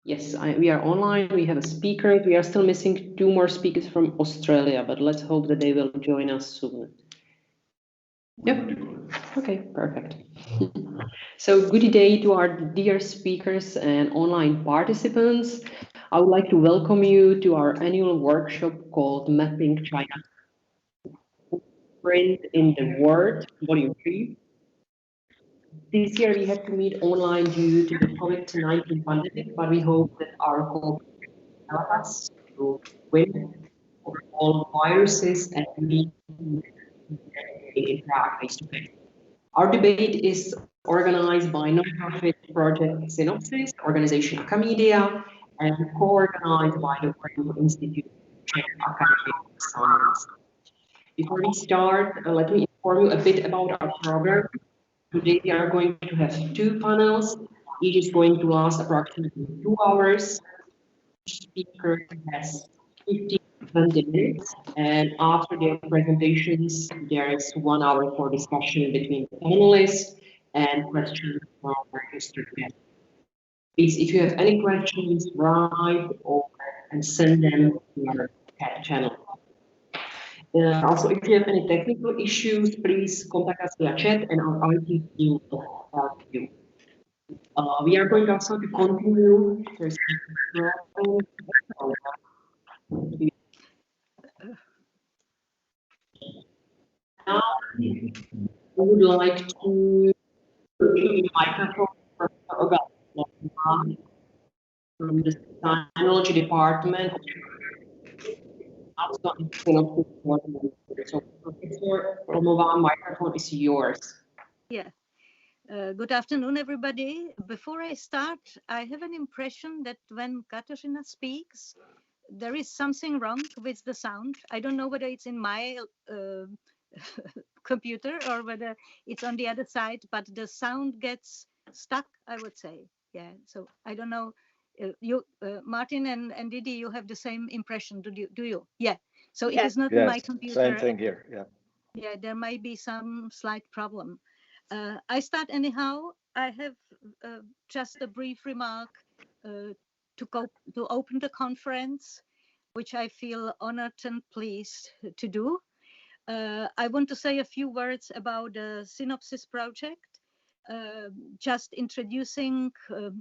Yes, we are online. We have a speaker. We are still missing 2 more speakers from Australia, but let's hope that they will join us soon. Yep. Okay, perfect. So good day to our dear speakers and online participants. I would like to welcome you to our annual workshop called Mapping China Print in the World, Volume 3. This year we had to meet online due to the COVID-19 pandemic, but we hope that our cooperation will help us to win over all viruses and meet in Prague face-to-face. Our debate is organized by non-profit Projekt Sinopsis, organization Acamedia, and co-organized by the Orientální Institute of Science. Before we start, let me inform you a bit about our program. Today we are going to have 2 panels. Each is going to last approximately 2 hours. Each speaker has 15 to 20 minutes, and after their presentations, there is 1 hour for discussion between the panelists and questions from registered guests. Please, if you have any questions, write or and send them to our chat channel. Also, if you have any technical issues, please contact us via chat and our IT team will help you. We are going also to continue. Now, I would like to the microphone from the Technology Department. So, Professor Romova, microphone is yours. Yeah. Good afternoon, everybody. Before I start, I have an impression that when Katarzyna speaks, there is something wrong with the sound. I don't know whether it's in my computer or whether it's on the other side, but the sound gets stuck, I would say. Yeah, so I don't know. You, Martin and Didi, you have the same impression, do you? Yeah, so it is not my computer. Same thing here, yeah. Yeah, there might be some slight problem. I start anyhow. I have just a brief remark to open the conference, which I feel honored and pleased to do. I want to say a few words about the Sinopsis project, just introducing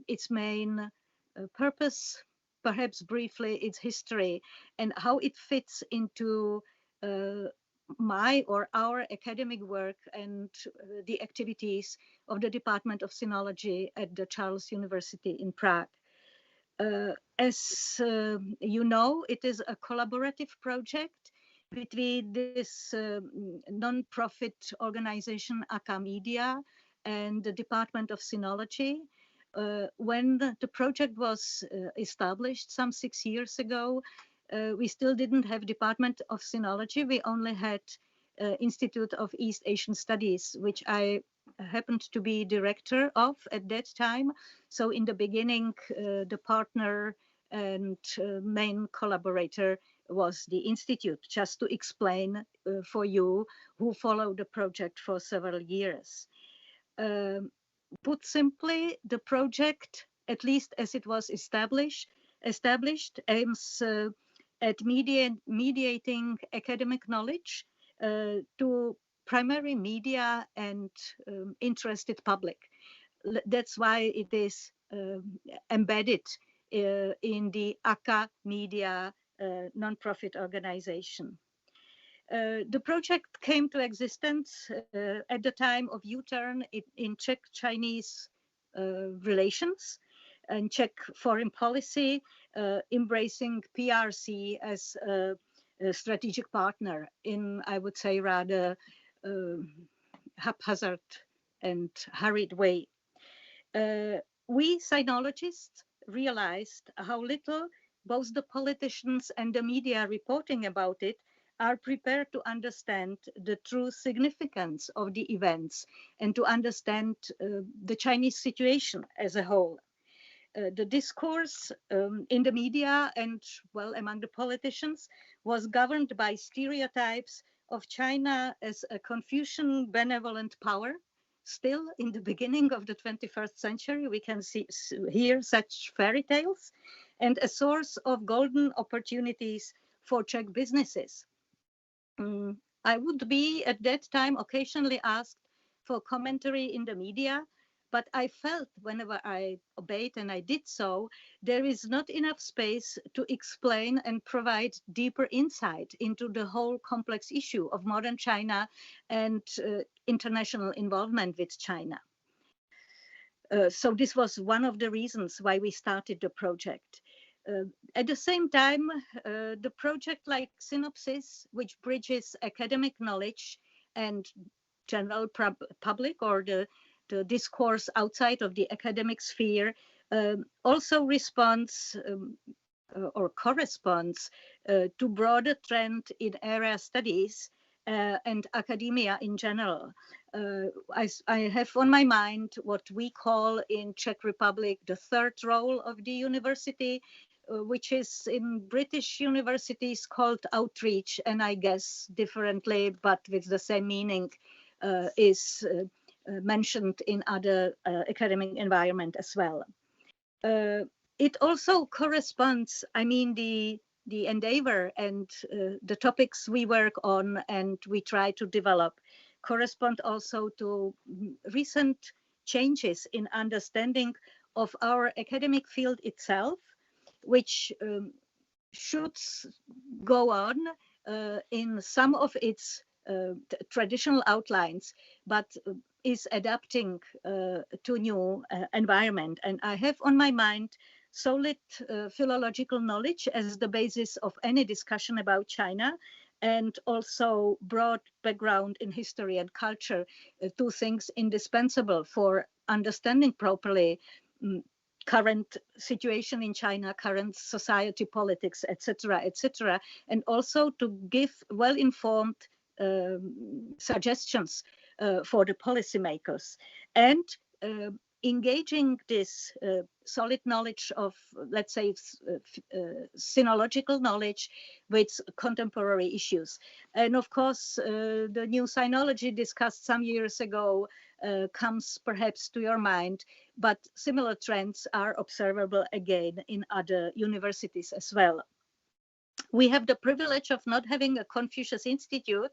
its main purpose, perhaps briefly its history, and how it fits into my or our academic work and the activities of the Department of Sinology at the Charles University in Prague. As you know, it is a collaborative project between this non-profit organization Acamedia and the Department of Sinology. When the project was established some 6 years ago, we still didn't have Department of Sinology. We only had Institute of East Asian Studies, which I happened to be director of at that time. So in the beginning, the partner and main collaborator was the Institute, just to explain for you who followed the project for several years. Put simply, the project, at least as it was established, aims at mediating academic knowledge to primary media and interested public. That's why it is embedded in the Acamedia non-profit organization. The project came to existence at the time of U-turn in Czech-Chinese relations and Czech foreign policy, embracing PRC as a strategic partner in, I would say, rather haphazard and hurried way. We sinologists realized how little both the politicians and the media reporting about it are prepared to understand the true significance of the events and to understand the Chinese situation as a whole. The discourse in the media and, well, among the politicians was governed by stereotypes of China as a Confucian benevolent power, still in the beginning of the 21st century, we can hear such fairy tales, and a source of golden opportunities for Czech businesses. I would be at that time occasionally asked for commentary in the media, but I felt whenever I obeyed, and I did so, there is not enough space to explain and provide deeper insight into the whole complex issue of modern China and international involvement with China. So this was one of the reasons why we started the project. At the same time, the project like Sinopsis, which bridges academic knowledge and general public or the discourse outside of the academic sphere, also responds or corresponds to broader trend in area studies and academia in general. I have on my mind what we call in Czech Republic the third role of the university, which is in British universities called outreach, and I guess differently, but with the same meaning, is mentioned in other academic environment as well. It also corresponds, I mean, the endeavor and the topics we work on and we try to develop correspond also to recent changes in understanding of our academic field itself, which should go on in some of its traditional outlines, but is adapting to new environment. And I have on my mind solid philological knowledge as the basis of any discussion about China, and also broad background in history and culture, two things indispensable for understanding properly current situation in China, current society, politics, etc., etc., and also to give well-informed suggestions for the policymakers, and engaging this solid knowledge of, let's say, sinological knowledge with contemporary issues. And of course, the new sinology discussed some years ago comes perhaps to your mind, but similar trends are observable again in other universities as well. We have the privilege of not having a Confucius Institute,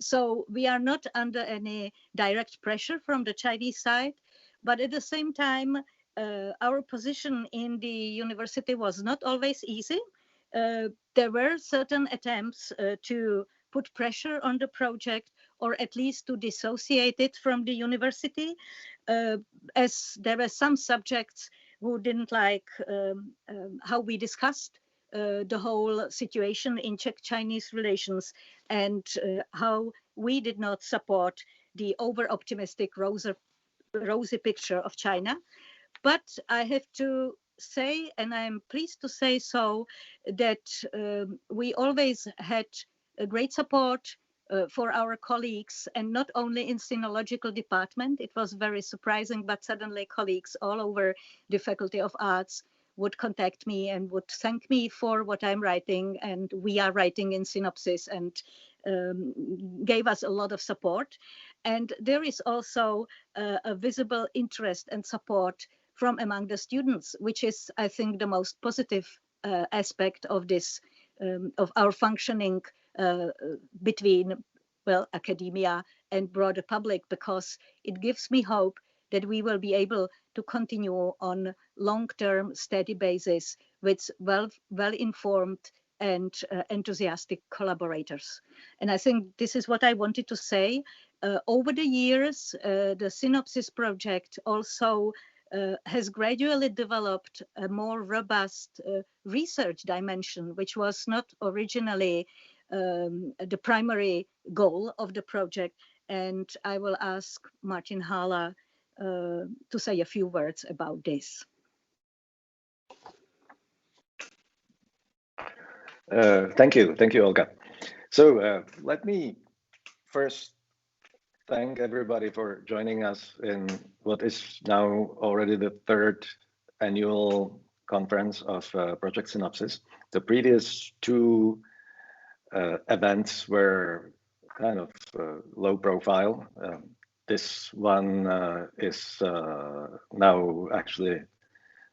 so we are not under any direct pressure from the Chinese side, but at the same time, our position in the university was not always easy. There were certain attempts to put pressure on the project, or at least to dissociate it from the university, as there were some subjects who didn't like how we discussed the whole situation in Czech-Chinese relations, and how we did not support the over-optimistic rosy picture of China. But I have to say, and I'm pleased to say so, that we always had a great support for our colleagues, and not only in sinological department. It was very surprising, but suddenly colleagues all over the Faculty of Arts would contact me and would thank me for what I'm writing, and we are writing in Sinopsis, and gave us a lot of support. And there is also a visible interest and support from among the students, which is, I think, the most positive aspect of this, of our functioning between, well, academia and broader public, because it gives me hope that we will be able to continue on long-term steady basis with well-informed and enthusiastic collaborators. And I think this is what I wanted to say. Over the years, the Sinopsis project also has gradually developed a more robust research dimension, which was not originally the primary goal of the project. And I will ask Martin Hala to say a few words about this. Thank you, Olga. So let me first thank everybody for joining us in what is now already the third annual conference of Projekt Sinopsis. The previous two events were kind of low profile. this one is now actually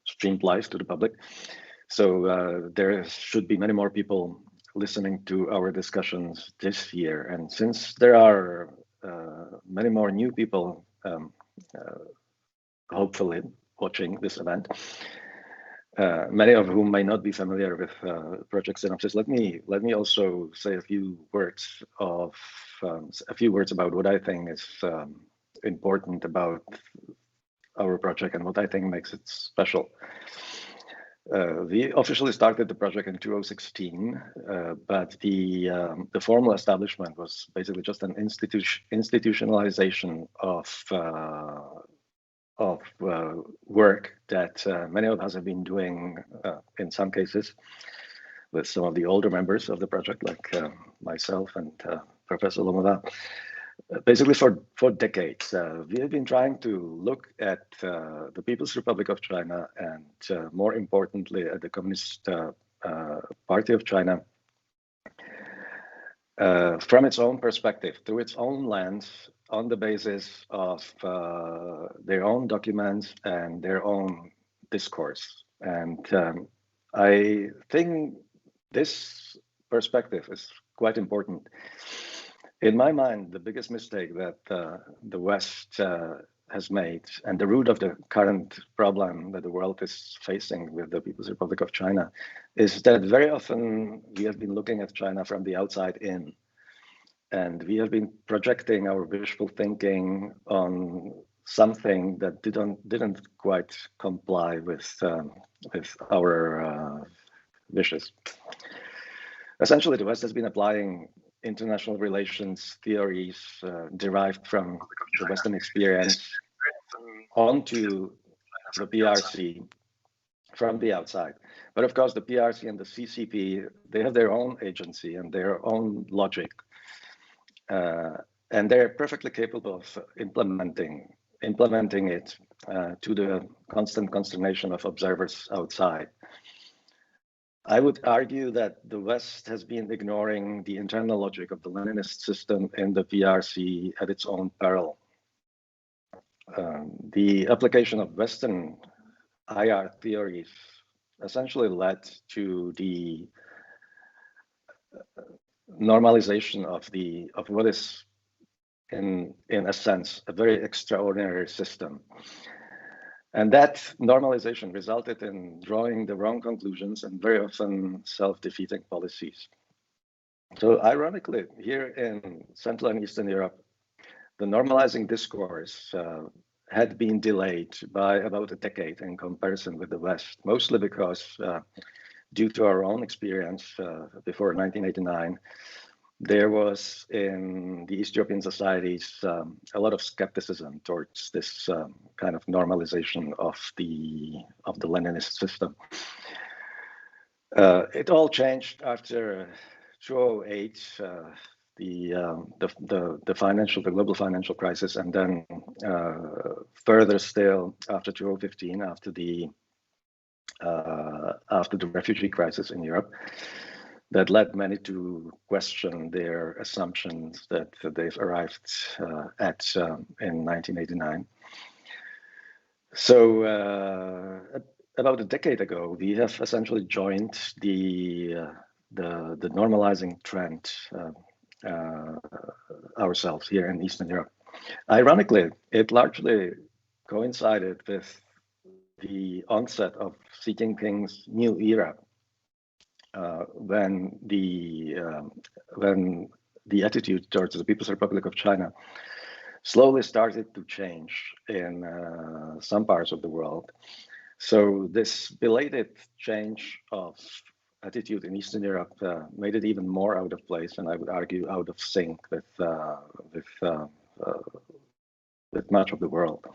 streamed live to the public. So there should be many more people listening to our discussions this year. And since there are many more new people hopefully watching this event, many of whom may not be familiar with Projekt Sinopsis, let me also say a few words about what I think is important about our project and what I think makes it special. We officially started the project in 2016, but the formal establishment was basically just an institutionalization of work that many of us have been doing in some cases with some of the older members of the project, like myself and Professor Lomova. Basically for decades, we have been trying to look at the People's Republic of China and more importantly at the Communist Party of China from its own perspective, through its own lens, on the basis of their own documents and their own discourse. And I think this perspective is quite important. In my mind, the biggest mistake that the West has made, and the root of the current problem that the world is facing with the People's Republic of China, is that very often we have been looking at China from the outside in. And we have been projecting our wishful thinking on something that didn't quite comply with our wishes. Essentially, the West has been applying international relations theories derived from the Western experience onto the PRC from the outside. But of course, the PRC and the CCP, they have their own agency and their own logic. And they're perfectly capable of implementing it to the constant consternation of observers outside. I would argue that the West has been ignoring the internal logic of the Leninist system in the PRC at its own peril. The application of Western IR theories essentially led to the normalization of what is in a sense a very extraordinary system, and that normalization resulted in drawing the wrong conclusions and very often self-defeating policies. So ironically, here in Central and Eastern Europe, the normalizing discourse had been delayed by about a decade in comparison with the West, mostly because due to our own experience before 1989, there was in the East European societies a lot of skepticism towards this kind of normalization of the Leninist system. It all changed after 2008, the global financial crisis, and then further still after 2015, after the refugee crisis in Europe, that led many to question their assumptions that they've arrived at in 1989. So about a decade ago, we have essentially joined the normalizing trend ourselves here in Eastern Europe. Ironically, it largely coincided with the onset of Xi Jinping's new era, when the attitude towards the People's Republic of China slowly started to change in some parts of the world. So this belated change of attitude in Eastern Europe made it even more out of place, and I would argue out of sync with much of the world.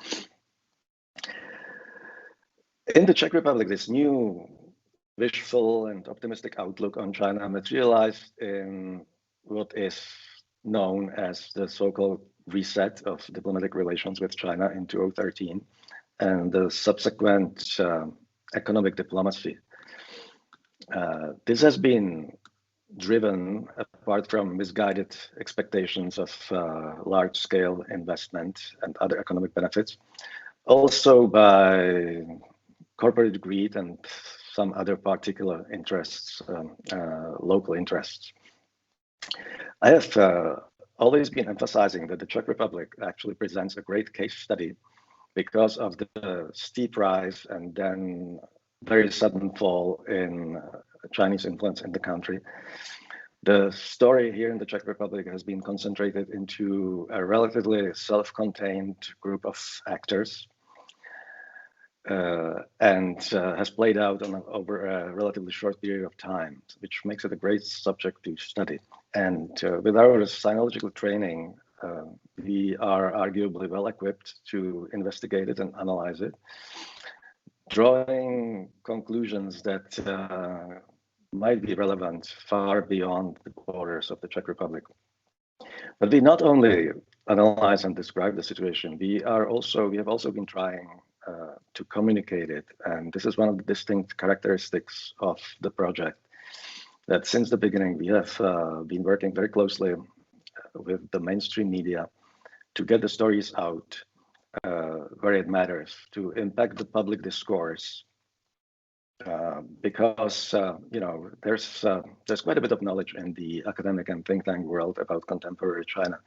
In the Czech Republic, this new wishful and optimistic outlook on China materialized in what is known as the so-called reset of diplomatic relations with China in 2013 and the subsequent economic diplomacy. This has been driven apart from misguided expectations of large-scale investment and other economic benefits, also by corporate greed and some other particular interests, local interests. I have always been emphasizing that the Czech Republic actually presents a great case study because of the steep rise and then very sudden fall in Chinese influence in the country. The story here in the Czech Republic has been concentrated into a relatively self-contained group of actors and has played out over a relatively short period of time, which makes it a great subject to study. And with our sinological training, we are arguably well equipped to investigate it and analyze it, drawing conclusions that might be relevant far beyond the borders of the Czech Republic. But we not only analyze and describe the situation, we have also been trying to communicate it. And this is one of the distinct characteristics of the project, that since the beginning, we have been working very closely with the mainstream media to get the stories out where it matters, to impact the public discourse, because there's quite a bit of knowledge in the academic and think tank world about contemporary China,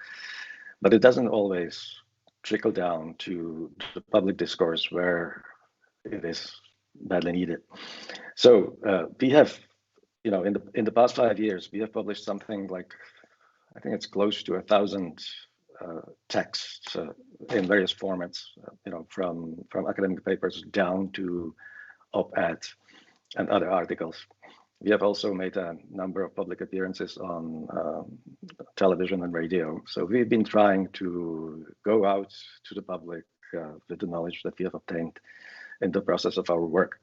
but it doesn't always trickle down to the public discourse where it is badly needed. So we have, in the past 5 years, we have published something like, I think it's close to 1,000 texts in various formats, from academic papers down to op-eds and other articles. We have also made a number of public appearances on television and radio. So we've been trying to go out to the public with the knowledge that we have obtained in the process of our work.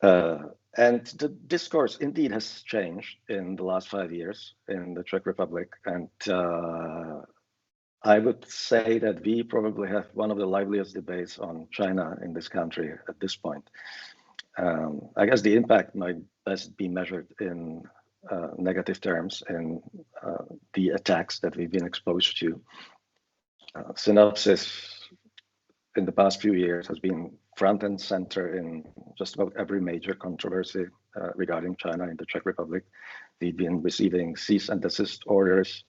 And the discourse indeed has changed in the last 5 years in the Czech Republic. And I would say that we probably have one of the liveliest debates on China in this country at this point. I guess the impact might best be measured in negative terms in the attacks that we've been exposed to. Sinopsis in the past few years has been front and center in just about every major controversy regarding China in the Czech Republic. We've been receiving cease and desist orders.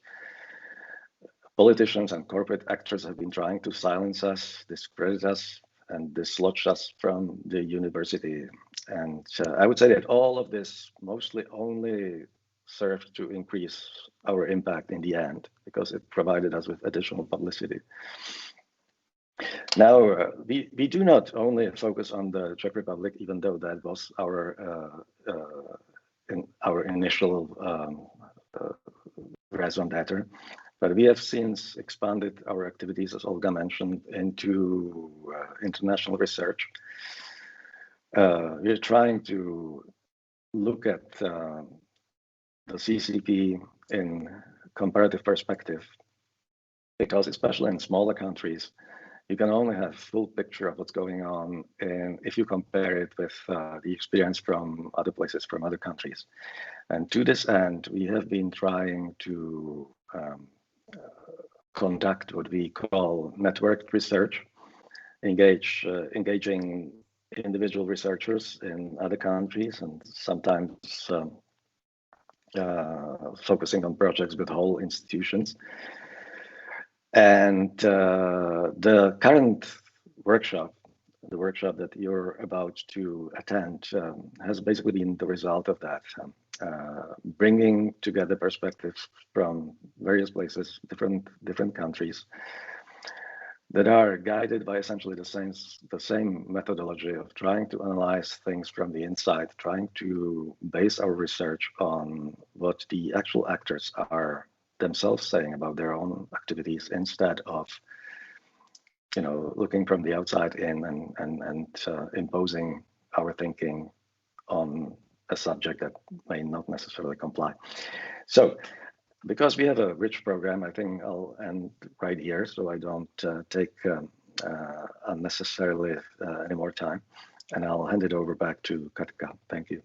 Politicians and corporate actors have been trying to silence us, discredit us, and dislodge us from the university. And I would say that all of this mostly only served to increase our impact in the end, because it provided us with additional publicity. Now, we do not only focus on the Czech Republic, even though that was our initial raison d'etre, but we have since expanded our activities, as Olga mentioned, into international research. We're trying to look at the CCP in comparative perspective, because especially in smaller countries, you can only have full picture of what's going on, and if you compare it with the experience from other places, from other countries. And to this end, we have been trying to conduct what we call networked research, engaging individual researchers in other countries, and sometimes focusing on projects with whole institutions. And the current workshop, the workshop that you're about to attend, has basically been the result of that, bringing together perspectives from various places, different countries, that are guided by essentially the same methodology of trying to analyze things from the inside, trying to base our research on what the actual actors are themselves saying about their own activities, instead of looking from the outside in and imposing our thinking on a subject that may not necessarily comply. So because we have a rich program, I think I'll end right here, so I don't take unnecessarily any more time, and I'll hand it over back to Katka. Thank you.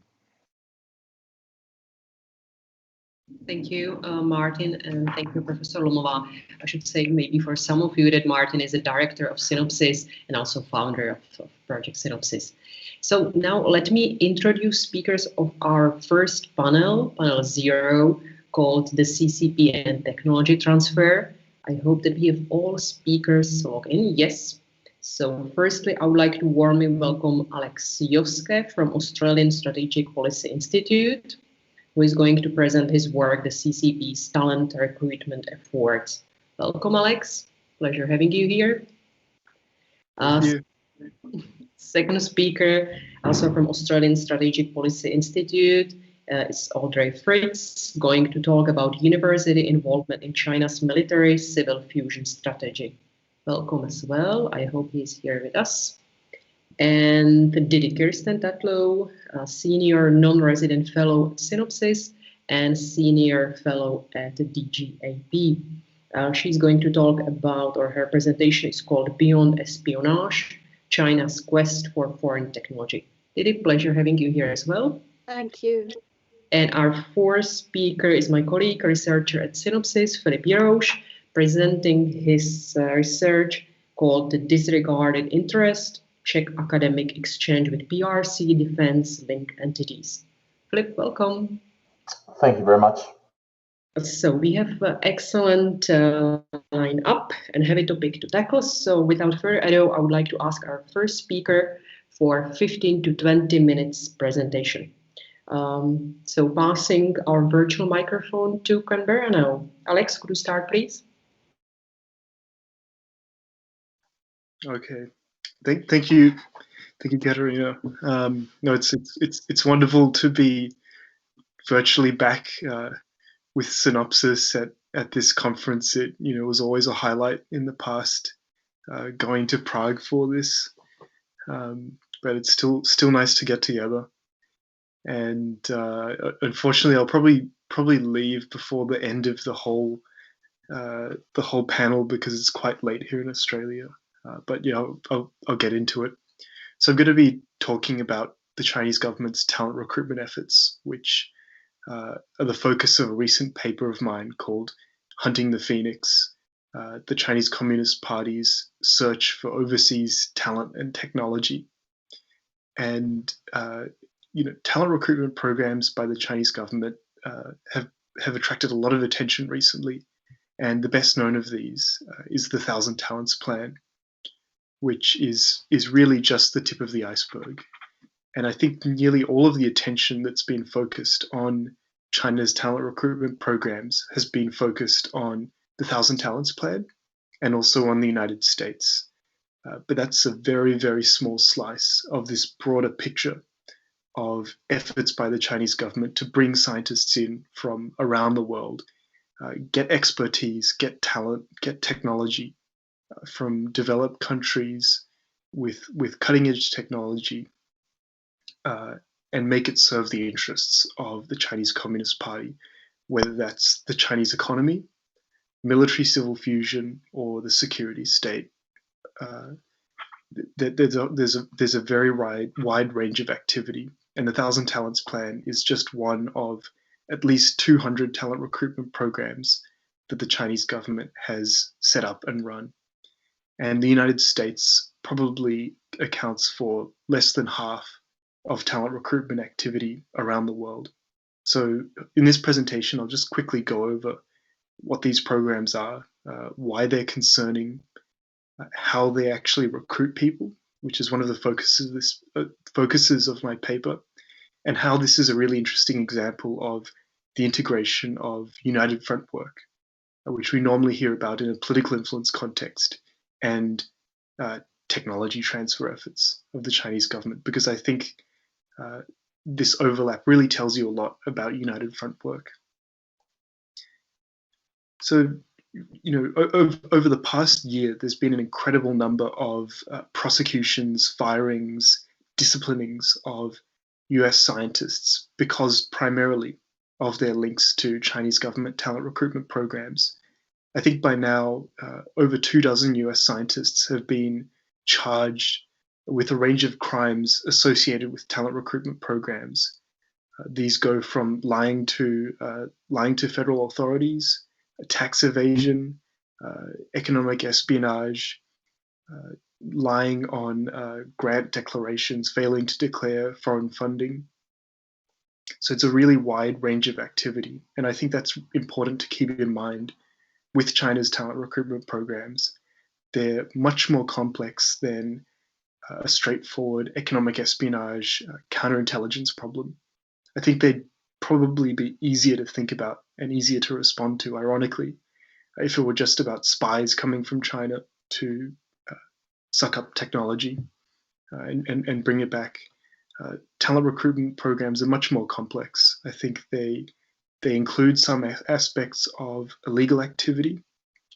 Thank you, Martin, and thank you, Professor Lomova. I should say maybe for some of you that Martin is a director of Sinopsis and also founder of Projekt Sinopsis. So now let me introduce speakers of our first panel, panel 0, called the CCP and Technology Transfer. I hope that we have all speakers log in. Yes. So firstly, I would like to warmly welcome Alex Joske from Australian Strategic Policy Institute, who is going to present his work, the CCP's talent recruitment efforts. Welcome, Alex. Pleasure having you here. Thank you. Second speaker, also from Australian Strategic Policy Institute, is Audrey Fritz, going to talk about university involvement in China's military-civil fusion strategy. Welcome as well. I hope he's here with us. And Didi Kirsten Tatlow, Senior Non-Resident Fellow at Sinopsis and Senior Fellow at the DGAP. She's going to talk about, or her presentation is called Beyond Espionage, China's Quest for Foreign Technology. Didi, pleasure having you here as well. Thank you. And our fourth speaker is my colleague, researcher at Sinopsis, Philip Jarosz, presenting his research called The Disregarded Interest, Czech academic exchange with PRC defense link entities. Philip, welcome. Thank you very much. So we have an excellent line up and heavy topic to tackle. So without further ado, I would like to ask our first speaker for 15 to 20 minutes presentation. So passing our virtual microphone to Canberra now. Alex, could you start, please? Okay. Thank you, Katerina. No, it's wonderful to be virtually back with Sinopsis at this conference. It was always a highlight in the past, going to Prague for this, but it's still nice to get together. And unfortunately, I'll probably leave before the end of the whole panel because it's quite late here in Australia. But I'll get into it. So I'm going to be talking about the Chinese government's talent recruitment efforts, which are the focus of a recent paper of mine called Hunting the Phoenix, the Chinese Communist Party's search for overseas talent and technology. And talent recruitment programs by the Chinese government have attracted a lot of attention recently. And the best known of these is the 1,000 Talents Plan, which is really just the tip of the iceberg. And I think nearly all of the attention that's been focused on China's talent recruitment programs has been focused on the 1,000 Talents Plan and also on the United States. But that's a very, very small slice of this broader picture of efforts by the Chinese government to bring scientists in from around the world, get expertise, get talent, get technology, from developed countries with cutting-edge technology and make it serve the interests of the Chinese Communist Party, whether that's the Chinese economy, military-civil fusion, or the security state. There's a very wide range of activity, and the 1,000 Talents Plan is just one of at least 200 talent recruitment programs that the Chinese government has set up and run. And the United States probably accounts for less than half of talent recruitment activity around the world. So in this presentation, I'll just quickly go over what these programs are, why they're concerning, how they actually recruit people, which is one of the focuses of my paper, and how this is a really interesting example of the integration of United Front work, which we normally hear about in a political influence context, and technology transfer efforts of the Chinese government, because I think this overlap really tells you a lot about United Front work. So, over the past year, there's been an incredible number of prosecutions, firings, disciplinings of US scientists because primarily of their links to Chinese government talent recruitment programs. I think by now, over 24 US scientists have been charged with a range of crimes associated with talent recruitment programs. These go from lying to federal authorities, tax evasion, economic espionage, lying on grant declarations, failing to declare foreign funding. So it's a really wide range of activity. And I think that's important to keep in mind with China's talent recruitment programs. They're much more complex than a straightforward economic espionage, counterintelligence problem. I think they'd probably be easier to think about and easier to respond to, ironically, if it were just about spies coming from China to suck up technology and bring it back. Talent recruitment programs are much more complex. I think they include some aspects of illegal activity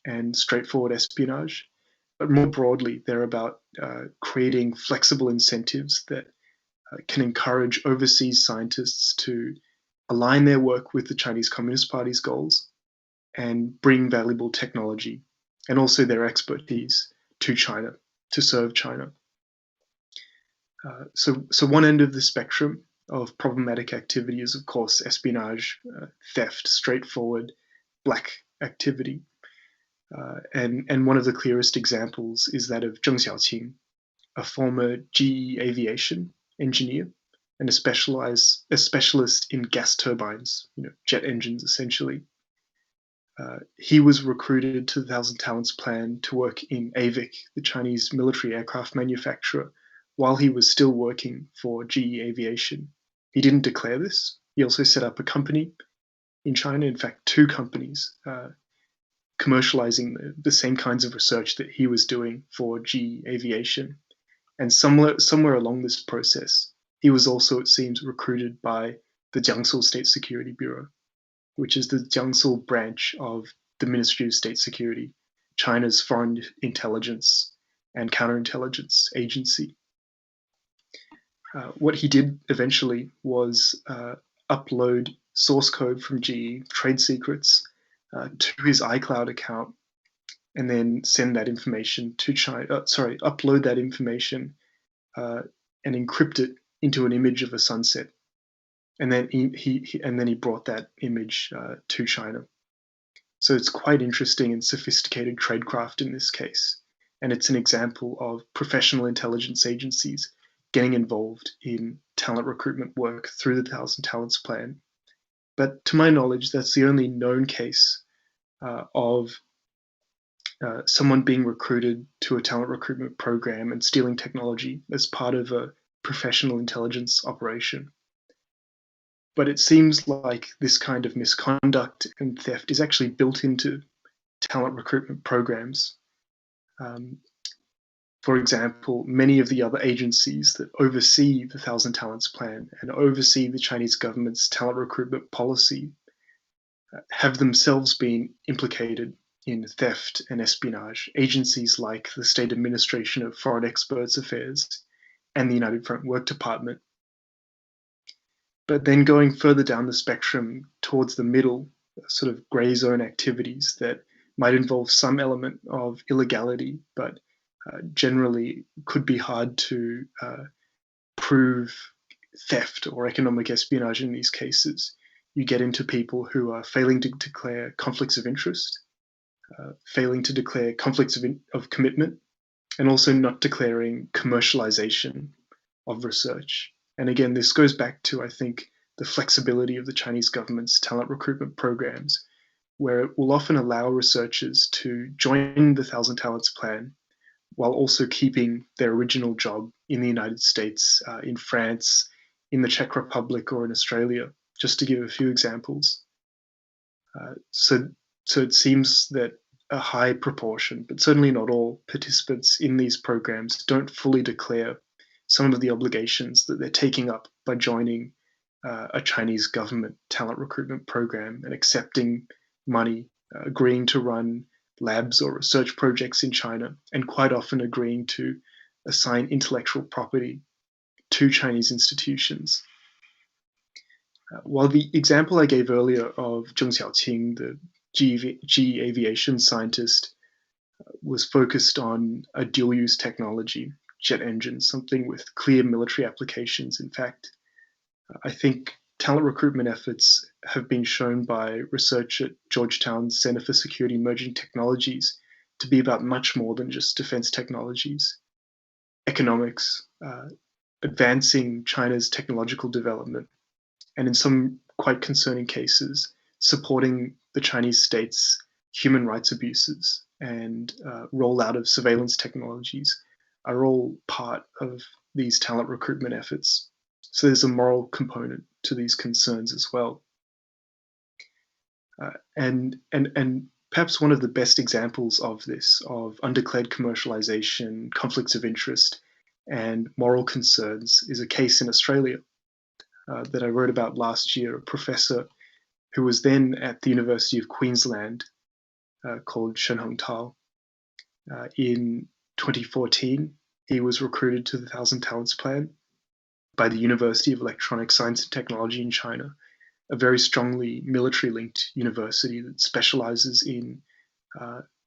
and straightforward espionage, but more broadly, they're about creating flexible incentives that can encourage overseas scientists to align their work with the Chinese Communist Party's goals and bring valuable technology and also their expertise to China, to serve China. So one end of the spectrum of problematic activity is, of course, espionage, theft, straightforward, black activity. And one of the clearest examples is that of Zheng Xiaoqing, a former GE aviation engineer and a specialist in gas turbines, jet engines, essentially. He was recruited to the 1,000 Talents Plan to work in AVIC, the Chinese military aircraft manufacturer, while he was still working for GE Aviation. He didn't declare this. He also set up a company in China, in fact, 2 companies, commercializing the same kinds of research that he was doing for GE Aviation. And somewhere along this process, he was also, it seems, recruited by the Jiangsu State Security Bureau, which is the Jiangsu branch of the Ministry of State Security, China's foreign intelligence and counterintelligence agency. What he did eventually was upload source code from GE, trade secrets, to his iCloud account, and then send that information to China. Upload that information and encrypt it into an image of a sunset, and then he brought that image to China. So it's quite interesting and sophisticated tradecraft in this case, and it's an example of professional intelligence agencies getting involved in talent recruitment work through the 1,000 Talents Plan. But to my knowledge, that's the only known case of someone being recruited to a talent recruitment program and stealing technology as part of a professional intelligence operation. But it seems like this kind of misconduct and theft is actually built into talent recruitment programs. For example, many of the other agencies that oversee the 1,000 Talents Plan and oversee the Chinese government's talent recruitment policy have themselves been implicated in theft and espionage. Agencies like the State Administration of Foreign Experts Affairs and the United Front Work Department. But then going further down the spectrum towards the middle, sort of grey zone activities that might involve some element of illegality, but generally could be hard to prove theft or economic espionage in these cases. You get into people who are failing to declare conflicts of interest, failing to declare conflicts of commitment, and also not declaring commercialization of research. And again, this goes back to, I think, the flexibility of the Chinese government's talent recruitment programs, where it will often allow researchers to join the 1,000 Talents Plan while also keeping their original job in the United States, in France, in the Czech Republic, or in Australia, just to give a few examples. So it seems that a high proportion, but certainly not all, participants in these programs don't fully declare some of the obligations that they're taking up by joining a Chinese government talent recruitment program and accepting money, agreeing to run labs or research projects in China, and quite often agreeing to assign intellectual property to Chinese institutions. While the example I gave earlier of Zheng Xiaoqing, the GE aviation scientist, was focused on a dual-use technology, jet engines, something with clear military applications. In fact, I think talent recruitment efforts have been shown by research at Georgetown's Center for Security Emerging Technologies to be about much more than just defense technologies. Economics, advancing China's technological development, and in some quite concerning cases, supporting the Chinese state's human rights abuses and rollout of surveillance technologies are all part of these talent recruitment efforts. So there's a moral component to these concerns as well. And perhaps one of the best examples of this, of undeclared commercialization, conflicts of interest, and moral concerns, is a case in Australia that I wrote about last year. A professor who was then at the University of Queensland called Shen Hongtao. In 2014, he was recruited to the 1,000 Talents Plan by the University of Electronic Science and Technology in China, a very strongly military-linked university that specializes in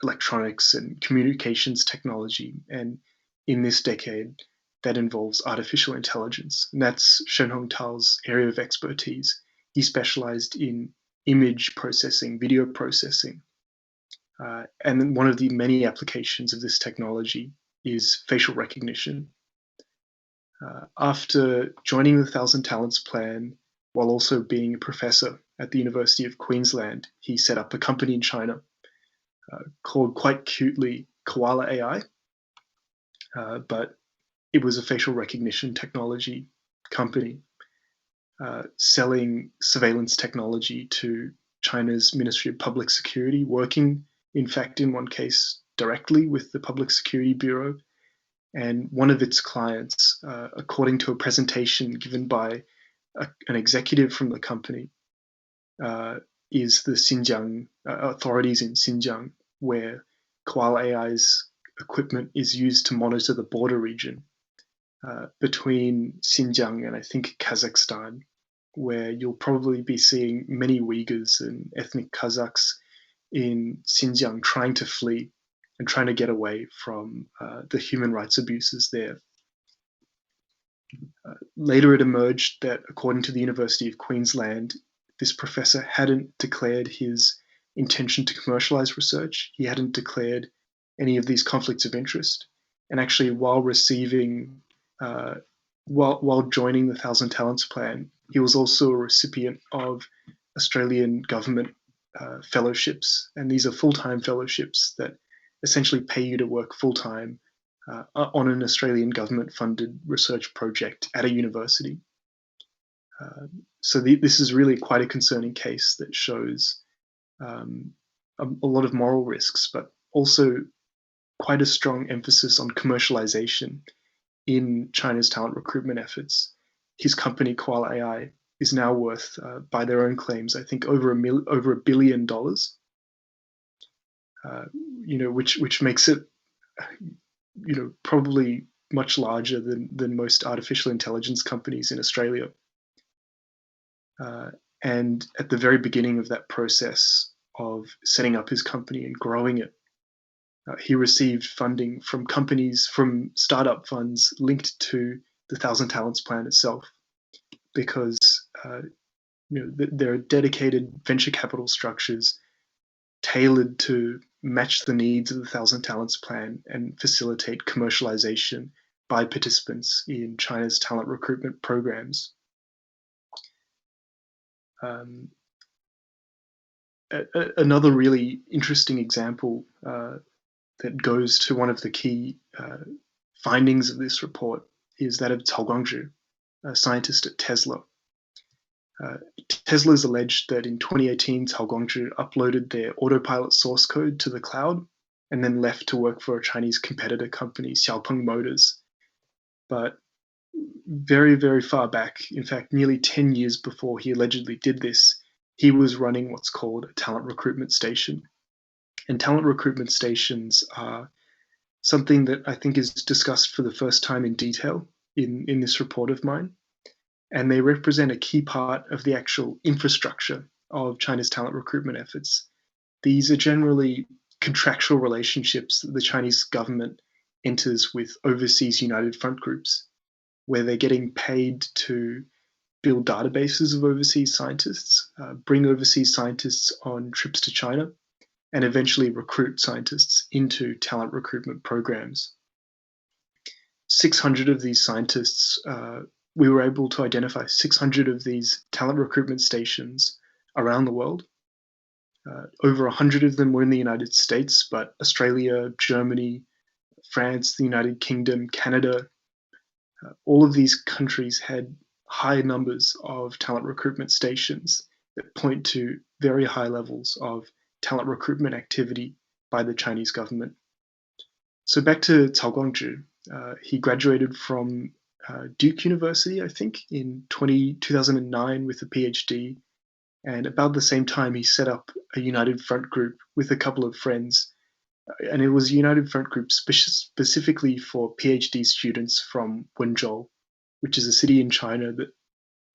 electronics and communications technology. And in this decade, that involves artificial intelligence. And that's Shen Hongtao's area of expertise. He specialized in image processing, video processing. And one of the many applications of this technology is facial recognition. After joining the 1,000 Talents Plan, while also being a professor at the University of Queensland, he set up a company in China called quite cutely Koala AI, but it was a facial recognition technology company selling surveillance technology to China's Ministry of Public Security, working, in fact, in one case directly with the Public Security Bureau. And one of its clients, according to a presentation given by an executive from the company, is the Xinjiang authorities in Xinjiang, where Koala AI's equipment is used to monitor the border region between Xinjiang and I think Kazakhstan, where you'll probably be seeing many Uyghurs and ethnic Kazakhs in Xinjiang trying to flee and trying to get away from the human rights abuses there. Later it emerged that, according to the University of Queensland, this professor hadn't declared his intention to commercialize research. He hadn't declared any of these conflicts of interest. And actually, while receiving, while joining the 1,000 Talents Plan, he was also a recipient of Australian government fellowships. And these are full-time fellowships that essentially pay you to work full-time on an Australian government-funded research project at a university. So this is really quite a concerning case that shows a lot of moral risks, but also quite a strong emphasis on commercialization in China's talent recruitment efforts. His company, Koala AI, is now worth, by their own claims, I think over $1 billion. Which makes it, probably much larger than most artificial intelligence companies in Australia. And at the very beginning of that process of setting up his company and growing it, he received funding from companies, from startup funds linked to the 1,000 Talents Plan itself, because there are dedicated venture capital structures tailored to match the needs of the 1,000 Talents Plan and facilitate commercialization by participants in China's talent recruitment programs. Another really interesting example that goes to one of the key findings of this report is that of Cao Guangzhi, a scientist at Tesla. Tesla's alleged that in 2018, Cao Guangzhi uploaded their autopilot source code to the cloud and then left to work for a Chinese competitor company, Xiaopeng Motors. But very, very far back, in fact, nearly 10 years before he allegedly did this, he was running what's called a talent recruitment station. And talent recruitment stations are something that I think is discussed for the first time in detail in this report of mine. And they represent a key part of the actual infrastructure of China's talent recruitment efforts. These are generally contractual relationships that the Chinese government enters with overseas United Front groups, where they're getting paid to build databases of overseas scientists, bring overseas scientists on trips to China, and eventually recruit scientists into talent recruitment programs. 600 of these scientists, we were able to identify 600 of these talent recruitment stations around the world. Over 100 of them were in the United States, but Australia, Germany, France, the United Kingdom, Canada, all of these countries had high numbers of talent recruitment stations that point to very high levels of talent recruitment activity by the Chinese government. So back to Cao Guangzhi, he graduated from Duke University, I think, in 2009 with a PhD. And about the same time, he set up a United Front group with a couple of friends. And it was a United Front group specifically for PhD students from Wenzhou, which is a city in China that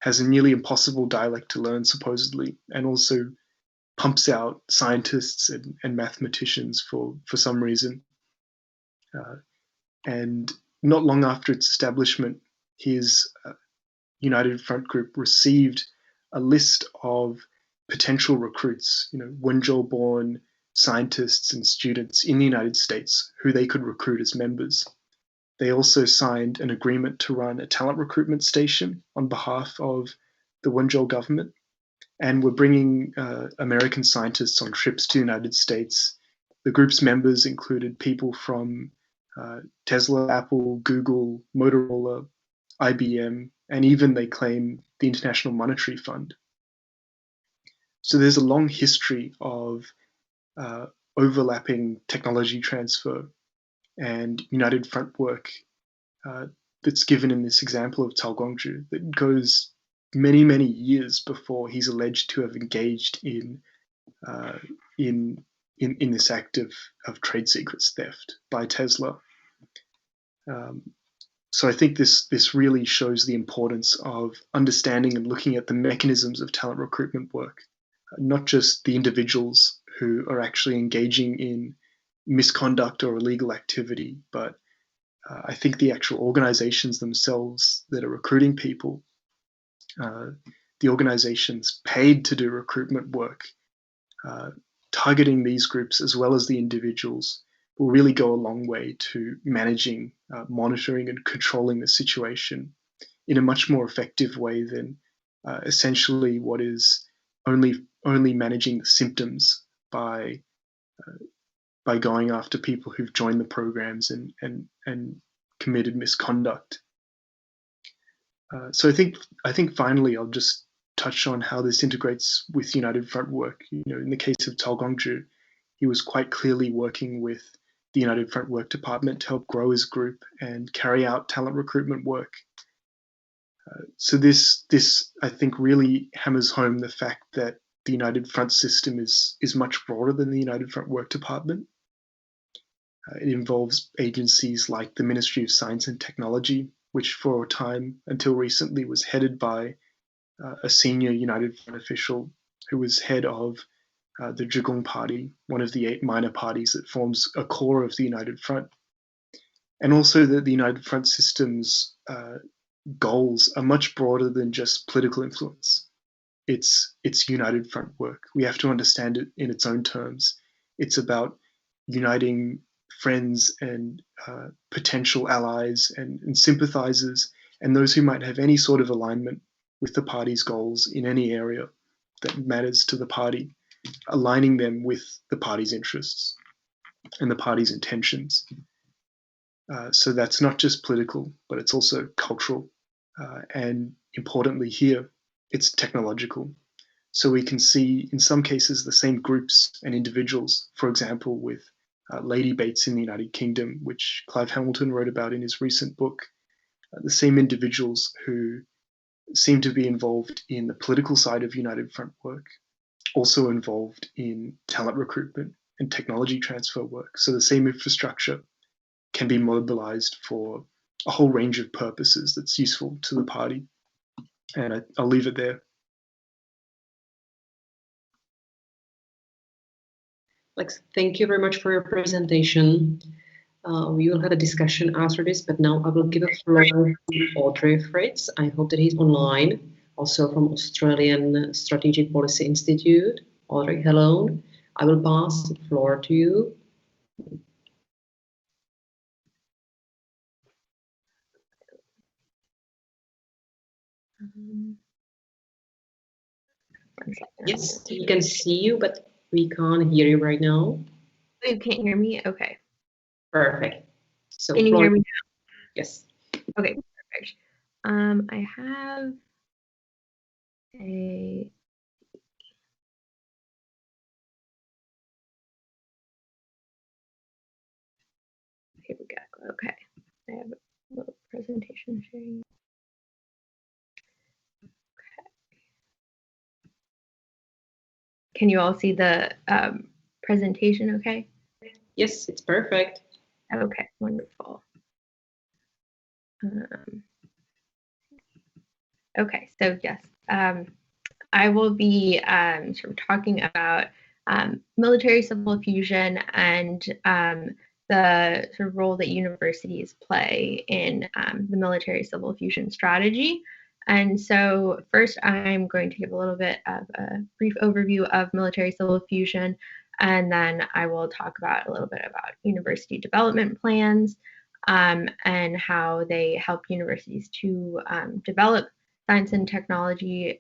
has a nearly impossible dialect to learn, supposedly, and also pumps out scientists and mathematicians for some reason. And not long after its establishment, his United Front group received a list of potential recruits, Wenzhou-born scientists and students in the United States who they could recruit as members. They also signed an agreement to run a talent recruitment station on behalf of the Wenzhou government, and were bringing American scientists on trips to the United States. The group's members included people from Tesla, Apple, Google, Motorola, IBM, and even, they claim, the International Monetary Fund. So there's a long history of overlapping technology transfer and United Front work that's given in this example of Cao Guangzhi that goes many, many years before he's alleged to have engaged in this act of trade secrets theft by Tesla. So I think this really shows the importance of understanding and looking at the mechanisms of talent recruitment work, not just the individuals who are actually engaging in misconduct or illegal activity, but I think the actual organizations themselves that are recruiting people, the organizations paid to do recruitment work, targeting these groups as well as the individuals will really go a long way to managing, monitoring and controlling the situation in a much more effective way than essentially what is only managing the symptoms by going after people who've joined the programs and committed misconduct. So I think finally I'll just touch on how this integrates with United Front work. In the case of Cao Guangzhi, he was quite clearly working with the United Front Work Department to help grow his group and carry out talent recruitment work. So this I think really hammers home the fact that the United Front system is much broader than the United Front Work Department. It involves agencies like the Ministry of Science and Technology, which for a time until recently was headed by a senior United Front official who was head of the Zhigong Party, one of the 8 minor parties that forms a core of the United Front. And also that the United Front system's goals are much broader than just political influence. It's United Front work. We have to understand it in its own terms. It's about uniting friends and potential allies and sympathizers and those who might have any sort of alignment with the party's goals in any area that matters to the party, aligning them with the party's interests and the party's intentions. So that's not just political, but it's also cultural. And importantly here, it's technological. So we can see in some cases the same groups and individuals, for example, with lady baits in the United Kingdom, which Clive Hamilton wrote about in his recent book, the same individuals who seem to be involved in the political side of United Front work, also involved in talent recruitment and technology transfer work. So the same infrastructure can be mobilized for a whole range of purposes that's useful to the party. And I'll leave it there. Alex, thank you very much for your presentation. We will have a discussion after this, but now I will give a floor to Audrey Fritz. I hope that he's online. also from Australian Strategic Policy Institute. Audrey, hello. I will pass the floor to you. Yes, we can see you, but we can't hear you right now. Oh, you can't hear me? Okay. Perfect. So can you hear me now? Yes. Okay, perfect. I have a here we go. Okay. I have a little presentation sharing. Okay. Can you all see the presentation okay? Yes, it's perfect. Okay, wonderful. Okay, so yes, I will be sort of talking about military civil fusion and the sort of role that universities play in the military civil fusion strategy. And so first, I'm going to give a little bit of a brief overview of military civil fusion, and then I will talk about a little bit about university development plans and how they help universities to develop science and technology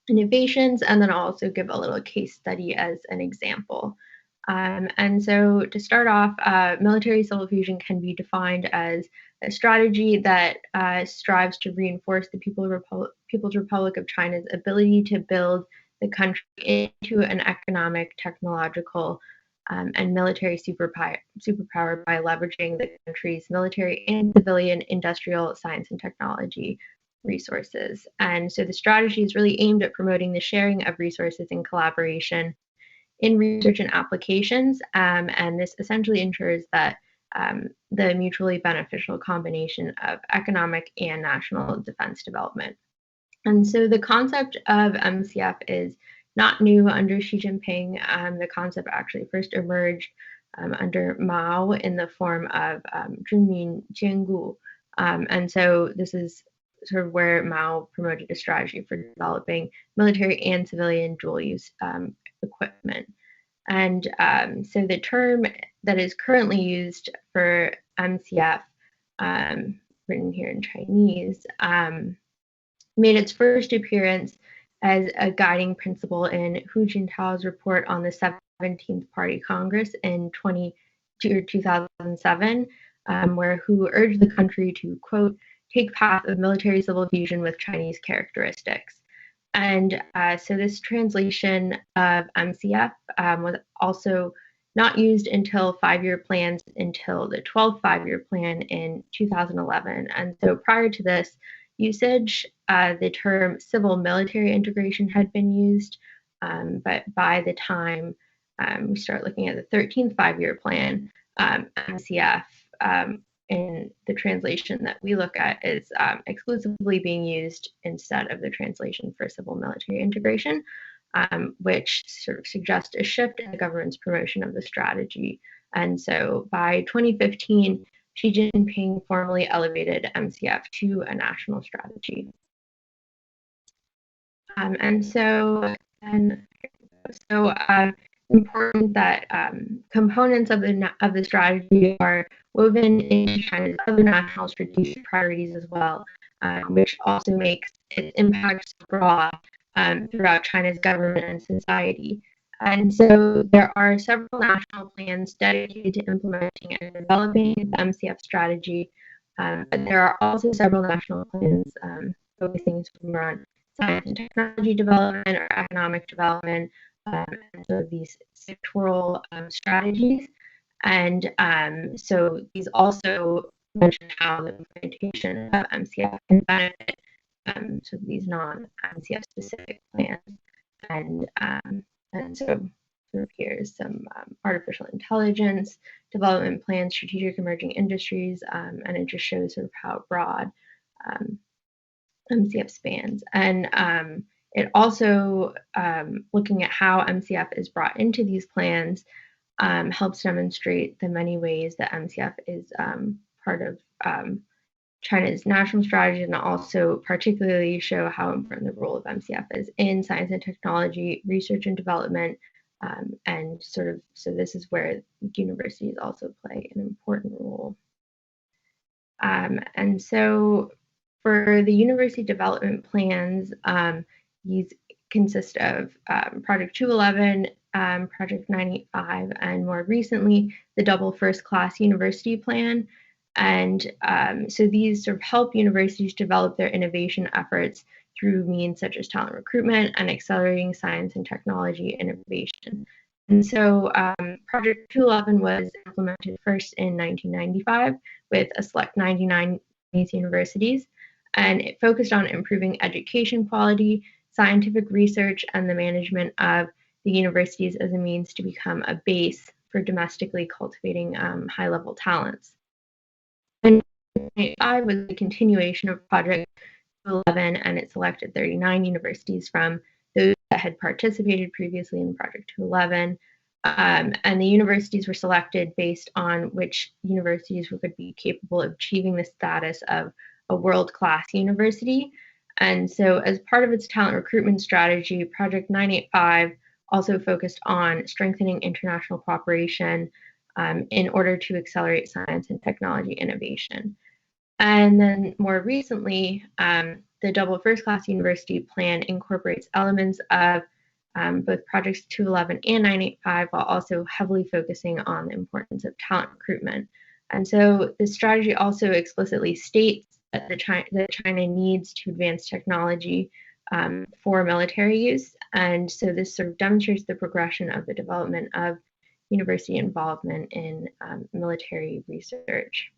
innovations, and then I'll also give a little case study as an example. And so to start off, military civil fusion can be defined as a strategy that strives to reinforce the People's Republic of China's ability to build the country into an economic, technological, and military superpower by leveraging the country's military and civilian industrial science and technology resources. And so the strategy is really aimed at promoting the sharing of resources and collaboration in research and applications, and this essentially ensures that the mutually beneficial combination of economic and national defense development. And so the concept of MCF is not new under Xi Jinping. The concept actually first emerged under Mao in the form of Zhenmin Jiangu. And so this is sort of where Mao promoted a strategy for developing military and civilian dual-use equipment. And so the term that is currently used for MCF, written here in Chinese, made its first appearance as a guiding principle in Hu Jintao's report on the 17th Party Congress in 2007, where Hu urged the country to, quote, take path of military civil fusion with Chinese characteristics. And so this translation of MCF was also not used until 5-year plans until the 12th 5-year plan in 2011. And so prior to this usage, the term civil military integration had been used, but by the time we start looking at the 13th 5-year plan, MCF in the translation that we look at is exclusively being used instead of the translation for civil military integration, which sort of suggests a shift in the government's promotion of the strategy. And so by 2015, Xi Jinping formally elevated MCF to a national strategy. Important that components of the strategy are woven into China's other national strategic priorities as well, which also makes its impact broad throughout China's government and society. And so there are several national plans dedicated to implementing and developing the MCF strategy, but there are also several national plans focusing on science and technology development or economic development, and so these sectoral strategies. And so these also mention how the implementation of MCF can benefit so these non-MCF specific plans. And so here's some artificial intelligence development plans, strategic emerging industries, and it just shows sort of how broad MCF spans. And it also, looking at how MCF is brought into these plans, helps demonstrate the many ways that MCF is part of China's national strategy, and also particularly show how important the role of MCF is in science and technology, research and development, and so this is where universities also play an important role. And so for the university development plans, these consist of Project 211, Project 985, and more recently, the Double First Class University Plan. And so these sort of help universities develop their innovation efforts through means such as talent recruitment and accelerating science and technology innovation. And so Project 211 was implemented first in 1995 with a select 99 universities, and it focused on improving education quality, scientific research, and the management of the universities as a means to become a base for domestically cultivating high-level talents. And 2005 was the continuation of Project 211, and it selected 39 universities from those that had participated previously in Project 211. And the universities were selected based on which universities would be capable of achieving the status of a world-class university. And so as part of its talent recruitment strategy, Project 985 also focused on strengthening international cooperation in order to accelerate science and technology innovation. And then more recently, the Double First Class University Plan incorporates elements of both Projects 211 and 985, while also heavily focusing on the importance of talent recruitment. And so this strategy also explicitly states that China needs to advance technology for military use. And so this sort of demonstrates the progression of the development of university involvement in military research.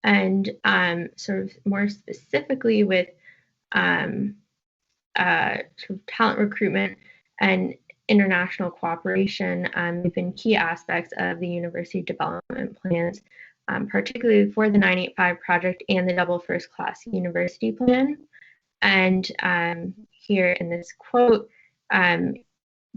And sort of more specifically with sort of talent recruitment and international cooperation have been key aspects of the university development plans, particularly for the 985 project and the Double First Class University Plan. And here in this quote,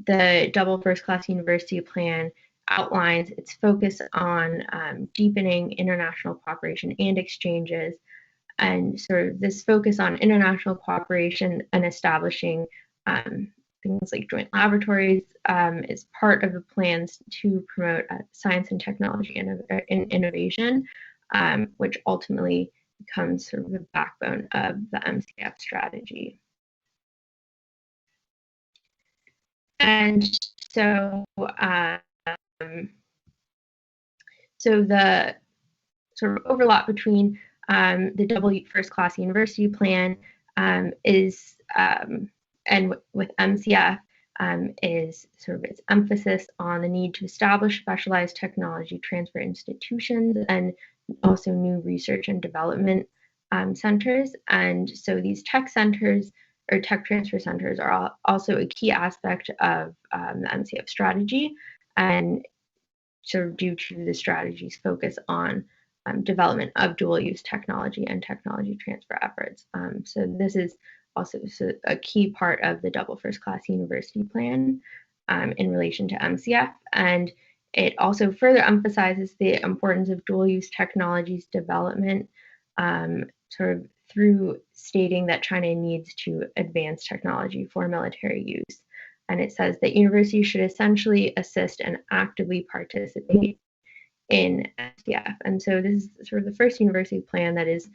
the Double First Class University Plan outlines its focus on deepening international cooperation and exchanges, and sort of this focus on international cooperation and establishing things like joint laboratories is part of the plans to promote science and technology innovation, which ultimately becomes sort of the backbone of the MCF strategy. And so, so the sort of overlap between the Double First Class University Plan is, and with MCF, is sort of its emphasis on the need to establish specialized technology transfer institutions and also new research and development centers. And so these tech centers or tech transfer centers are also a key aspect of the MCF strategy, and sort of due to the strategy's focus on development of dual-use technology and technology transfer efforts. So this is also a key part of the Double First Class University Plan in relation to MCF, and it also further emphasizes the importance of dual-use technologies development, sort of through stating that China needs to advance technology for military use. And it says that universities should essentially assist and actively participate in MCF. And so this is sort of the first university plan that is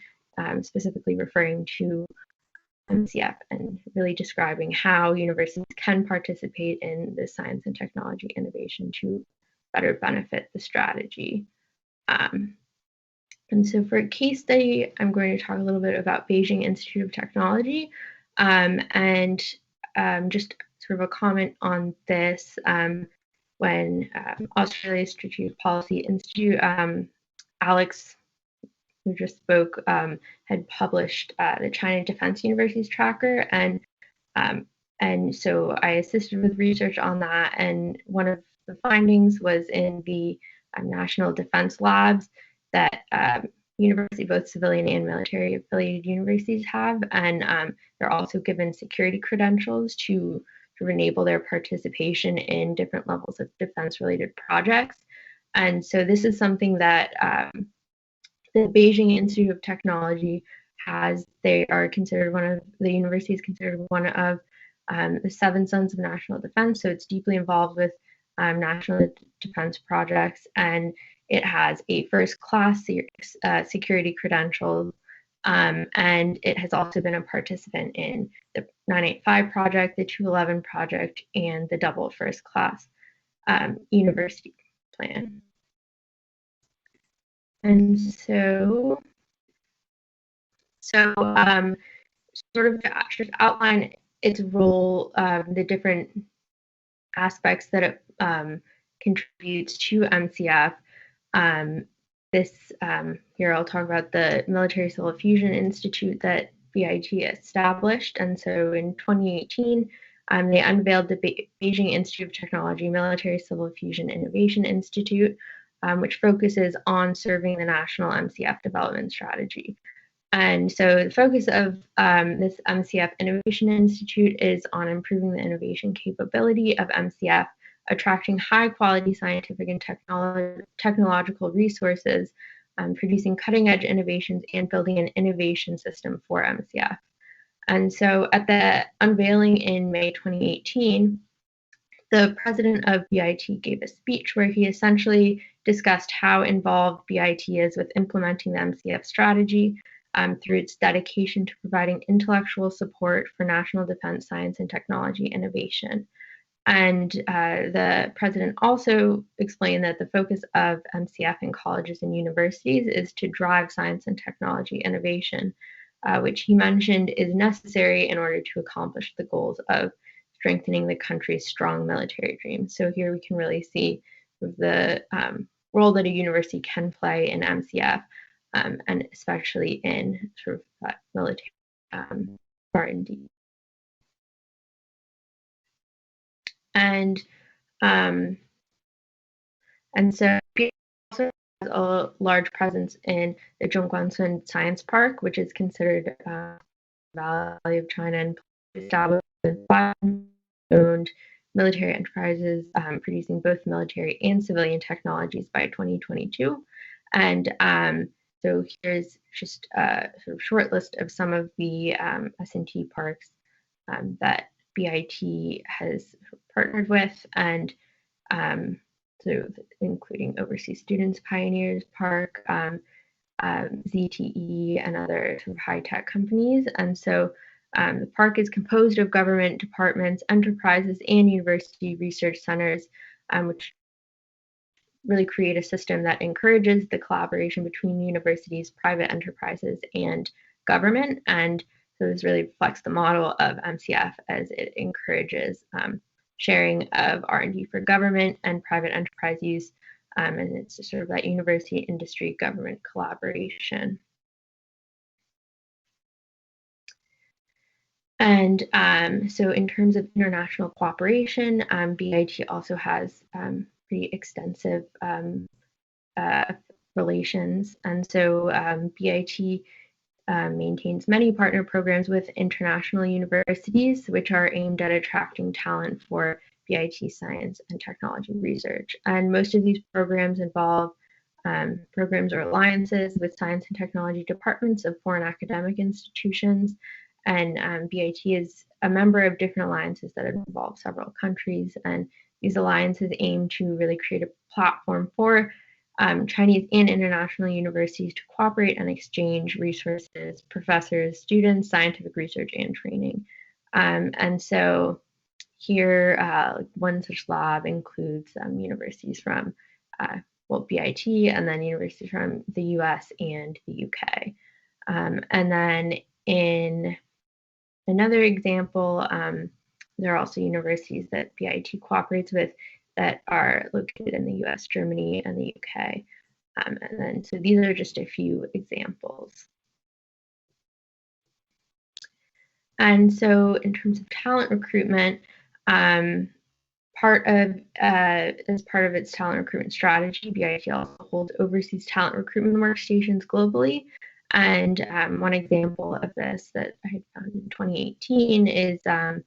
specifically referring to MCF and really describing how universities can participate in the science and technology innovation to better benefit the strategy. And so for a case study, I'm going to talk a little bit about Beijing Institute of Technology, and just sort of a comment on this. When Australia's Strategic Policy Institute, Alex, who just spoke, had published the China Defense Universities Tracker, and so I assisted with research on that, and one of the findings was in the National Defense Labs that university, both civilian and military affiliated universities have, and they're also given security credentials to enable their participation in different levels of defense-related projects. And so this is something that the Beijing Institute of Technology they are considered the university is considered one of the 7 Sons of National Defense. So it's deeply involved with national defense projects, and it has a first-class security credentials, and it has also been a participant in the 985 project, the 211 project, and the double first-class university plan. And so sort of to just outline its role, the different aspects that it contributes to MCF. Here I'll talk about the Military Civil Fusion Institute that BIT established. And so in 2018, they unveiled the Beijing Institute of Technology Military Civil Fusion Innovation Institute, which focuses on serving the national MCF development strategy. And so the focus of this MCF Innovation Institute is on improving the innovation capability of MCF, attracting high-quality scientific and technological resources, producing cutting-edge innovations, and building an innovation system for MCF. And so at the unveiling in May 2018, the president of BIT gave a speech where he essentially discussed how involved BIT is with implementing the MCF strategy, through its dedication to providing intellectual support for national defense, science, and technology innovation. And the president also explained that the focus of MCF in colleges and universities is to drive science and technology innovation, which he mentioned is necessary in order to accomplish the goals of strengthening the country's strong military dream. So here we can really see the role that a university can play in MCF, and especially in sort of military R&D. And so it also has a large presence in the Zhongguancun Science Park, which is considered Valley of China and established owned military enterprises, producing both military and civilian technologies by 2022. And so here's just a sort of short list of some of the S&T parks that BIT has partnered with, and so including Overseas Students Pioneers Park, ZTE, and other sort of high-tech companies. And so the park is composed of government departments, enterprises, and university research centers, which really create a system that encourages the collaboration between universities, private enterprises, and government. And so this really reflects the model of MCF as it encourages sharing of R&D for government and private enterprise use, and it's sort of that university, industry, government collaboration. And so in terms of international cooperation, BIT also has pretty extensive relations. And so BIT maintains many partner programs with international universities, which are aimed at attracting talent for BIT science and technology research. And most of these programs involve programs or alliances with science and technology departments of foreign academic institutions. And BIT is a member of different alliances that involve several countries. And these alliances aim to really create a platform for Chinese and international universities to cooperate and exchange resources, professors, students, scientific research, and training. And so here, one such lab includes universities from BIT, and then universities from the US and the UK. And then in another example, there are also universities that BIT cooperates with that are located in the US, Germany, and the UK. And then, so these are just a few examples. And so in terms of talent recruitment, as part of its talent recruitment strategy, BIT also holds overseas talent recruitment workstations globally. And one example of this that I had found in 2018 is that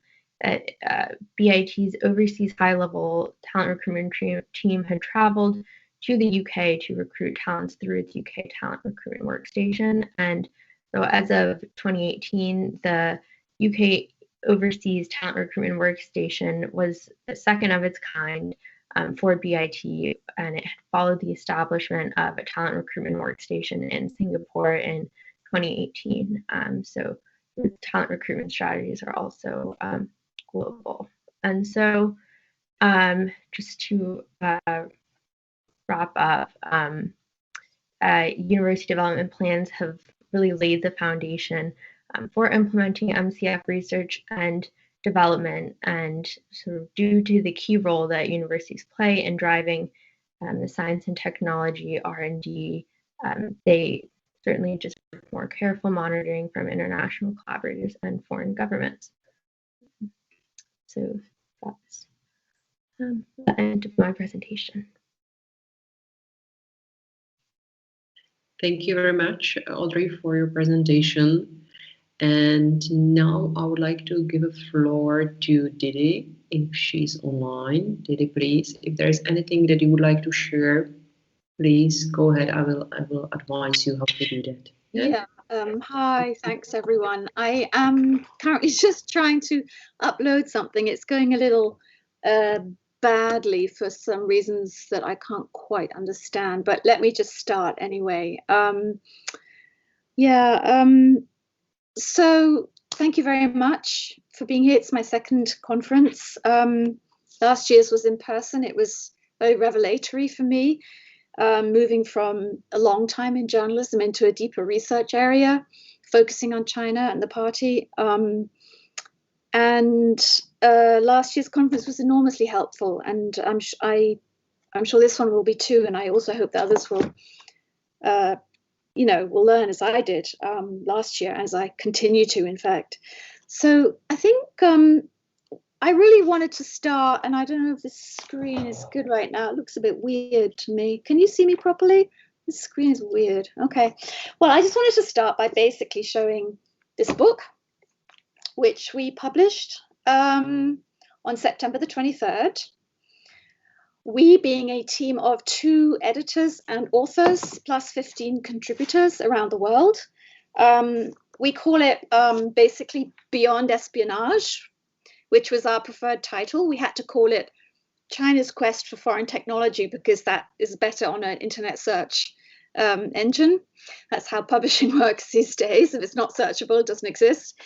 BIT's overseas high-level talent recruitment team had traveled to the UK to recruit talents through its UK talent recruitment workstation. And so as of 2018, the UK Overseas Talent Recruitment Workstation was the second of its kind for BIT, and it followed the establishment of a talent recruitment workstation in Singapore in 2018. So the talent recruitment strategies are also global. And so just to wrap up, university development plans have really laid the foundation for implementing MCF research and development, and sort of due to the key role that universities play in driving the science and technology R&D, they certainly just more careful monitoring from international collaborators and foreign governments. So that's the end of my presentation. Thank you very much, Audrey, for your presentation. And now I would like to give a floor to Didi, if she's online. Didi, please, if there is anything that you would like to share, please go ahead. I will advise you how to do that. Yeah. Hi, thanks everyone. I am currently just trying to upload something. It's going a little badly for some reasons that I can't quite understand, but let me just start anyway. So thank you very much for being here. It's my second conference. Last year's was in person. It was very revelatory for me, moving from a long time in journalism into a deeper research area, focusing on China and the party. Last year's conference was enormously helpful, and I'm sure this one will be too. And I also hope that others will, will learn as I did last year, as I continue to, in fact. So I think I really wanted to start, and I don't know if the screen is good right now. It looks a bit weird to me. Can you see me properly? The screen is weird. Okay. Well, I just wanted to start by basically showing this book, which we published on September the 23rd. We being a team of 2 editors and authors, plus 15 contributors around the world. We call it basically Beyond Espionage, which was our preferred title. We had to call it China's Quest for Foreign Technology because that is better on an internet search engine. That's how publishing works these days. If it's not searchable, it doesn't exist.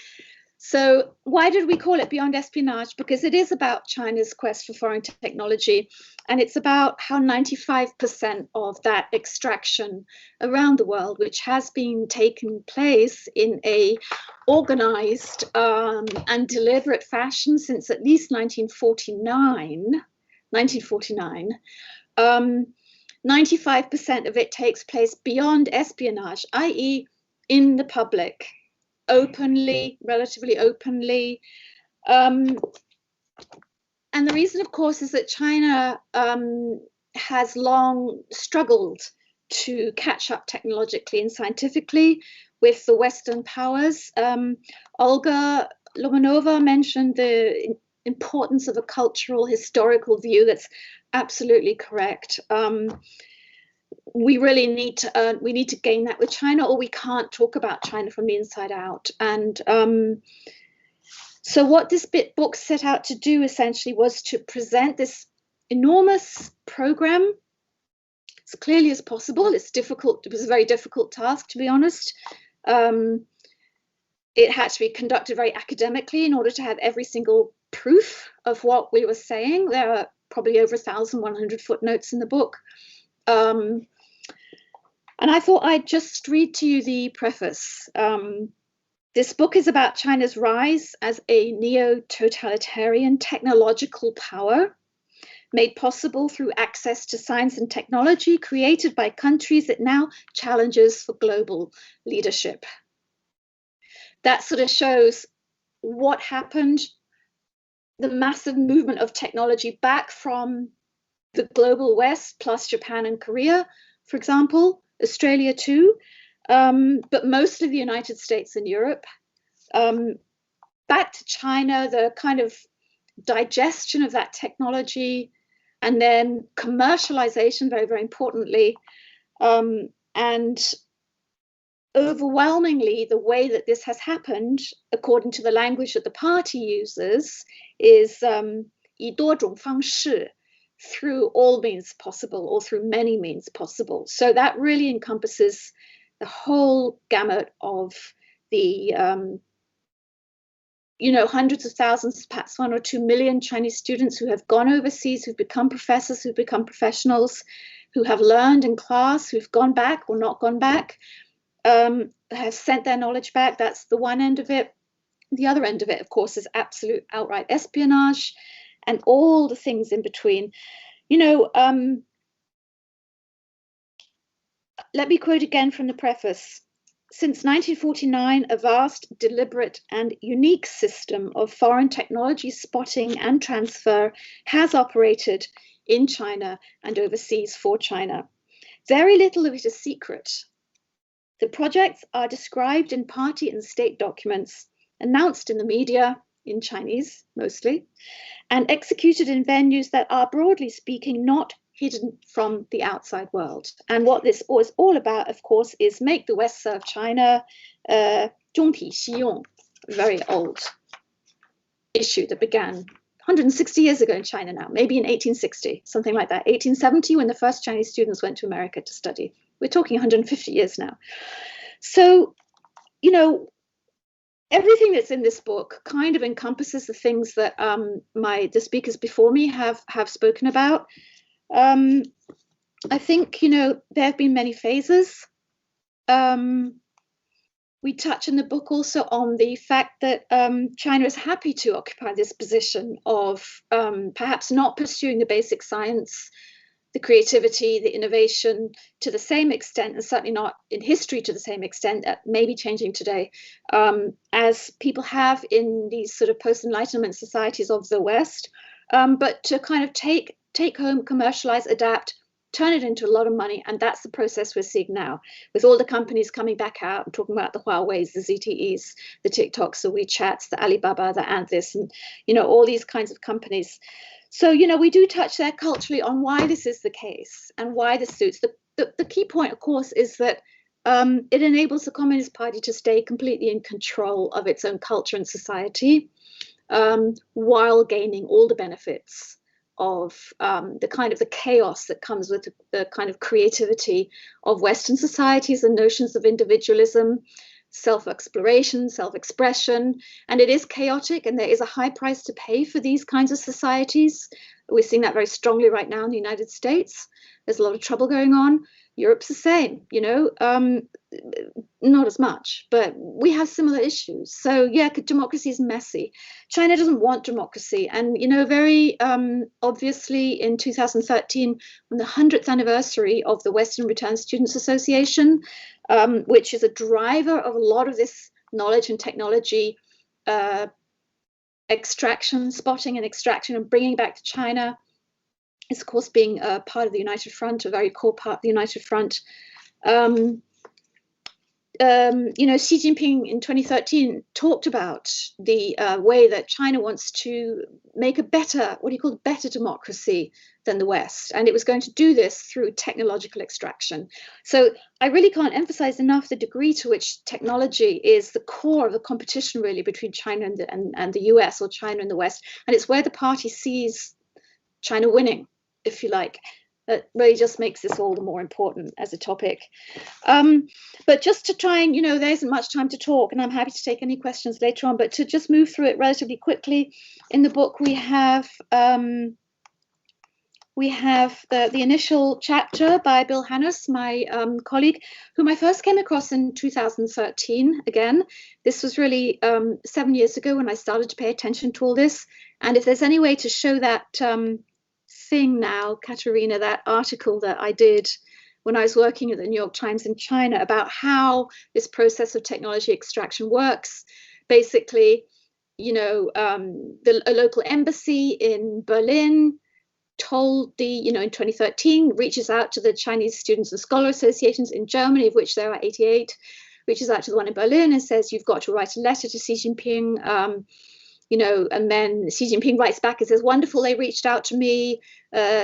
So why did we call it Beyond Espionage? Because it is about China's quest for foreign technology, and it's about how 95% of that extraction around the world, which has been taking place in a organized and deliberate fashion since at least 1949, 95% of it takes place beyond espionage, i.e. in the public, openly, relatively openly. And the reason, of course, is that China has long struggled to catch up technologically and scientifically with the Western powers. Olga Lomanova mentioned the importance of a cultural, historical view. That's absolutely correct. We really need to gain that with China, or we can't talk about China from the inside out. And so what this book set out to do essentially was to present this enormous program as clearly as possible. It's difficult. It was a very difficult task, to be honest. It had to be conducted very academically in order to have every single proof of what we were saying. There are probably over 1,100 footnotes in the book. And I thought I'd just read to you the preface. This book is about China's rise as a neo-totalitarian technological power made possible through access to science and technology created by countries it now challenges for global leadership. That sort of shows what happened, the massive movement of technology back from the global West, plus Japan and Korea, for example, Australia too, but mostly the United States and Europe. Back to China, the kind of digestion of that technology and then commercialization, very, very importantly. And overwhelmingly, the way that this has happened, according to the language that the party uses, is 以多种方式, through all means possible, or through many means possible. So that really encompasses the whole gamut of the hundreds of thousands, perhaps 1 or 2 million Chinese students who have gone overseas, who've become professors, who've become professionals, who have learned in class, who've gone back or not gone back, have sent their knowledge back. That's the one end of it. The other end of it, of course, is absolute outright espionage and all the things in between. Let me quote again from the preface. Since 1949, a vast, deliberate and unique system of foreign technology spotting and transfer has operated in China and overseas for China. Very little of it is secret. The projects are described in party and state documents, announced in the media, in Chinese mostly, and executed in venues that are, broadly speaking, not hidden from the outside world. And what this is all about, of course, is make the West serve China, 中体西用, very old issue that began 160 years ago in China now, maybe in 1860, something like that. 1870, when the first Chinese students went to America to study. We're talking 150 years now. So, everything that's in this book kind of encompasses the things that the speakers before me have spoken about. I think, there have been many phases. We touch in the book also on the fact that China is happy to occupy this position of perhaps not pursuing the basic science, the creativity, the innovation to the same extent, and certainly not in history to the same extent, that may be changing today, as people have in these sort of post-Enlightenment societies of the West, but to kind of take home, commercialize, adapt, turn it into a lot of money. And that's the process we're seeing now, with all the companies coming back out and talking about the Huaweis, the ZTEs, the TikToks, the WeChats, the Alibaba, the Anthis, and, all these kinds of companies. So, we do touch there culturally on why this is the case and why this suits. The key point, of course, is that it enables the Communist Party to stay completely in control of its own culture and society, while gaining all the benefits of the kind of the chaos that comes with the kind of creativity of Western societies and notions of individualism, self-exploration, self-expression. And it is chaotic, and there is a high price to pay for these kinds of societies. We're seeing that very strongly right now in the United States. There's a lot of trouble going on. Europe's the same, not as much, but we have similar issues. So yeah, democracy is messy. China doesn't want democracy. And, very obviously in 2013, on the 100th anniversary of the Western Returned Students Association, which is a driver of a lot of this knowledge and technology extraction, spotting and extraction and bringing back to China, is of course being a part of the United Front, a very core part of the United Front. Xi Jinping in 2013 talked about the way that China wants to make a better, better democracy than the West. And it was going to do this through technological extraction. So I really can't emphasize enough the degree to which technology is the core of the competition really between China and the US, or China and the West. And it's where the party sees China winning, if you like. That really just makes this all the more important as a topic. But just to try and, there isn't much time to talk, and I'm happy to take any questions later on, but to just move through it relatively quickly, in the book we have the initial chapter by Bill Hannes, my colleague, whom I first came across in 2013. Again, this was really 7 years ago when I started to pay attention to all this. And if there's any way to show that thing now, Katerina, that article that I did when I was working at the New York Times in China about how this process of technology extraction works. Basically, a local embassy in Berlin told in 2013, reaches out to the Chinese Students and Scholar Associations in Germany, of which there are 88, reaches out to the one in Berlin and says, you've got to write a letter to Xi Jinping and then Xi Jinping writes back and says, wonderful, they reached out to me,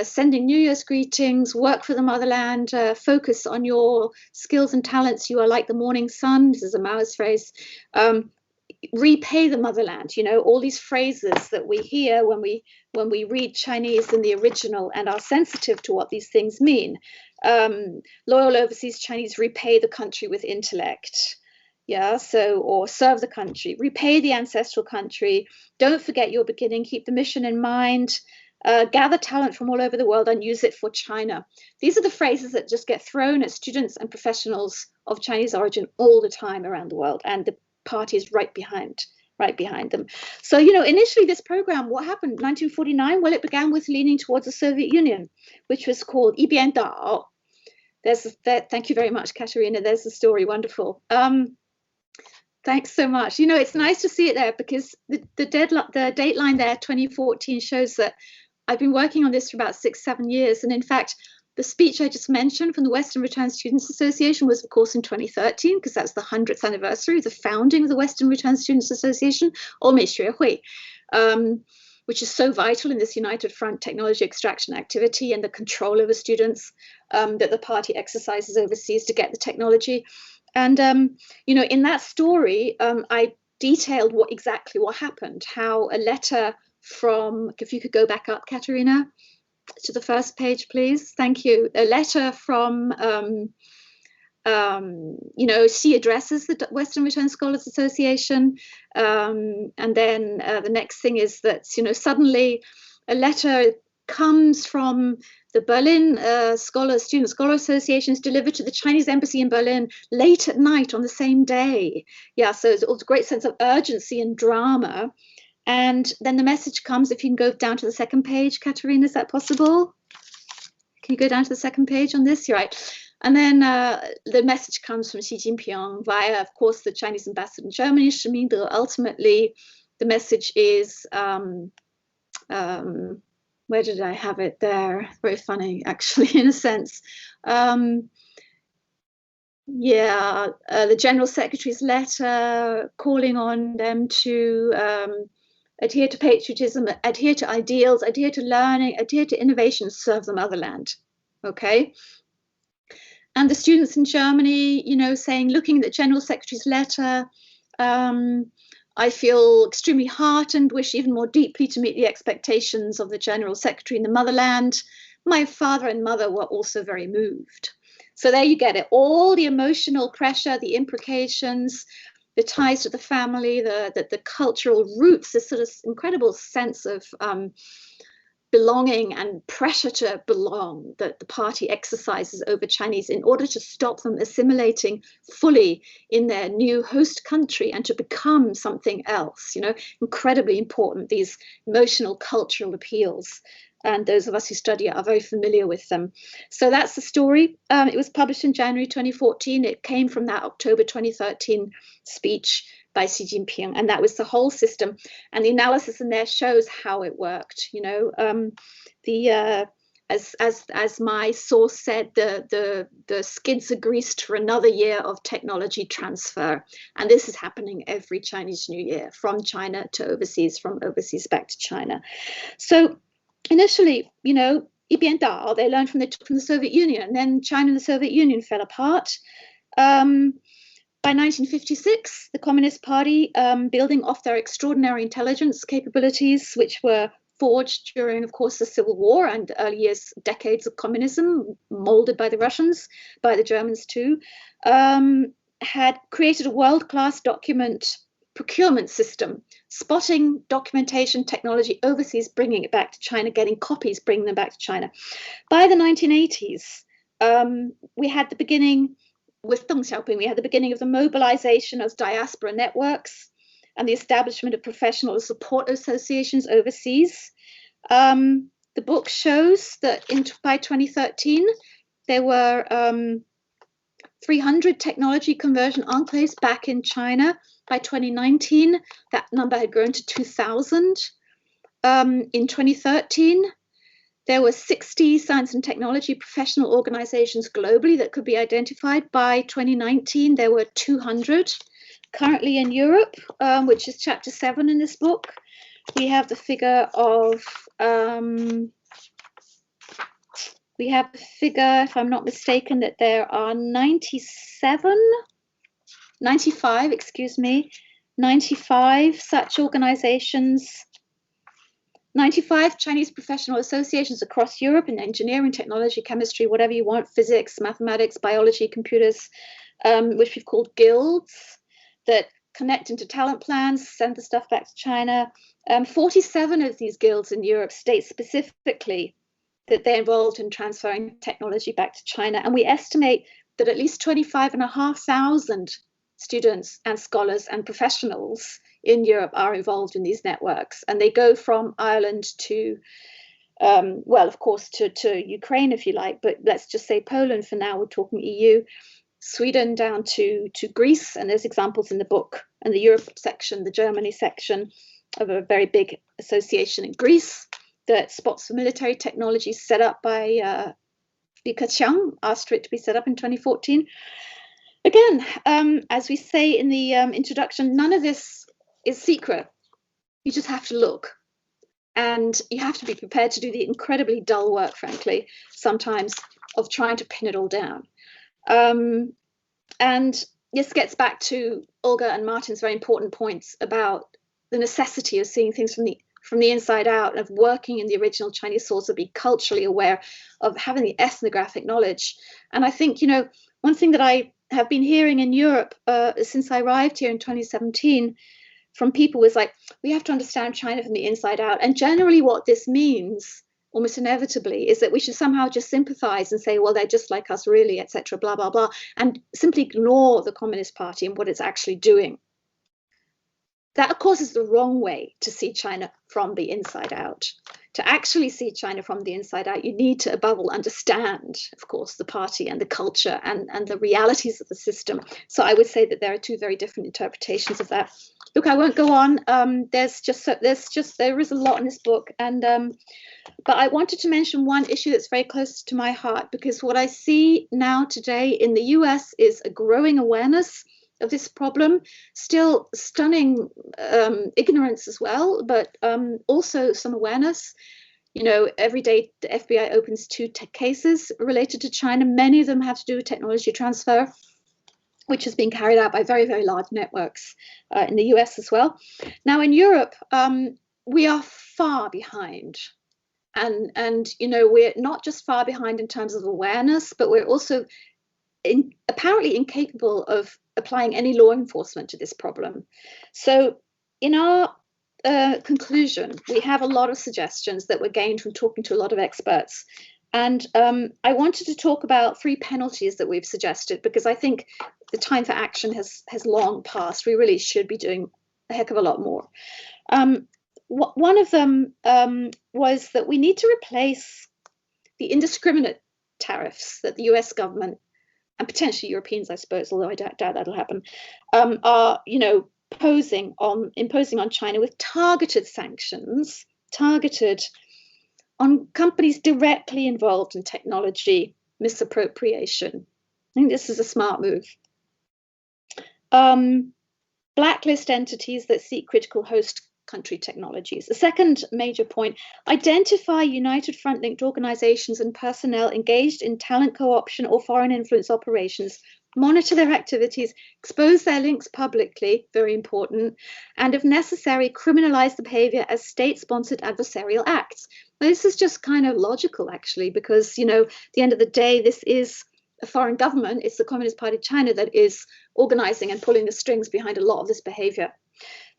sending New Year's greetings, work for the motherland, focus on your skills and talents. You are like the morning sun. This is a Maoist phrase. Repay the motherland, all these phrases that we hear when we read Chinese in the original and are sensitive to what these things mean. Loyal overseas Chinese repay the country with intellect. Yeah, or serve the country, repay the ancestral country, don't forget your beginning, keep the mission in mind, gather talent from all over the world and use it for China. These are the phrases that just get thrown at students and professionals of Chinese origin all the time around the world, and the party is right behind them. So, initially this program, what happened? 1949, well, it began with leaning towards the Soviet Union, which was called uvítá. Thank you very much, Katerina. There's the story. Wonderful. Thanks so much. It's nice to see it there, because the dateline there, 2014, shows that I've been working on this for about 6-7 years. And in fact, the speech I just mentioned from the Western Returned Students Association was, of course, in 2013, because that's the 100th anniversary of the founding of the Western Returned Students Association, or 学会, which is so vital in this United Front technology extraction activity and the control over students that the party exercises overseas to get the technology. And, in that story, I detailed exactly what happened, how a letter from, if you could go back up, Katerina, to the first page, please. Thank you. A letter from, she addresses the Western Returned Scholars Association. And then the next thing is that, suddenly a letter comes from the Berlin Student Scholar Associations, delivered to the Chinese embassy in Berlin late at night on the same day. Yeah, so it's a great sense of urgency and drama. And then the message comes, if you can go down to the second page, Katerina, is that possible? Can you go down to the second page on this? You're right. And then the message comes from Xi Jinping via, of course, the Chinese ambassador in Germany, Shi Mingde. Ultimately, the message is, where did I have it there? Very funny, actually, in a sense. The General Secretary's letter calling on them to adhere to patriotism, adhere to ideals, adhere to learning, adhere to innovation, serve the motherland. Okay. And the students in Germany, saying, looking at the General Secretary's letter, I feel extremely heartened, wish even more deeply to meet the expectations of the General Secretary in the motherland. My father and mother were also very moved. So there you get it, all the emotional pressure, the implications, the ties to the family, the cultural roots, this sort of incredible sense of belonging and pressure to belong that the party exercises over Chinese in order to stop them assimilating fully in their new host country and to become something else, incredibly important, these emotional cultural appeals. And those of us who study it are very familiar with them. So that's the story. It was published in January 2014. It came from that October 2013 speech by Xi Jinping, and that was the whole system. And the analysis in there shows how it worked. As my source said, the skids are greased for another year of technology transfer, and this is happening every Chinese New Year, from China to overseas, from overseas back to China. So initially, uvítá, they learned from the Soviet Union, and then China and the Soviet Union fell apart. By 1956, the Communist Party, building off their extraordinary intelligence capabilities, which were forged during, of course, the Civil War and early decades of communism, molded by the Russians, by the Germans too, had created a world-class document procurement system, spotting documentation technology overseas, bringing it back to China, getting copies, bringing them back to China. By the 1980s, we had the beginning, with Deng Xiaoping, we had the beginning of the mobilization of diaspora networks and the establishment of professional support associations overseas. The book shows that by 2013, there were 300 technology conversion enclaves back in China. By 2019, that number had grown to 2,000. In 2013, there were 60 science and technology professional organizations globally that could be identified. By 2019, there were 200. currently in Europe, which is chapter 7 in this book, we have the figure of, if I'm not mistaken, that there are 95 such organizations, 95 Chinese professional associations across Europe in engineering, technology, chemistry, whatever you want, physics, mathematics, biology, computers, which we've called guilds, that connect into talent plans, send the stuff back to China. 47 of these guilds in Europe state specifically that they're involved in transferring technology back to China. And we estimate that at least 25,500 students and scholars and professionals in Europe are involved in these networks. And they go from Ireland to, well, of course, to Ukraine, if you like, but let's just say Poland for now, we're talking EU, Sweden down to Greece. And there's examples in the book, and the Europe section, the Germany section of a very big association in Greece that spots for military technology set up by Li Keqiang, asked for it to be set up in 2014. Again, as we say in the introduction, none of this is secret. You just have to look. And you have to be prepared to do the incredibly dull work, frankly, sometimes, of trying to pin it all down. And this gets back to Olga and Martin's very important points about the necessity of seeing things from the inside out, of working in the original Chinese source, of being culturally aware, of having the ethnographic knowledge. And I think, you know, one thing that I have been hearing in Europe since I arrived here in 2017 from people was like, we have to understand China from the inside out. And generally what this means, almost inevitably, is that we should somehow just sympathize and say, well, they're just like us really, etc., blah, blah, blah, and simply ignore the Communist Party and what it's actually doing. That, of course, is the wrong way to see China from the inside out. To actually see China from the inside out, you need to, above all, understand, of course, the party and the culture and the realities of the system. So I would say that there are two very different interpretations of that. Look, I won't go on. There is a lot in this book, and but I wanted to mention one issue that's very close to my heart, because what I see now today in the US is a growing awareness of this problem, still stunning ignorance as well, but also some awareness. You know, every day the FBI opens 2 cases related to China. Many of them have to do with technology transfer, which has been carried out by very, very large networks in the US as well. Now in Europe, we are far behind. And you know, we're not just far behind in terms of awareness, but we're also apparently incapable of applying any law enforcement to this problem. So in our conclusion, we have a lot of suggestions that were gained from talking to a lot of experts. And I wanted to talk about 3 penalties that we've suggested, because I think the time for action has long passed. We really should be doing a heck of a lot more. One of them was that we need to replace the indiscriminate tariffs that the US government, and potentially Europeans, I suppose, although I doubt that'll happen, are, you know, imposing on China with targeted sanctions, targeted on companies directly involved in technology misappropriation. I think this is a smart move. Blacklist entities that seek critical host country technologies. The second major point, identify United Front linked organizations and personnel engaged in talent co-option or foreign influence operations, monitor their activities, expose their links publicly, very important, and if necessary, criminalize the behavior as state-sponsored adversarial acts. Now, this is just kind of logical, actually, because, you know, at the end of the day, this is a foreign government. It's the Communist Party of China that is organizing and pulling the strings behind a lot of this behavior.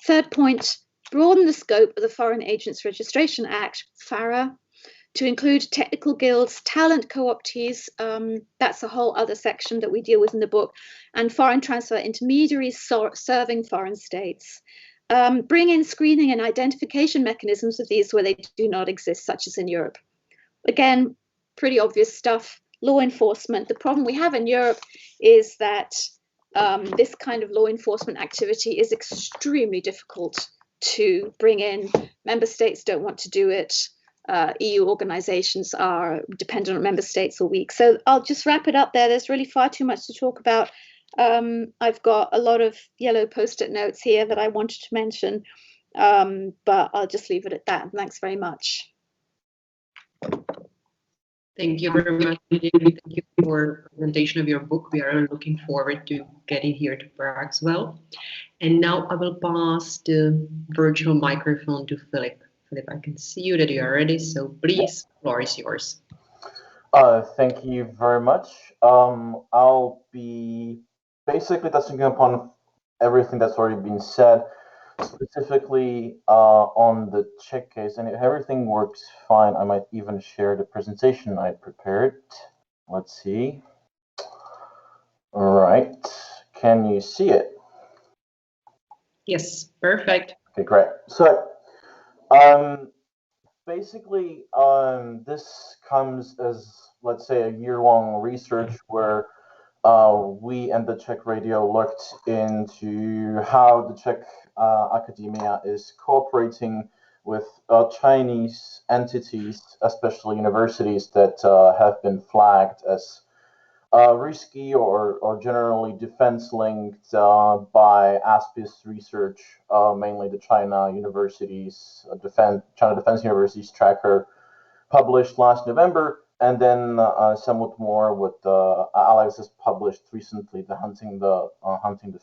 Third point, broaden the scope of the Foreign Agents Registration Act, FARA, to include technical guilds, talent co-optees, that's a whole other section that we deal with in the book, and foreign transfer intermediaries serving foreign states. Bring in screening and identification mechanisms of these where they do not exist, such as in Europe. Again, pretty obvious stuff. Law enforcement. The problem we have in Europe is that this kind of law enforcement activity is extremely difficult to bring in. Member states don't want to do it. EU organizations are dependent on member states or weak. So I'll just wrap it up there. There's really far too much to talk about. I've got a lot of yellow post-it notes here that I wanted to mention, but I'll just leave it at that. Thanks very much. Thank you very much. Thank you for the presentation of your book. We are looking forward to getting here to Prague as well. And now I will pass the virtual microphone to Philip. Philip, I can see you that you are ready, so please, the floor is yours. Thank you very much. I'll be basically touching upon everything that's already been said, specifically on the Czech case. And if everything works fine, I might even share the presentation I prepared. Let's see. All right. Can you see it? Yes, perfect. Okay, great. So, basically, this comes as, let's say, a year-long research where we and the Czech radio looked into how the Czech academia is cooperating with Chinese entities, especially universities that have been flagged as risky or generally defense-linked by ASPIS research, mainly the China Universities, China Defense Universities Tracker, published last November, and then somewhat more what Alex has published recently, the Hunting the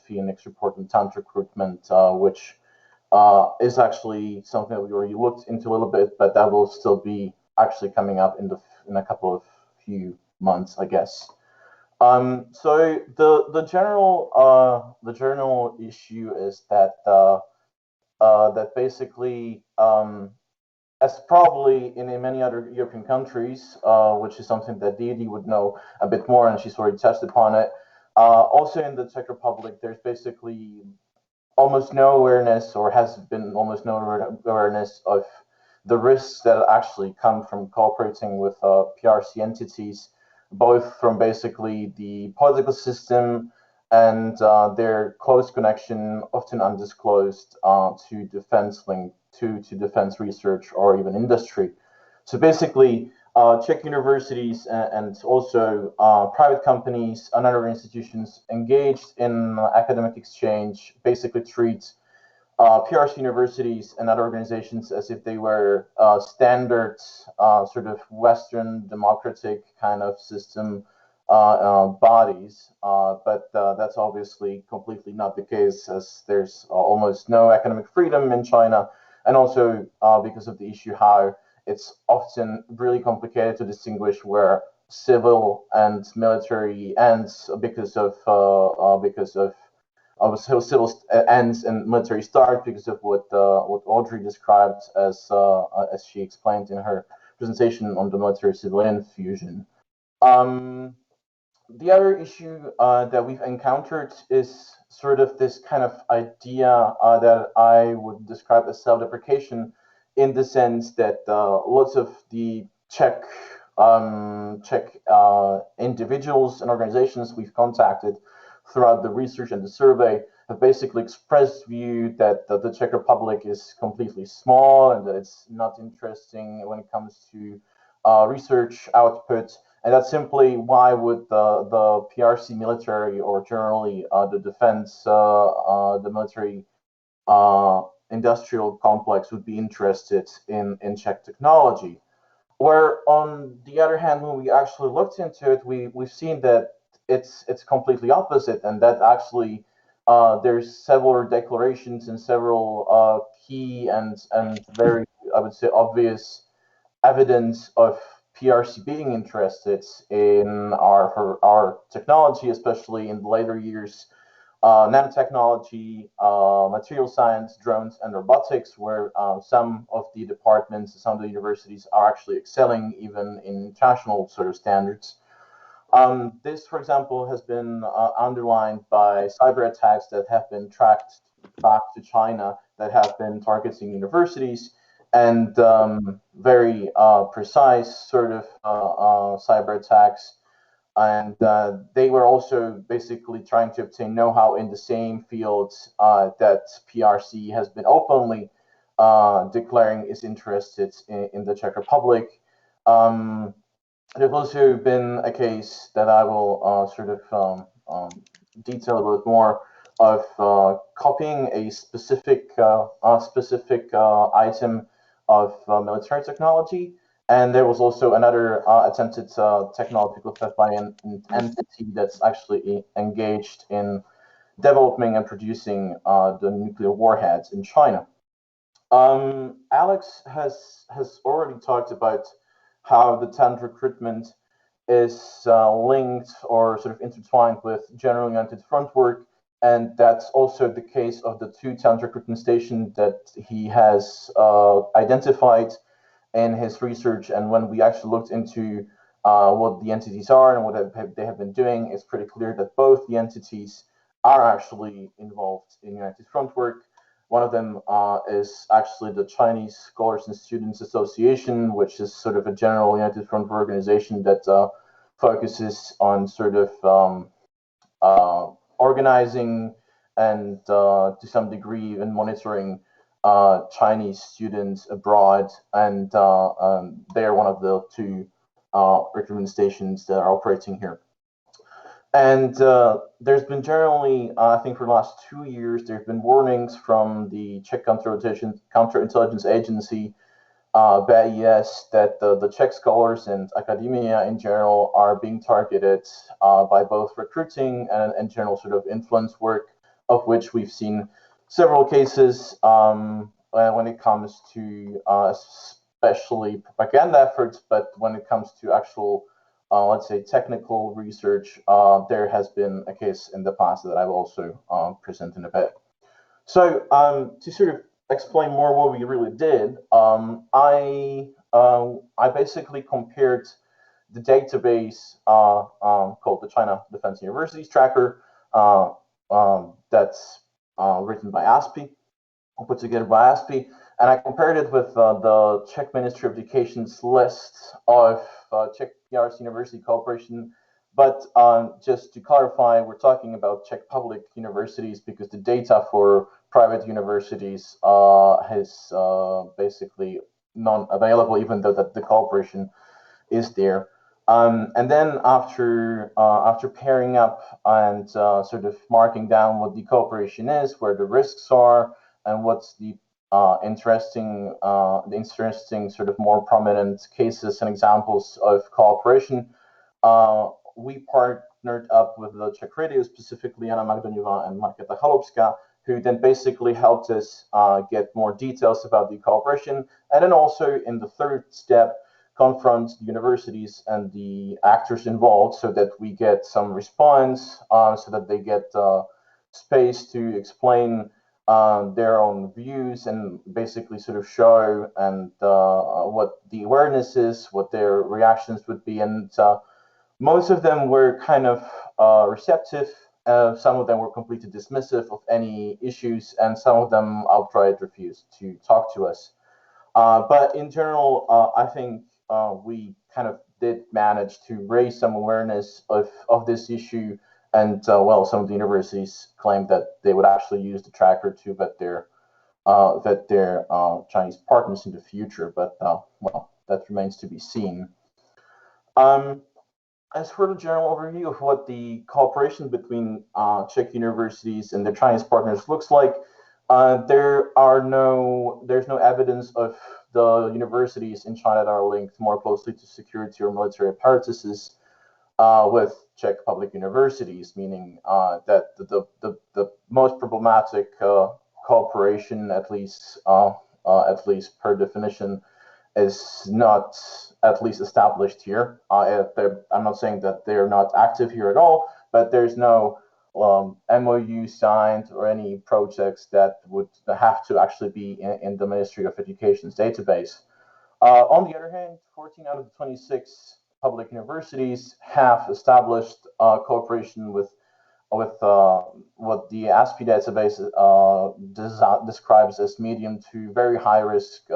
Phoenix report on talent recruitment, which is actually something that we already looked into a little bit, but that will still be actually coming up in a couple of few months, I guess. So the general issue is that that basically, as probably in many other European countries, which is something that Didi would know a bit more, and she's already touched upon it. Also in the Czech Republic, there's basically almost no awareness, or has been almost no awareness of the risks that actually come from cooperating with PRC entities, both from basically the political system and their close connection, often undisclosed, to defense research or even industry. So basically, Czech universities and also private companies and other institutions engaged in academic exchange basically treat PRC universities and other organizations as if they were standard sort of Western democratic kind of system bodies, but that's obviously completely not the case, as there's almost no academic freedom in China, and also because of the issue how it's often really complicated to distinguish where civil and military ends because of civil ends and military start, because of what Audrey described as she explained in her presentation on the military-civilian fusion. The other issue that we've encountered is sort of this kind of idea that I would describe as self-deprecation, in the sense that lots of the Czech individuals and organizations we've contacted throughout the research and the survey have basically expressed view that the Czech Republic is completely small and that it's not interesting when it comes to research output, and that's simply why would the PRC military, or generally the defense, the military industrial complex, would be interested in Czech technology. Where on the other hand, when we actually looked into it, we've seen that it's completely opposite, and that actually there's several declarations and several key and very, I would say, obvious evidence of PRC being interested in our technology, especially in the later years, nanotechnology, material science, drones, and robotics, where some of the departments, some of the universities are actually excelling even in international sort of standards. This, for example, has been underlined by cyber attacks that have been tracked back to China, that have been targeting universities, and very precise sort of cyber attacks. And they were also basically trying to obtain know-how in the same fields that PRC has been openly declaring is interested in the Czech Republic. There's also been a case that I will sort of detail a little bit more of copying a specific item of military technology. And there was also another attempted technological theft by an entity that's actually engaged in developing and producing the nuclear warheads in China. Alex has already talked about how the talent recruitment is linked or sort of intertwined with general united front work, and that's also the case of the 2 talent recruitment stations that he has identified in his research. And when we actually looked into what the entities are and what they have been doing, it's pretty clear that both the entities are actually involved in united front work. One of them is actually the Chinese Scholars and Students Association, which is sort of a general united front organization that focuses on sort of organizing and to some degree even monitoring Chinese students abroad, and they're one of the 2 recruitment stations that are operating here. And there's been generally, I think for the last 2 years, there have been warnings from the Czech counterintelligence agency, BIS, that the Czech scholars and academia in general are being targeted by both recruiting and general sort of influence work, of which we've seen several cases when it comes to especially propaganda efforts, but when it comes to actual let's say technical research, there has been a case in the past that I will also present in a bit. So to sort of explain more what we really did, I basically compared the database called the China Defense Universities Tracker that's written by ASPI, put together by ASPI, and I compared it with the Czech Ministry of Education's list of Czech PRS University cooperation. But just to clarify, we're talking about Czech public universities because the data for private universities is basically non-available, even though that the cooperation is there. And then after pairing up and sort of marking down what the cooperation is, where the risks are, and what's the interesting sort of more prominent cases and examples of cooperation, we partnered up with the Czech radio, specifically Anna Magdoňová and Markéta Chalupská, who then basically helped us get more details about the cooperation, and then also in the 3rd step confront the universities and the actors involved so that we get some response, so that they get space to explain their own views and basically sort of show and what the awareness is, what their reactions would be. And most of them were kind of receptive. Some of them were completely dismissive of any issues, and some of them outright refused to talk to us. But in general, I think we kind of did manage to raise some awareness of this issue. And well, some of the universities claimed that they would actually use the tracker to vet their Chinese partners in the future. But well, that remains to be seen. As for the general overview of what the cooperation between Czech universities and their Chinese partners looks like, there's no evidence of the universities in China that are linked more closely to security or military apparatuses with Czech public universities, meaning that the most problematic cooperation, at least per definition, is not at least established here. I'm not saying that they're not active here at all, but there's no MOU signed or any projects that would have to actually be in the Ministry of Education's database. On the other hand, 14 out of the 26 public universities have established cooperation with what the ASPI database describes as medium to very high risk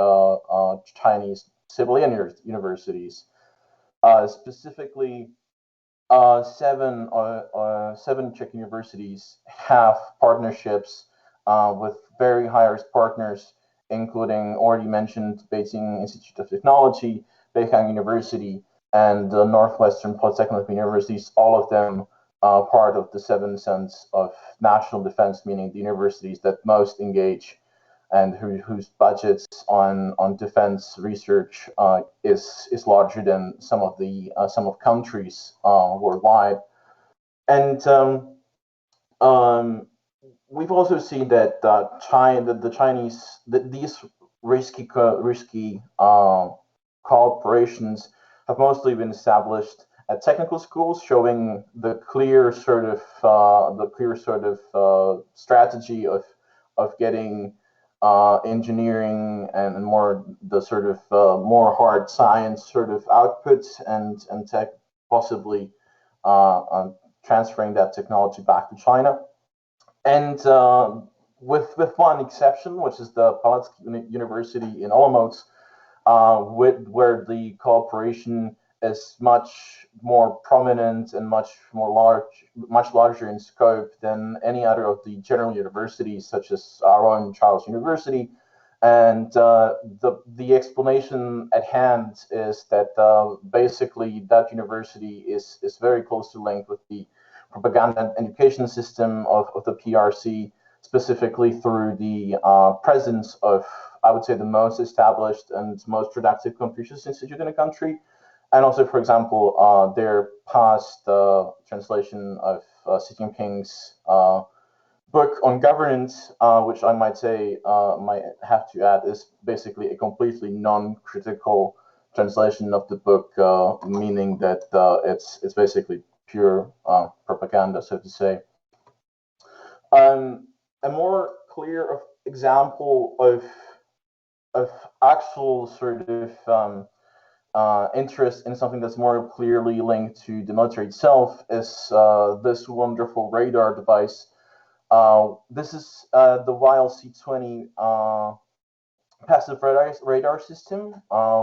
Chinese civilian universities. Specifically, seven Czech universities have partnerships with very high risk partners, including already mentioned Beijing Institute of Technology, Beijing University, and the Northwestern Polytechnic Universities. All of them part of the 7 cents of national defense, meaning the universities that most engage and whose budgets on defense research is larger than some of countries worldwide. And we've also seen that these risky cooperations have mostly been established at technical schools, showing the clear sort of strategy of getting engineering and more the sort of more hard science sort of outputs and tech, possibly transferring that technology back to China. And with one exception, which is the Politických University in Olomouc, where the cooperation is much more prominent and much larger in scope than any other of the general universities, such as our own Charles University. And the explanation at hand is that basically that university is very closely linked with the propaganda and education system of the PRC, specifically through the presence of, I would say, the most established and most productive Confucius Institute in the country. And also, for example, their past translation of Xi Jinping's book on governance, which I might say, might have to add, is basically a completely non-critical translation of the book, meaning that it's basically pure propaganda, so to say. A more clear example of actual sort of interest in something that's more clearly linked to the military itself is this wonderful radar device. This is the YLC-20 passive radar system,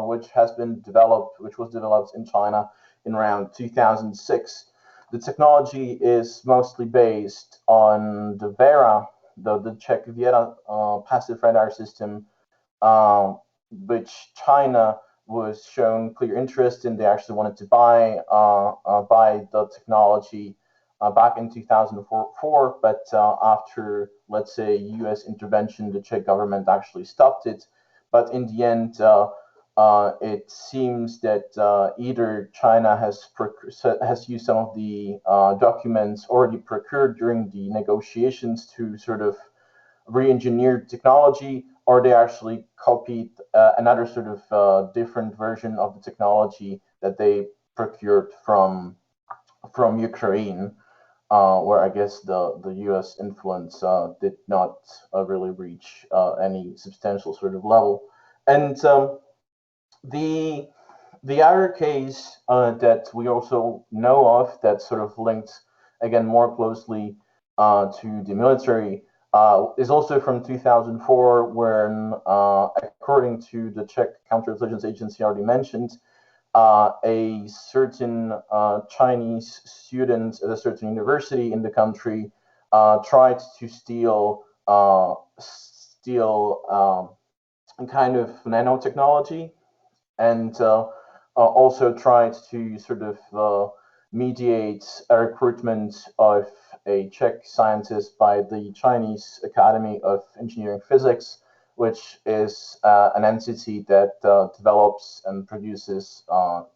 which was developed in China in around 2006. The technology is mostly based on the Vera, the Czech Vera passive radar system, which China was shown clear interest in. They actually wanted to buy the technology back in 2004, but after, let's say, U.S. intervention, the Czech government actually stopped it. But in the end, it seems that either China has used some of the documents already procured during the negotiations to sort of re-engineer technology, or they actually copied another sort of different version of the technology that they procured from Ukraine, where I guess the U.S. influence did not really reach any substantial sort of level. And the other case that we also know of that sort of linked again more closely to the military is also from 2004, when, according to the Czech counterintelligence agency already mentioned, a certain Chinese student at a certain university in the country tried to steal a kind of nanotechnology, and also tried to sort of mediate a recruitment of a Czech scientist by the Chinese Academy of Engineering Physics, which is an entity that develops and produces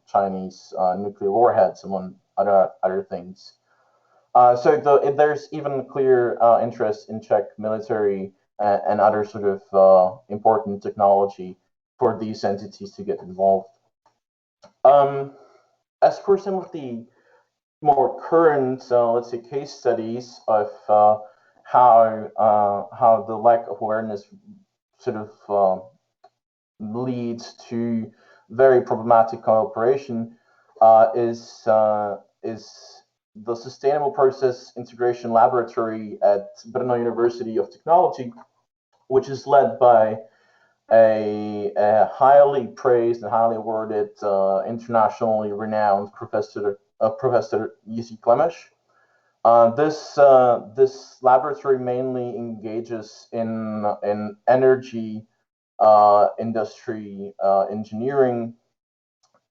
Chinese nuclear warheads, among other things. So there's even clear interest in Czech military and other sort of important technology for these entities to get involved. As for some of the more current, let's say, case studies of how the lack of awareness sort of leads to very problematic cooperation, is the Sustainable Process Integration Laboratory at Brno University of Technology, which is led by a highly praised and highly awarded, internationally renowned Professor Jiří Klemeš. This laboratory mainly engages in energy industry engineering,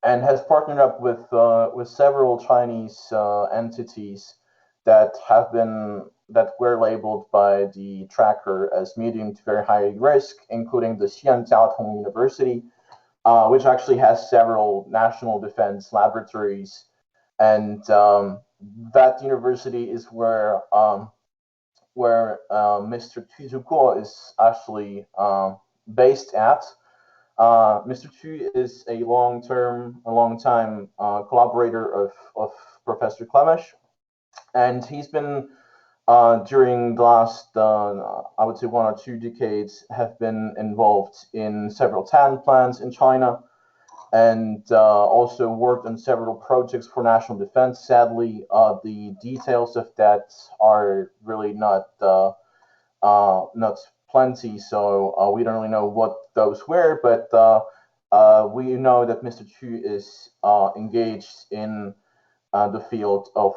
and has partnered up with several Chinese entities that were labeled by the tracker as medium to very high risk, including the Xi'an Jiaotong University, which actually has several national defense laboratories, and that university is where Mr. Tu Zhuguo is actually based at. Mr. Tu is a long-time collaborator of Professor Klemesh, and he's been during the last, I would say 1 or 2 decades, have been involved in several talent plans in China, and also worked on several projects for national defense. Sadly, the details of that are really not plenty, so we don't really know what those were, but we know that Mr. Chu is engaged in the field of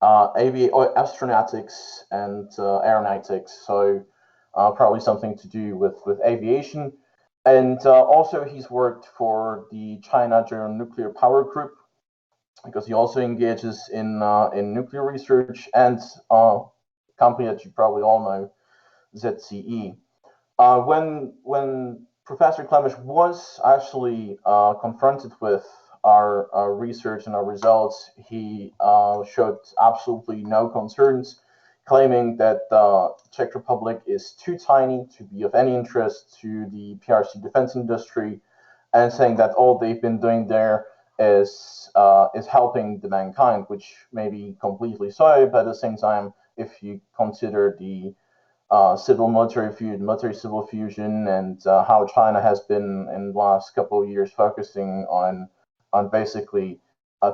astronautics and aeronautics, so probably something to do with aviation. And also he's worked for the China General Nuclear Power Group, because he also engages in nuclear research, and a company that you probably all know, ZTE. When Professor Klemesh was actually confronted with our research and our results, he showed absolutely no concerns, claiming that the Czech Republic is too tiny to be of any interest to the PRC defense industry, and saying that all they've been doing there is helping the mankind, which may be completely so, but at the same time, if you consider the military-civil fusion, and how China has been in the last couple of years focusing on basically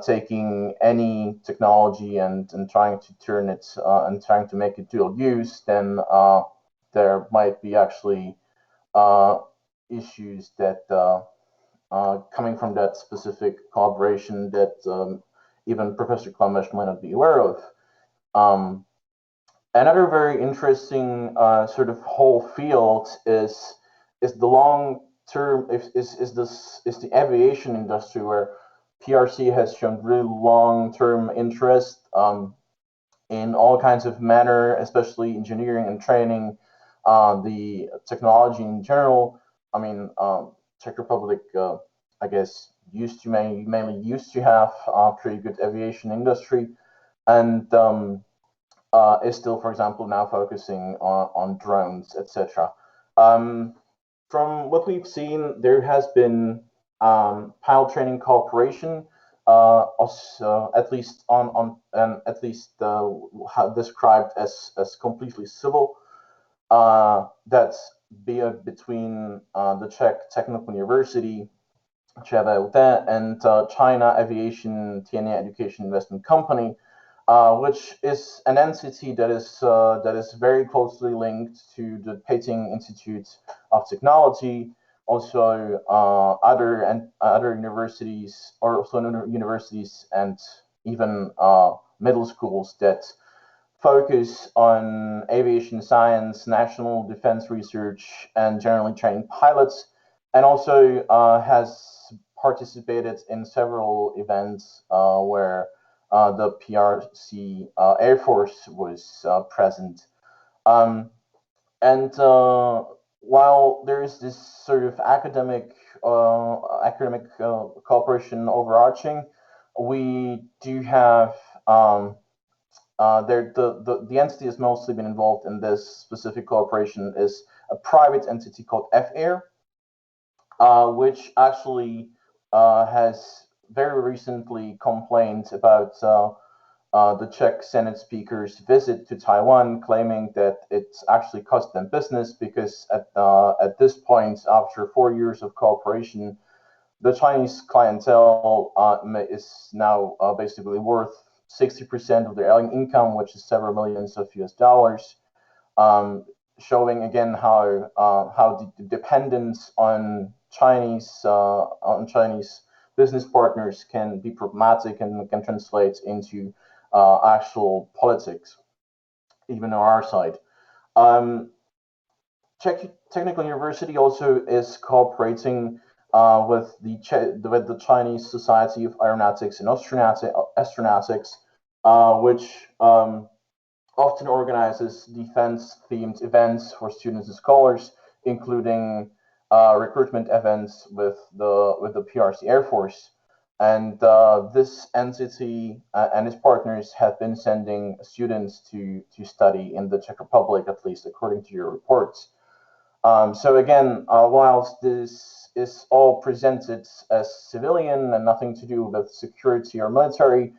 taking any technology and trying to turn it and trying to make it dual use, then there might be actually issues that coming from that specific collaboration that even Professor Klemesh might not be aware of. Another very interesting sort of whole field is the long term is the aviation industry, where PRC has shown really long-term interest in all kinds of manner, especially engineering and training, the technology in general. I mean, Czech Republic, I guess, mainly used to have a pretty good aviation industry, and is still, for example, now focusing on drones, etc. From what we've seen, there has been pilot training cooperation, also, at least described as completely civil. That's between the Czech Technical University, ČVUT, and China Aviation Tianhe Education Investment Company, which is an entity that is very closely linked to the Peking Institute of Technology, also other universities, or also universities and even middle schools that focus on aviation science, national defense research, and generally training pilots, and also has participated in several events where the PRC Air Force was present. While there is this sort of academic cooperation overarching, we do have the entity has mostly been involved in this specific cooperation is a private entity called F-Air, which actually has very recently complained about the Czech Senate Speaker's visit to Taiwan, claiming that it's actually cost them business, because at this point, after 4 years of cooperation, the Chinese clientele is now basically worth 60% of their income, which is several millions of US dollars, showing again how the dependence on Chinese business partners can be problematic and can translate into actual politics, even on our side. Czech Technical University also is cooperating with the Chinese Society of Aeronautics and Astronautics, which often organizes defense-themed events for students and scholars, including recruitment events with the PRC Air Force. And this entity and its partners have been sending students to study in the Czech Republic, at least according to your reports. So again, whilst this is all presented as civilian and nothing to do with security or military,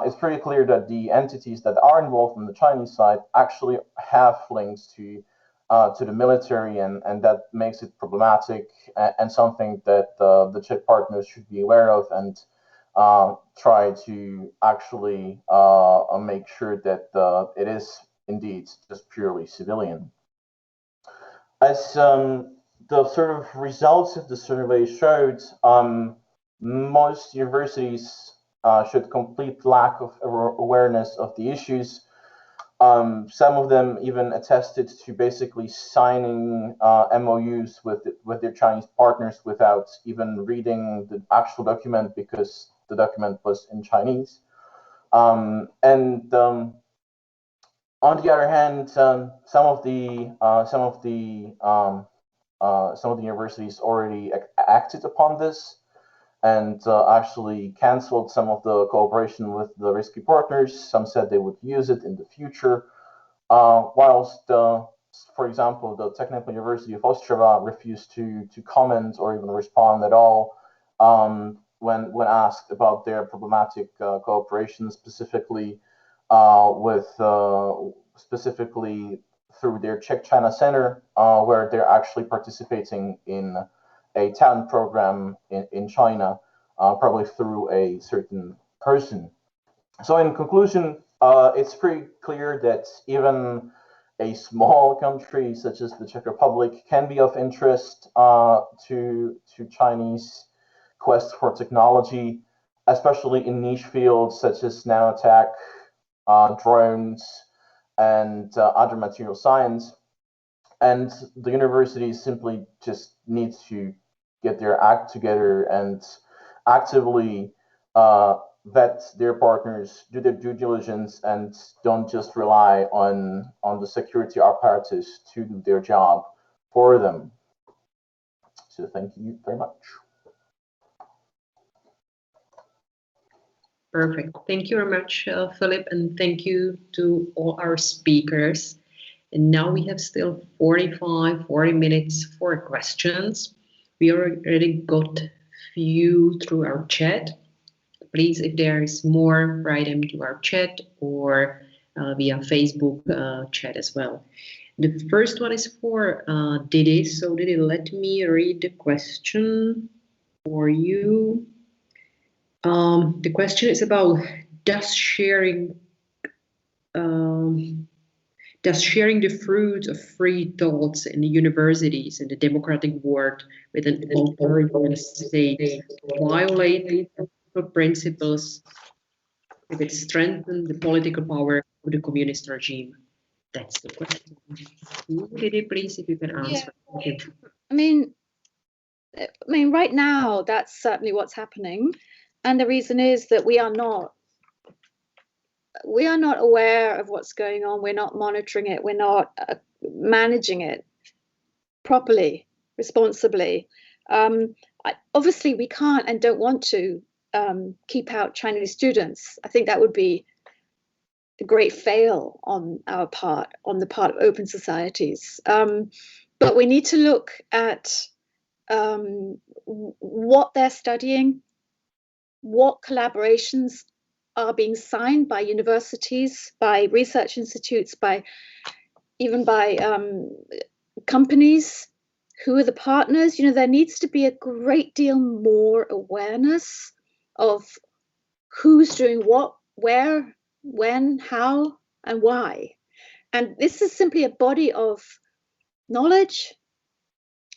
it's pretty clear that the entities that are involved on the Chinese side actually have links to the military, and that makes it problematic and something that the Czech partners should be aware of and try to actually make sure that it is indeed just purely civilian. As the sort of results of the survey showed, most universities showed complete lack of awareness of the issues. Some of them even attested to basically signing MOUs with their Chinese partners without even reading the actual document because the document was in Chinese. On the other hand, some of the universities already acted upon this and actually canceled some of the cooperation with the risky partners. Some said they would use it in the future, whilst, for example, the Technical University of Ostrava refused to comment or even respond at all when asked about their problematic cooperation, specifically specifically through their Czech-China Center, where they're actually participating in a talent program in China, probably through a certain person. So in conclusion, it's pretty clear that even a small country such as the Czech Republic can be of interest to Chinese quest for technology, especially in niche fields such as nanotech, drones, and other material science. And the universities simply just need to get their act together and actively vet their partners, do their due diligence, and don't just rely on the security apparatus to do their job for them. So thank you very much. Perfect. Thank you very much, Philip, and thank you to all our speakers. And now we have still 40 minutes for questions. We already got few through our chat. Please, if there is more, write them to our chat or via Facebook chat as well. The first one is for Didi. So Didi, let me read the question for you. The question is about does sharing the fruits of free thoughts in the universities and the democratic world with an authoritarian state violate the principles if it strengthens the political power of the communist regime? That's the question. Didi, please, if you can answer. Yeah. I mean, right now, that's certainly what's happening. And the reason is that we are not aware of what's going on. We're not monitoring it. We're not managing it properly, responsibly. Obviously, we can't and don't want to keep out Chinese students. I think that would be a great fail on our part, on the part of open societies. But we need to look at what they're studying, what collaborations are being signed by universities, by research institutes, even by companies. Who are the partners? You know, there needs to be a great deal more awareness of who's doing what, where, when, how, and why. And this is simply a body of knowledge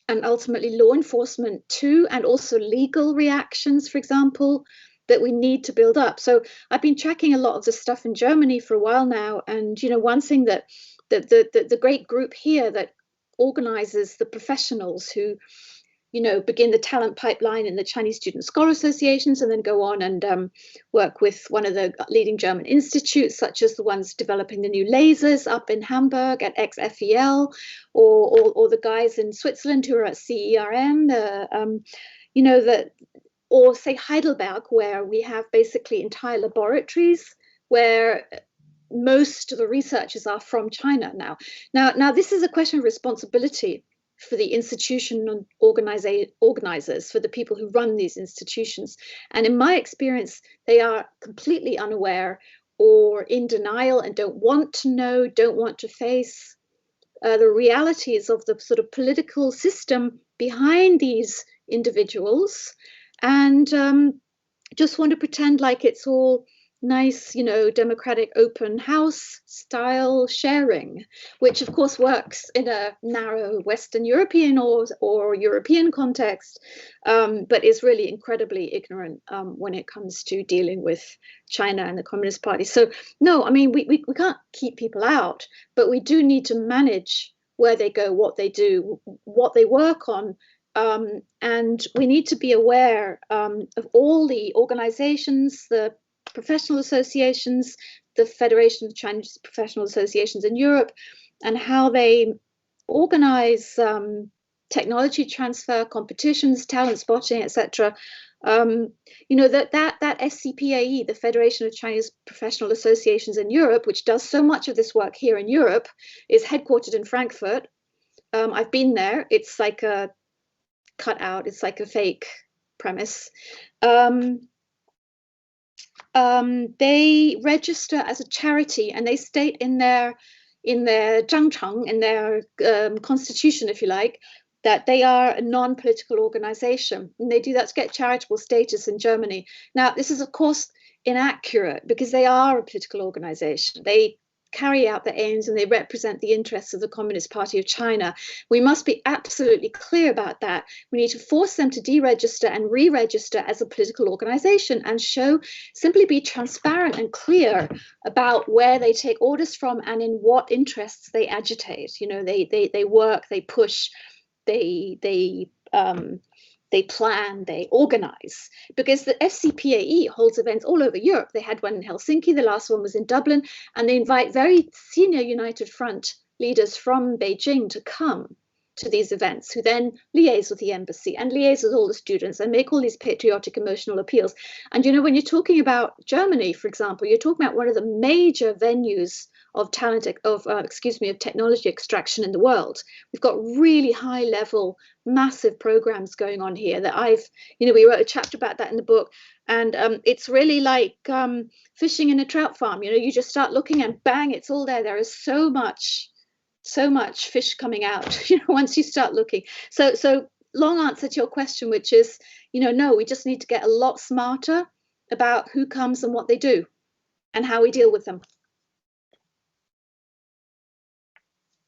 and ultimately law enforcement too, and also legal reactions, for example, that we need to build up. So I've been tracking a lot of the stuff in Germany for a while now. And, you know, one thing that the great group here that organizes the professionals who, begin the talent pipeline in the Chinese Student Scholar Associations, and then go on and work with one of the leading German institutes, such as the ones developing the new lasers up in Hamburg at XFEL, or the guys in Switzerland who are at CERN, or say Heidelberg, where we have basically entire laboratories where most of the researchers are from China now. Now, this is a question of responsibility for the institution and organizers, for the people who run these institutions. And in my experience, they are completely unaware or in denial and don't want to know, don't want to face the realities of the sort of political system behind these individuals, and just want to pretend like it's all nice, democratic open house style sharing, which of course works in a narrow Western European or European context, but is really incredibly ignorant when it comes to dealing with China and the Communist Party. So no, I mean, we can't keep people out, but we do need to manage where they go, what they do, what they work on. And we need to be aware of all the organizations, the professional associations, the Federation of Chinese Professional Associations in Europe, and how they organize technology transfer, competitions, talent spotting, etc. That FCPAE, the Federation of Chinese Professional Associations in Europe, which does so much of this work here in Europe, is headquartered in Frankfurt. I've been there. It's like a cutout. It's like a fake premise. They register as a charity, and they state in their zhangcheng, in their constitution, if you like, that they are a non-political organization, and they do that to get charitable status in Germany. Now, this is of course inaccurate, because they are a political organization. They carry out their aims and they represent the interests of the Communist Party of China. We must be absolutely clear about that. We need to force them to deregister and re-register as a political organization, and simply be transparent and clear about where they take orders from and in what interests they agitate. They work, they push, they plan, they organize, because the FCPAE holds events all over Europe. They had one in Helsinki, the last one was in Dublin, and they invite very senior United Front leaders from Beijing to come to these events, who then liaise with the embassy and liaise with all the students and make all these patriotic emotional appeals. And when you're talking about Germany, for example, you're talking about one of the major venues of technology extraction in the world. We've got really high level, massive programs going on here that we wrote a chapter about that in the book. And it's really like fishing in a trout farm. You just start looking and bang, it's all there. There is so much fish coming out, once you start looking. So long answer to your question, which is, no, we just need to get a lot smarter about who comes and what they do and how we deal with them.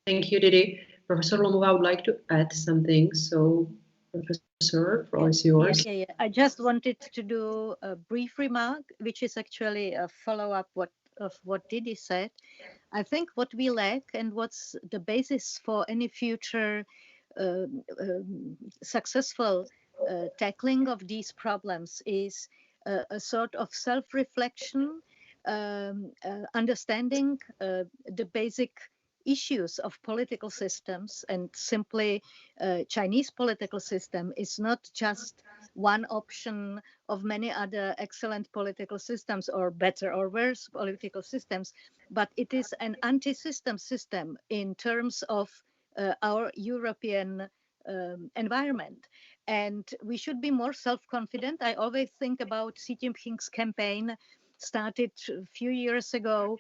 Thank you, Didi. Professor Lomova would like to add something. So, Professor, the floor is yours. Yeah. I just wanted to do a brief remark, which is actually a follow-up of what Didi said. I think what we lack, and what's the basis for any future successful tackling of these problems, is a sort of self-reflection, understanding the basic issues of political systems, and simply Chinese political system is not just one option of many other excellent political systems, or better or worse political systems, but it is an anti-system system in terms of our European environment. And we should be more self-confident. I always think about Xi Jinping's campaign started a few years ago,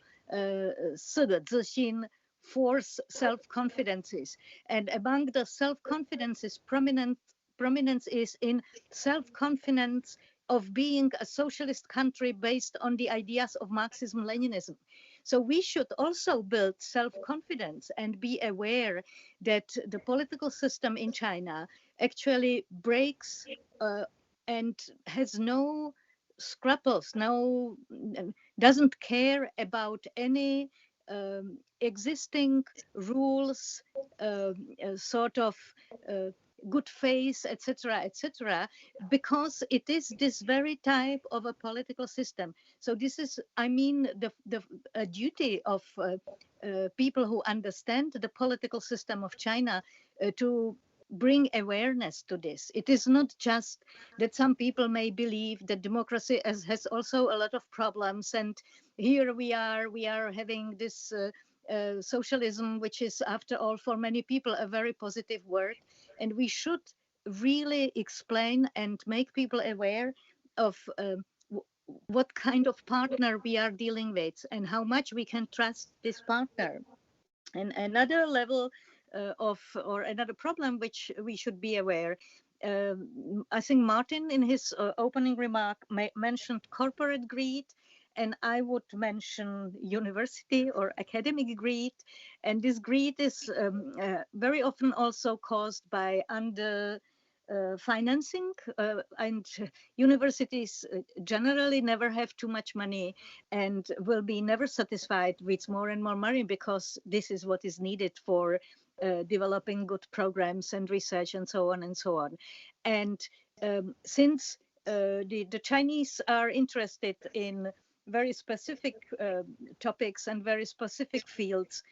四个自信, 4 self-confidences. And among the self-confidences, prominence is in self-confidence of being a socialist country based on the ideas of Marxism-Leninism. So we should also build self-confidence and be aware that the political system in China actually breaks and has no scruples, doesn't care about any existing rules, good faith, etc., etc., because it is this very type of a political system. So this is, I mean, the duty of people who understand the political system of China to bring awareness to this. It is not just that some people may believe that democracy has also a lot of problems, and here we are having this socialism, which is, after all, for many people a very positive word, and we should really explain and make people aware of what kind of partner we are dealing with and how much we can trust this partner. And another level or another problem which we should be aware, I think Martin in his opening remark mentioned corporate greed, and I would mention university or academic greed. And this greed is very often also caused by financing, and universities generally never have too much money and will be never satisfied with more and more money, because this is what is needed for developing good programs and research and so on and so on. And since the Chinese are interested in very specific topics and very specific fields,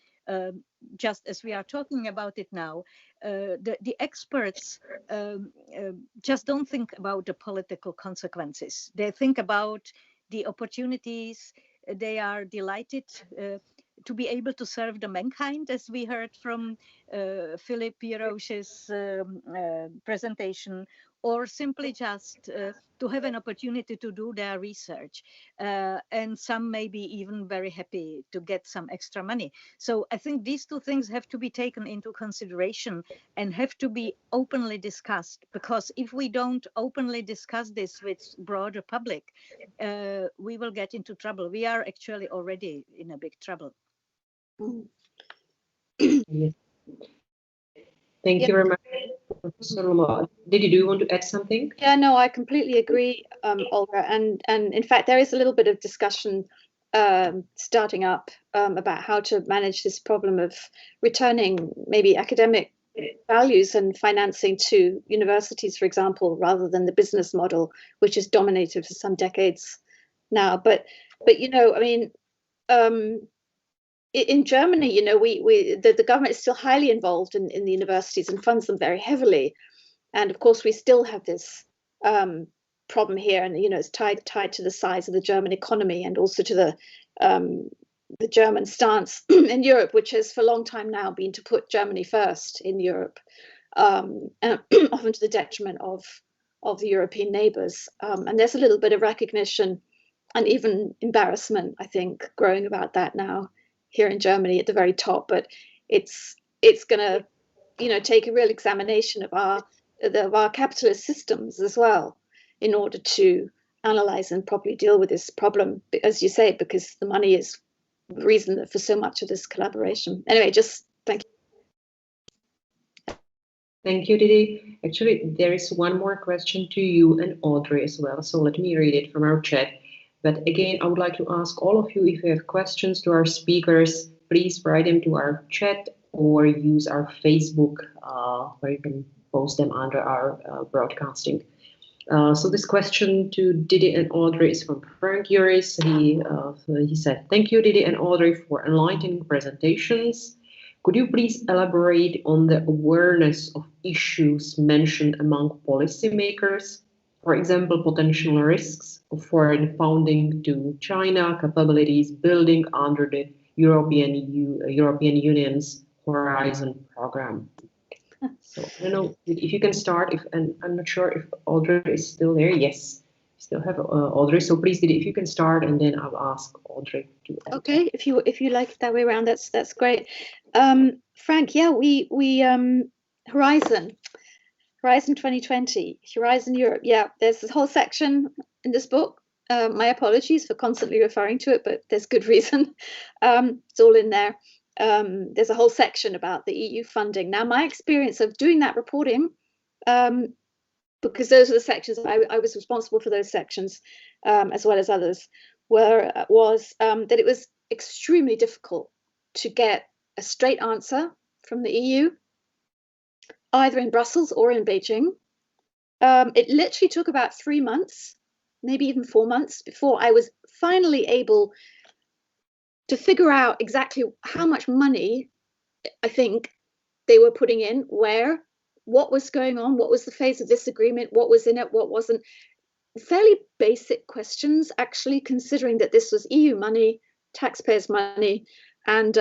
just as we are talking about it now, the experts just don't think about the political consequences. They think about the opportunities. They are delighted to be able to serve the mankind, as we heard from Philip Yerosh's presentation, or simply just to have an opportunity to do their research. And some may be even very happy to get some extra money. So I think these two things have to be taken into consideration and have to be openly discussed, because if we don't openly discuss this with broader public, we will get into trouble. We are actually already in a big trouble. Yes. Thank you very much, Professor Loma. Do you want to add something? Yeah, no, I completely agree, Olga. And in fact, there is a little bit of discussion starting up about how to manage this problem of returning maybe academic values and financing to universities, for example, rather than the business model, which has dominated for some decades now. But you know, I mean, in Germany, you know, the government is still highly involved in the universities and funds them very heavily. And of course, we still have this problem here, and you know, it's tied to the size of the German economy and also to the German stance in Europe, which has for a long time now been to put Germany first in Europe, and often to the detriment of the European neighbours. And there's a little bit of recognition and even embarrassment, I think, growing about that now here in Germany at the very top. But it's going to, you know, take a real examination of our capitalist systems as well, in order to analyze and properly deal with this problem, as you say, because the money is the reason for so much of this collaboration. Anyway, just thank you. Thank you, Didi. Actually, there is one more question to you and Audrey as well. So let me read it from our chat. But again, I would like to ask all of you, if you have questions to our speakers, please write them to our chat or use our Facebook, where you can post them under our broadcasting. So this question to Didi and Audrey is from Frank Uris. He said, "Thank you, Didi and Audrey, for enlightening presentations. Could you please elaborate on the awareness of issues mentioned among policymakers? For example, potential risks of foreign funding to China, capabilities building under the European Union's Horizon program." So I don't know if you can start. And I'm not sure if Audrey is still there. Yes, still have Audrey. So please, Didi, if you can start, and then I'll ask Audrey to. Okay, if you like it that way around, that's great. Frank, yeah, we Horizon 2020, Horizon Europe. Yeah, there's this whole section in this book. My apologies for constantly referring to it, but there's good reason. It's all in there. There's a whole section about the EU funding. Now, my experience of doing that reporting, because those are the sections, I was responsible for those sections, as well as others, was that it was extremely difficult to get a straight answer from the EU either in Brussels or in Beijing. It literally took about 3 months, maybe even 4 months, before I was finally able to figure out exactly how much money I think they were putting in, where, what was going on, what was the phase of this agreement, what was in it, what wasn't. Fairly basic questions, actually, considering that this was EU money, taxpayers' money. And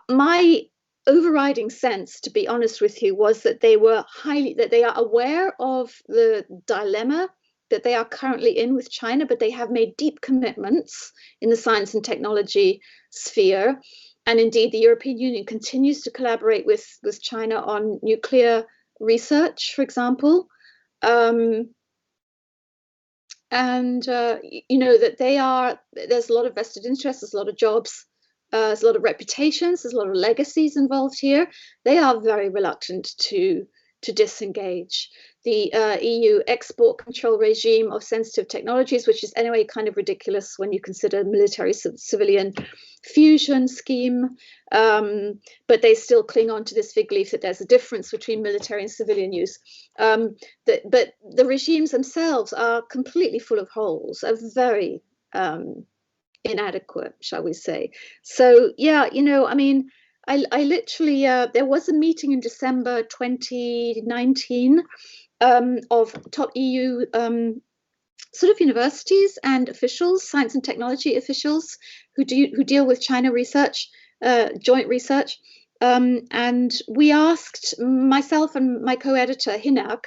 my overriding sense, to be honest with you, was that they are aware of the dilemma that they are currently in with China, but they have made deep commitments in the science and technology sphere. And indeed, the European Union continues to collaborate with China on nuclear research, for example. You know, that there's a lot of vested interest, there's a lot of jobs, there's a lot of reputations, there's a lot of legacies involved here. They are very reluctant to disengage. The EU export control regime of sensitive technologies, which is anyway kind of ridiculous when you consider military-civilian fusion scheme, but they still cling on to this fig leaf that there's a difference between military and civilian use. But the regimes themselves are completely full of holes, are very inadequate, shall we say. So yeah, you know, I mean, I literally, there was a meeting in December 2019 of top EU sort of universities and officials, science and technology officials who deal with China research, joint research. And we asked, myself and my co-editor Hinak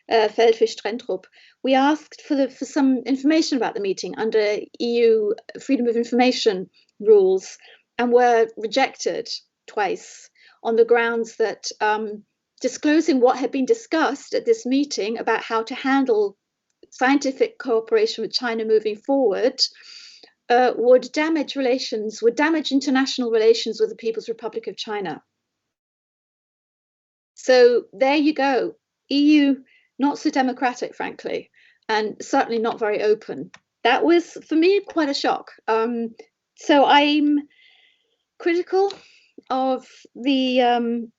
Feldfisch-Trentrup, we asked for some information about the meeting under EU freedom of information rules, and were rejected twice on the grounds that disclosing what had been discussed at this meeting about how to handle scientific cooperation with China moving forward would damage international relations with the People's Republic of China. So there you go. EU, not so democratic, frankly, and certainly not very open. That was, for me, quite a shock. So I'm critical of the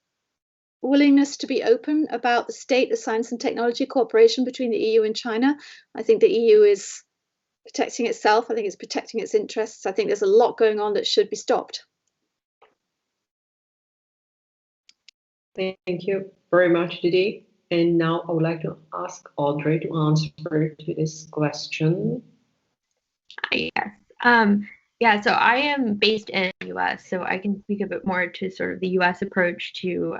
willingness to be open about the state of science and technology cooperation between the EU and China. I think the EU is protecting itself. I think it's protecting its interests. I think there's a lot going on that should be stopped. Thank you very much, Didi. And now I would like to ask Audrey to answer to this question. Yes. Yeah, so I am based in the US, so I can speak a bit more to sort of the US approach to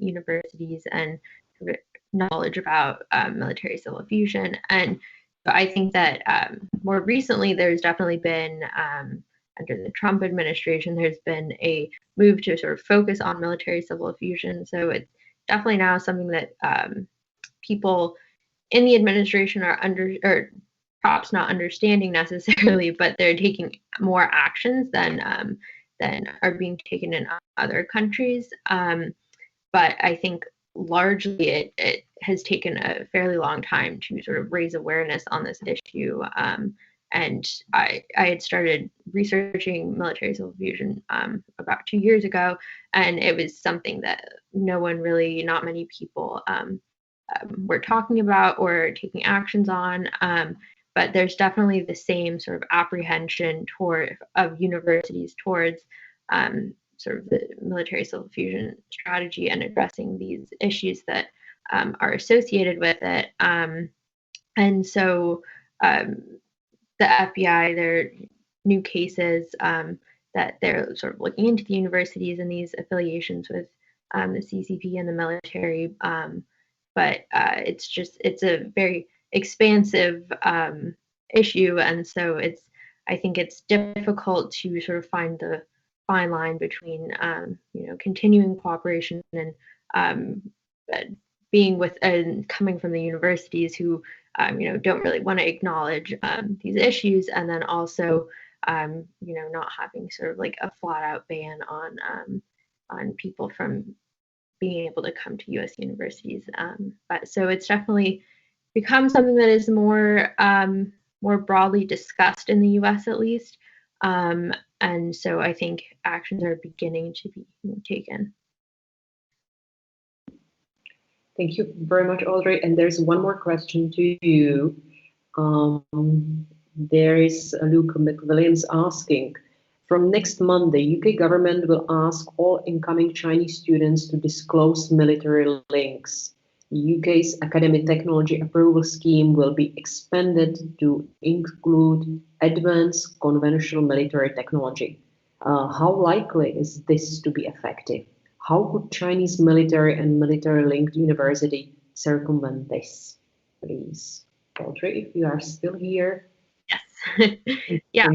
universities and sort of knowledge about military civil fusion. And so I think that more recently, there's definitely been, under the Trump administration, there's been a move to sort of focus on military civil fusion. So it's definitely now something that people in the administration are perhaps not understanding necessarily, but they're taking more actions than are being taken in other countries. But I think largely it has taken a fairly long time to sort of raise awareness on this issue. And I had started researching military civil fusion about 2 years ago, and it was something that not many people were talking about or taking actions on. But there's definitely the same sort of apprehension of universities towards sort of the military civil fusion strategy and addressing these issues that are associated with it. And so the FBI, there are new cases that they're sort of looking into the universities and these affiliations with the CCP and the military. But it's a very expansive issue, and so I think it's difficult to sort of find the fine line between continuing cooperation and being with and coming from the universities who don't really want to acknowledge these issues, and then also not having sort of like a flat out ban on people from being able to come to U.S. universities. But so it's definitely become something that is more broadly discussed in the U.S. at least, and so I think actions are beginning to be taken. Thank you very much, Audrey. And there's one more question to you. There is Luke McWilliams asking, from next Monday, UK government will ask all incoming Chinese students to disclose military links. UK's academic technology approval scheme will be expanded to include advanced conventional military technology. How likely is this to be effective? How could Chinese military and military-linked university circumvent this? Please, Audrey, if you are still here. Yes. Yeah.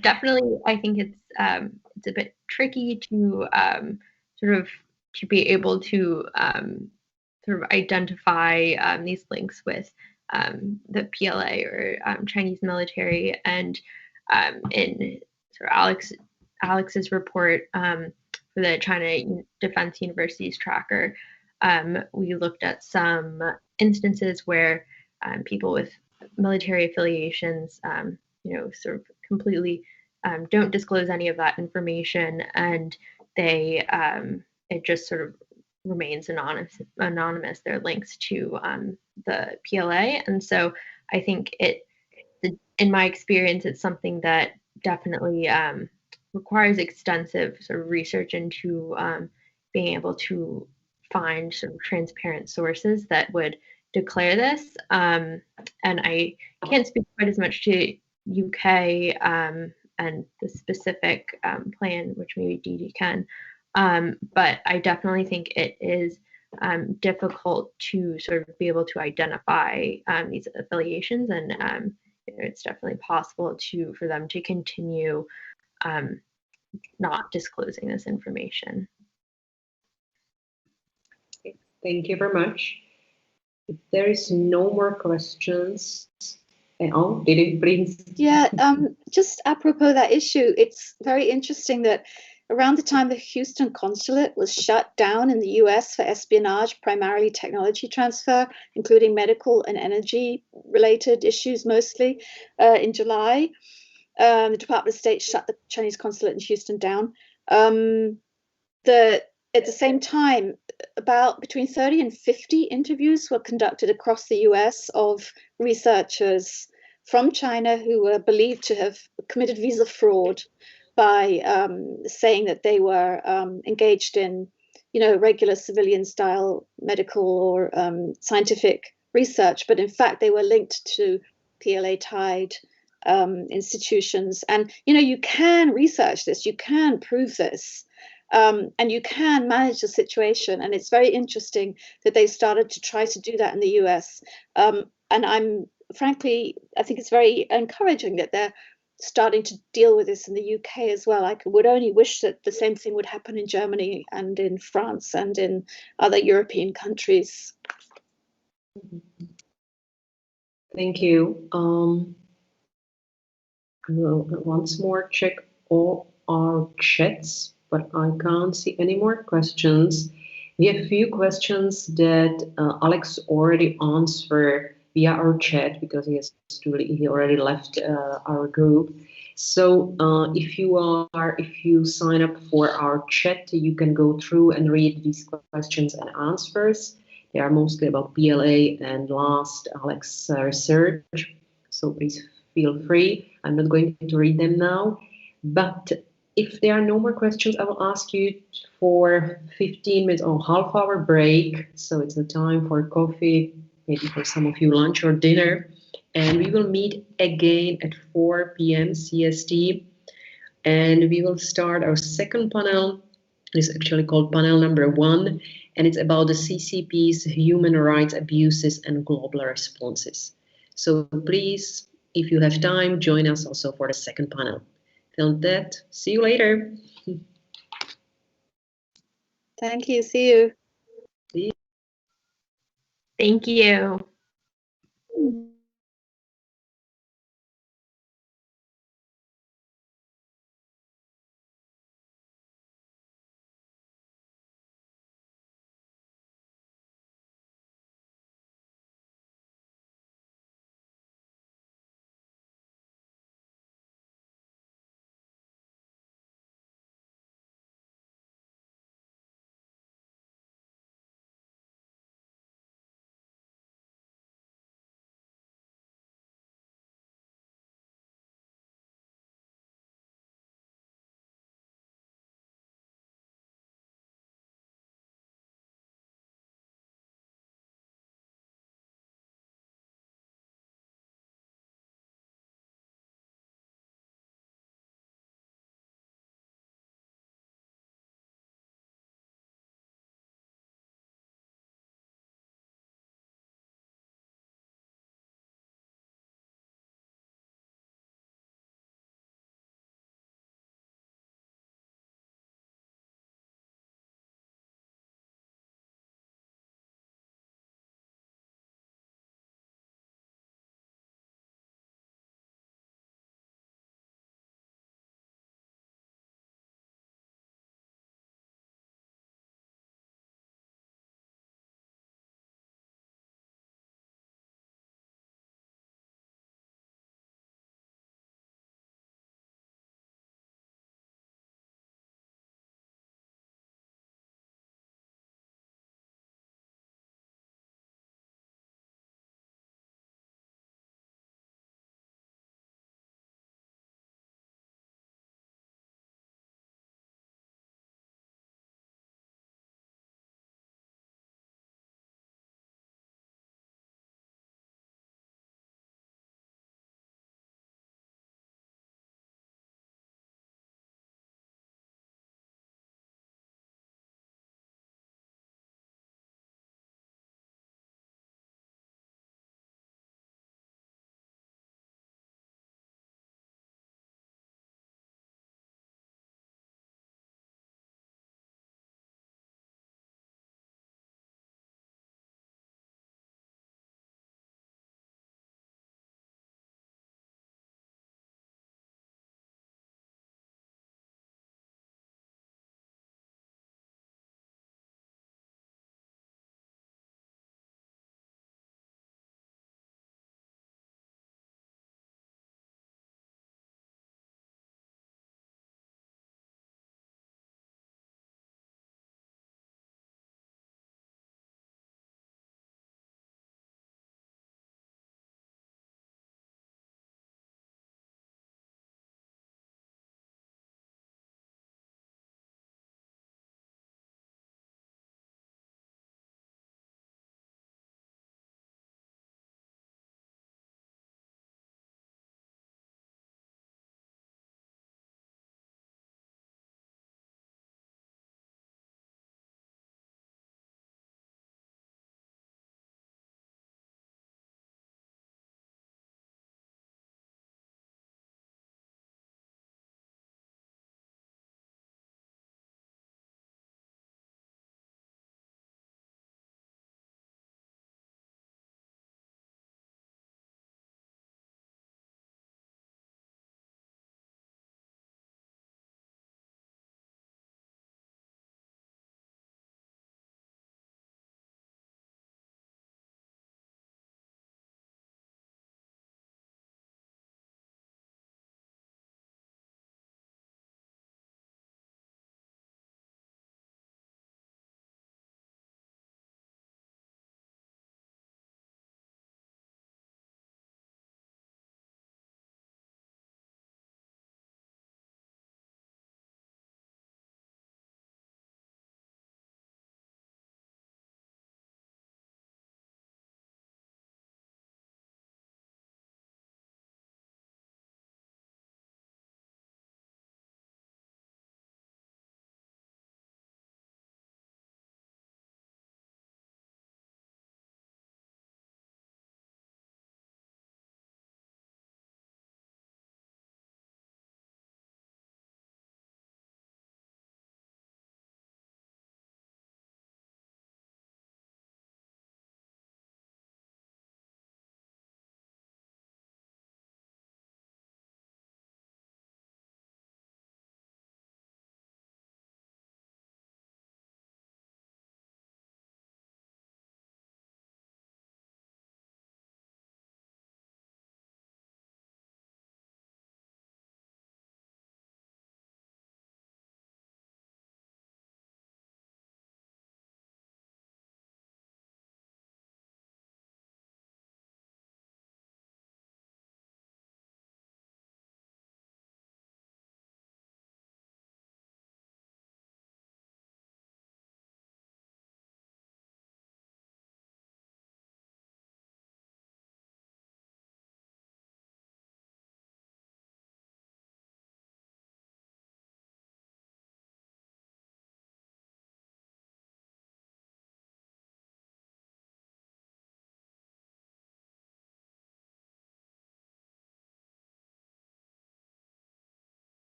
Definitely, I think it's a bit tricky to to be able to sort of identify these links with the PLA or Chinese military. And in sort of Alex's report for the China Defense Universities Tracker, we looked at some instances where people with military affiliations, sort of completely don't disclose any of that information, and they it just sort of remains anonymous. Their links to the PLA, and so I think in my experience, it's something that definitely requires extensive sort of research into being able to find sort of transparent sources that would declare this. And I can't speak quite as much to UK and the specific plan, which maybe Didi can. But I definitely think it is difficult to sort of be able to identify these affiliations, and it's definitely possible for them to continue not disclosing this information. Thank you very much. If there is no more questions, Didi, please. Yeah, just apropos that issue, it's very interesting that around the time the Houston consulate was shut down in the US for espionage, primarily technology transfer, including medical and energy related issues mostly, in July, the Department of State shut the Chinese consulate in Houston down. At the same time, about between 30 and 50 interviews were conducted across the US of researchers from China who were believed to have committed visa fraud by saying that they were engaged in, regular civilian style medical or scientific research, but in fact they were linked to PLA-tied institutions. And, you can research this, you can prove this. And you can manage the situation, and it's very interesting that they started to try to do that in the US. And I think it's very encouraging that they're starting to deal with this in the UK as well. I would only wish that the same thing would happen in Germany and in France and in other European countries. Thank you. I will once more check all our chats, but I can't see any more questions. We have a few questions that Alex already answered via our chat because he already left our group. So if you sign up for our chat, you can go through and read these questions and answers. They are mostly about PLA and last Alex research. So please feel free. I'm not going to read them now, but if there are no more questions, I will ask you for 15 minutes or half-hour break. So it's the time for coffee, maybe for some of you lunch or dinner. And we will meet again at 4 p.m. CST. And we will start our second panel. It's actually called panel number 1. And it's about the CCP's human rights abuses and global responses. So please, if you have time, join us also for the second panel. Till that, see you later. Thank you. See you. See you. Thank you.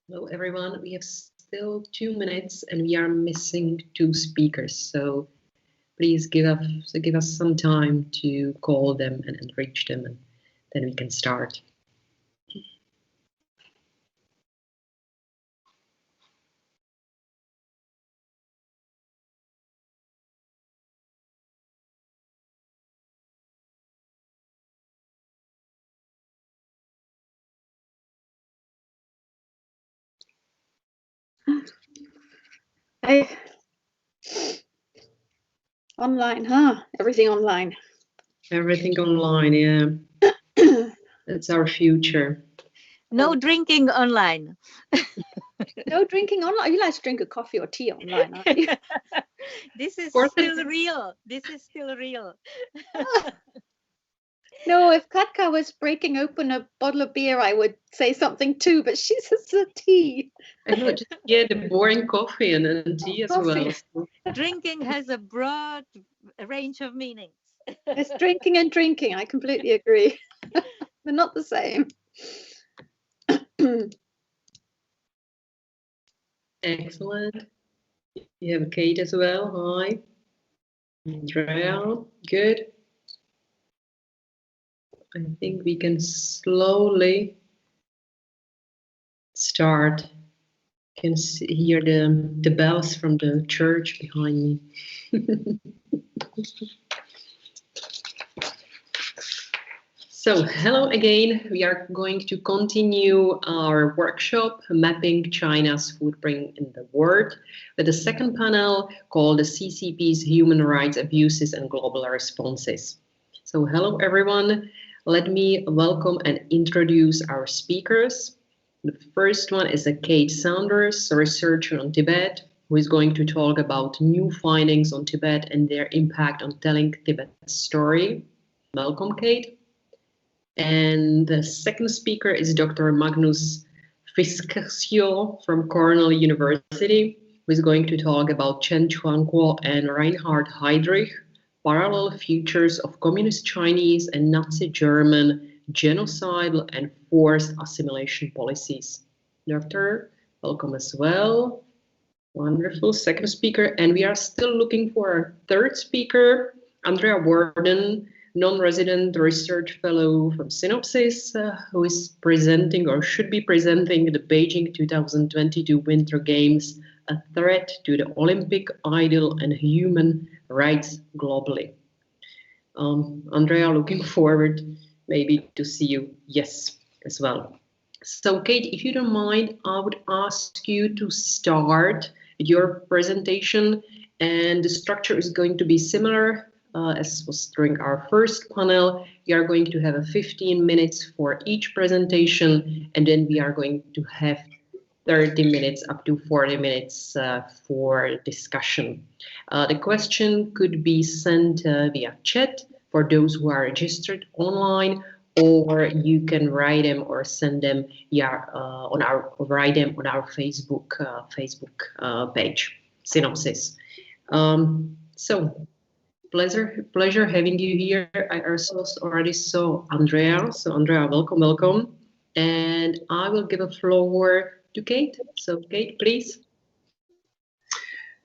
Hello, everyone. We have still 2 minutes and we are missing 2 speakers. So please give us some time to call them and reach them, and then we can start. Hey. Online, huh? Everything online. Everything online, yeah. That's our future. No drinking online. No drinking online. You like to drink a coffee or tea online, aren't you? This is still real. This is still real. No, if Katka was breaking open a bottle of beer, I would say something too, but she says the tea. I know, just, yeah, the boring coffee and tea as well. Drinking has a broad range of meanings. It's drinking and drinking. I completely agree. They're not the same. Excellent. You have Kate as well. Hi. Andrea, good. I think we can slowly start. You can hear the bells from the church behind me. So, hello again. We are going to continue our workshop, Mapping China's Footprint in the World, with the second panel called the CCP's Human Rights Abuses and Global Responses. So, hello everyone. Let me welcome and introduce our speakers. The first one is Kate Saunders, a researcher on Tibet, who is going to talk about new findings on Tibet and their impact on telling Tibet's story. Welcome, Kate. And the second speaker is Dr. Magnus Fiskesjo from Cornell University, who is going to talk about Chen Chuanguo and Reinhard Heydrich, parallel futures of communist Chinese and Nazi German genocidal and forced assimilation policies. Doctor, welcome as well. Wonderful, second speaker. And we are still looking for our third speaker, Andrea Worden, non-resident research fellow from Sinopsis, who is presenting or should be presenting the Beijing 2022 Winter Games, a threat to the Olympic ideal and human rights globally. Andrea, looking forward maybe to see you, yes, as well. So Kate, if you don't mind, I would ask you to start your presentation, and the structure is going to be similar as was during our first panel. We are going to have 15 minutes for each presentation, and then we are going to have 30 minutes up to 40 minutes for discussion. The question could be sent via chat for those who are registered online, or you can write them or send them on our Facebook page, Sinopsis. So pleasure having you here. I also already saw Andrea. So Andrea, welcome. And I will give a floor to Kate. So Kate, please.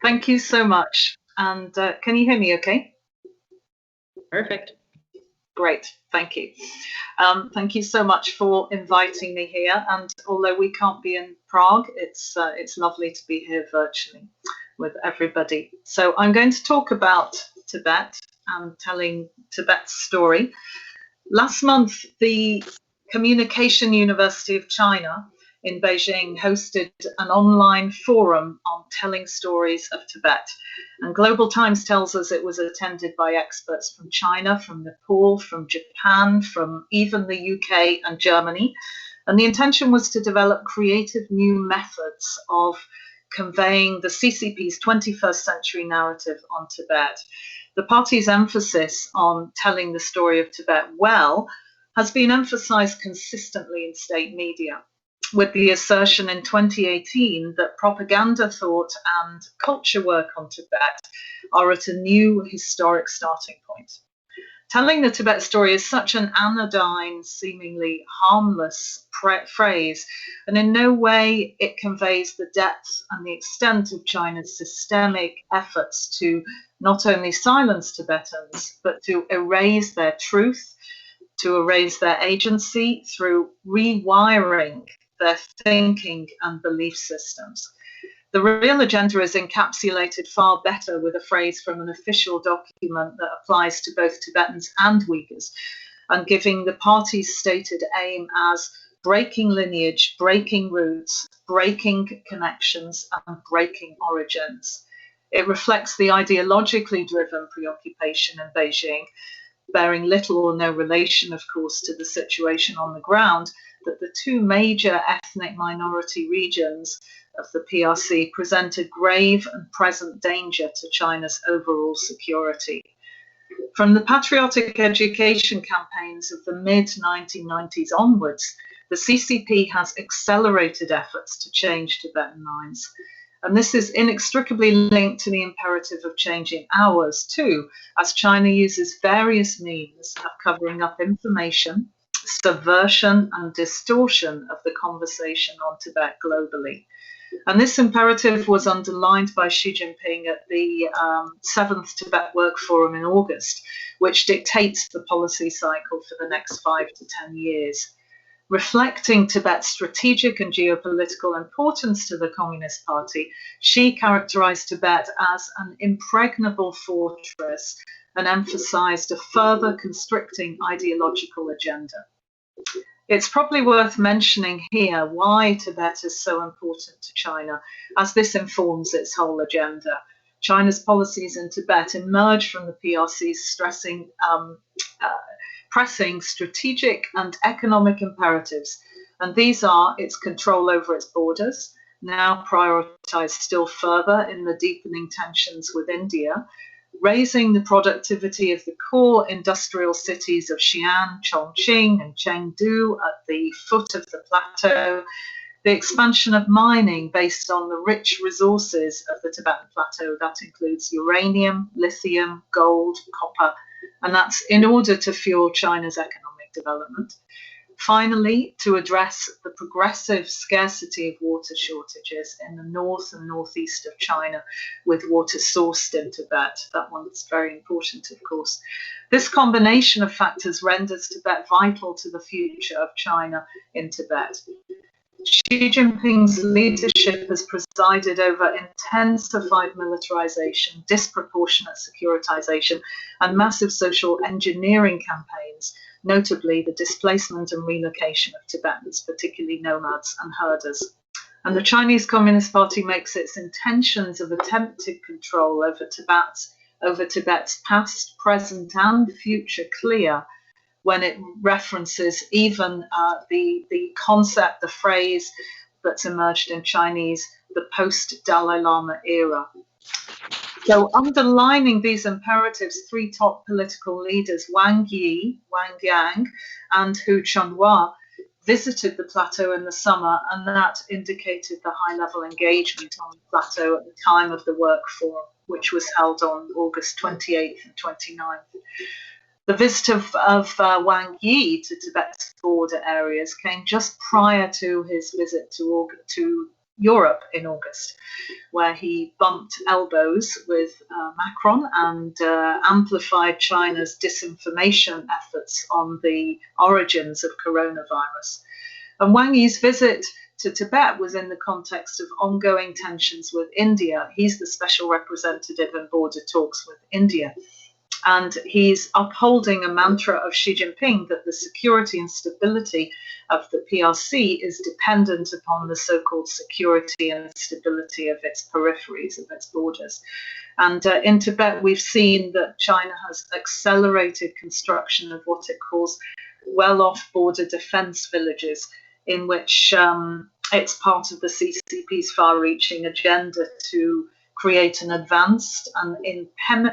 Thank you so much. And can you hear me okay? Perfect. Great, thank you. Thank you so much for inviting me here. And although we can't be in Prague, it's lovely to be here virtually with everybody. So I'm going to talk about Tibet and telling Tibet's story. Last month, the Communication University of China in Beijing hosted an online forum on telling stories of Tibet. And Global Times tells us it was attended by experts from China, from Nepal, from Japan, from even the UK and Germany. And the intention was to develop creative new methods of conveying the CCP's 21st century narrative on Tibet. The party's emphasis on telling the story of Tibet well has been emphasized consistently in state media, with the assertion in 2018 that propaganda, thought and culture work on Tibet are at a new historic starting point. Telling the Tibet story is such an anodyne, seemingly harmless phrase, and in no way it conveys the depth and the extent of China's systemic efforts to not only silence Tibetans, but to erase their truth, to erase their agency through rewiring their thinking and belief systems. The real agenda is encapsulated far better with a phrase from an official document that applies to both Tibetans and Uyghurs, and giving the party's stated aim as breaking lineage, breaking roots, breaking connections, and breaking origins. It reflects the ideologically driven preoccupation in Beijing, bearing little or no relation, of course, to the situation on the ground, that the two major ethnic minority regions of the PRC present a grave and present danger to China's overall security. From the patriotic education campaigns of the mid-1990s onwards, the CCP has accelerated efforts to change Tibetan minds. And this is inextricably linked to the imperative of changing ours too, as China uses various means of covering up information, subversion and distortion of the conversation on Tibet globally. And this imperative was underlined by Xi Jinping at the 7th Tibet Work Forum in August, which dictates the policy cycle for the next 5 to 10 years. Reflecting Tibet's strategic and geopolitical importance to the Communist Party, Xi characterized Tibet as an impregnable fortress and emphasized a further constricting ideological agenda. It's probably worth mentioning here why Tibet is so important to China, as this informs its whole agenda. China's policies in Tibet emerge from the PRC's pressing strategic and economic imperatives, and these are its control over its borders, now prioritized still further in the deepening tensions with India, raising the productivity of the core industrial cities of Xi'an, Chongqing, and Chengdu at the foot of the plateau, the expansion of mining based on the rich resources of the Tibetan plateau that includes uranium, lithium, gold, copper, and that's in order to fuel China's economic development. Finally, to address the progressive scarcity of water shortages in the north and northeast of China, with water sourced in Tibet. That one's very important, of course. This combination of factors renders Tibet vital to the future of China in Tibet. Xi Jinping's leadership has presided over intensified militarization, disproportionate securitization, and massive social engineering campaigns, notably the displacement and relocation of Tibetans, particularly nomads and herders. And the Chinese Communist Party makes its intentions of attempted control over Tibet's past, present, and future clear when it references even the concept, the phrase that's emerged in Chinese, the post-Dalai Lama era. So underlining these imperatives, three top political leaders, Wang Yi, Wang Yang, and Hu Chunhua, visited the plateau in the summer, and that indicated the high-level engagement on the plateau at the time of the work forum, which was held on August 28th and 29th. The visit of Wang Yi to Tibet's border areas came just prior to his visit to Europe in August, where he bumped elbows with Macron and amplified China's disinformation efforts on the origins of coronavirus. And Wang Yi's visit to Tibet was in the context of ongoing tensions with India. He's the special representative in border talks with India. And he's upholding a mantra of Xi Jinping that the security and stability of the PRC is dependent upon the so-called security and stability of its peripheries, of its borders. And in Tibet, we've seen that China has accelerated construction of what it calls well-off border defense villages, in which it's part of the CCP's far-reaching agenda to create an advanced and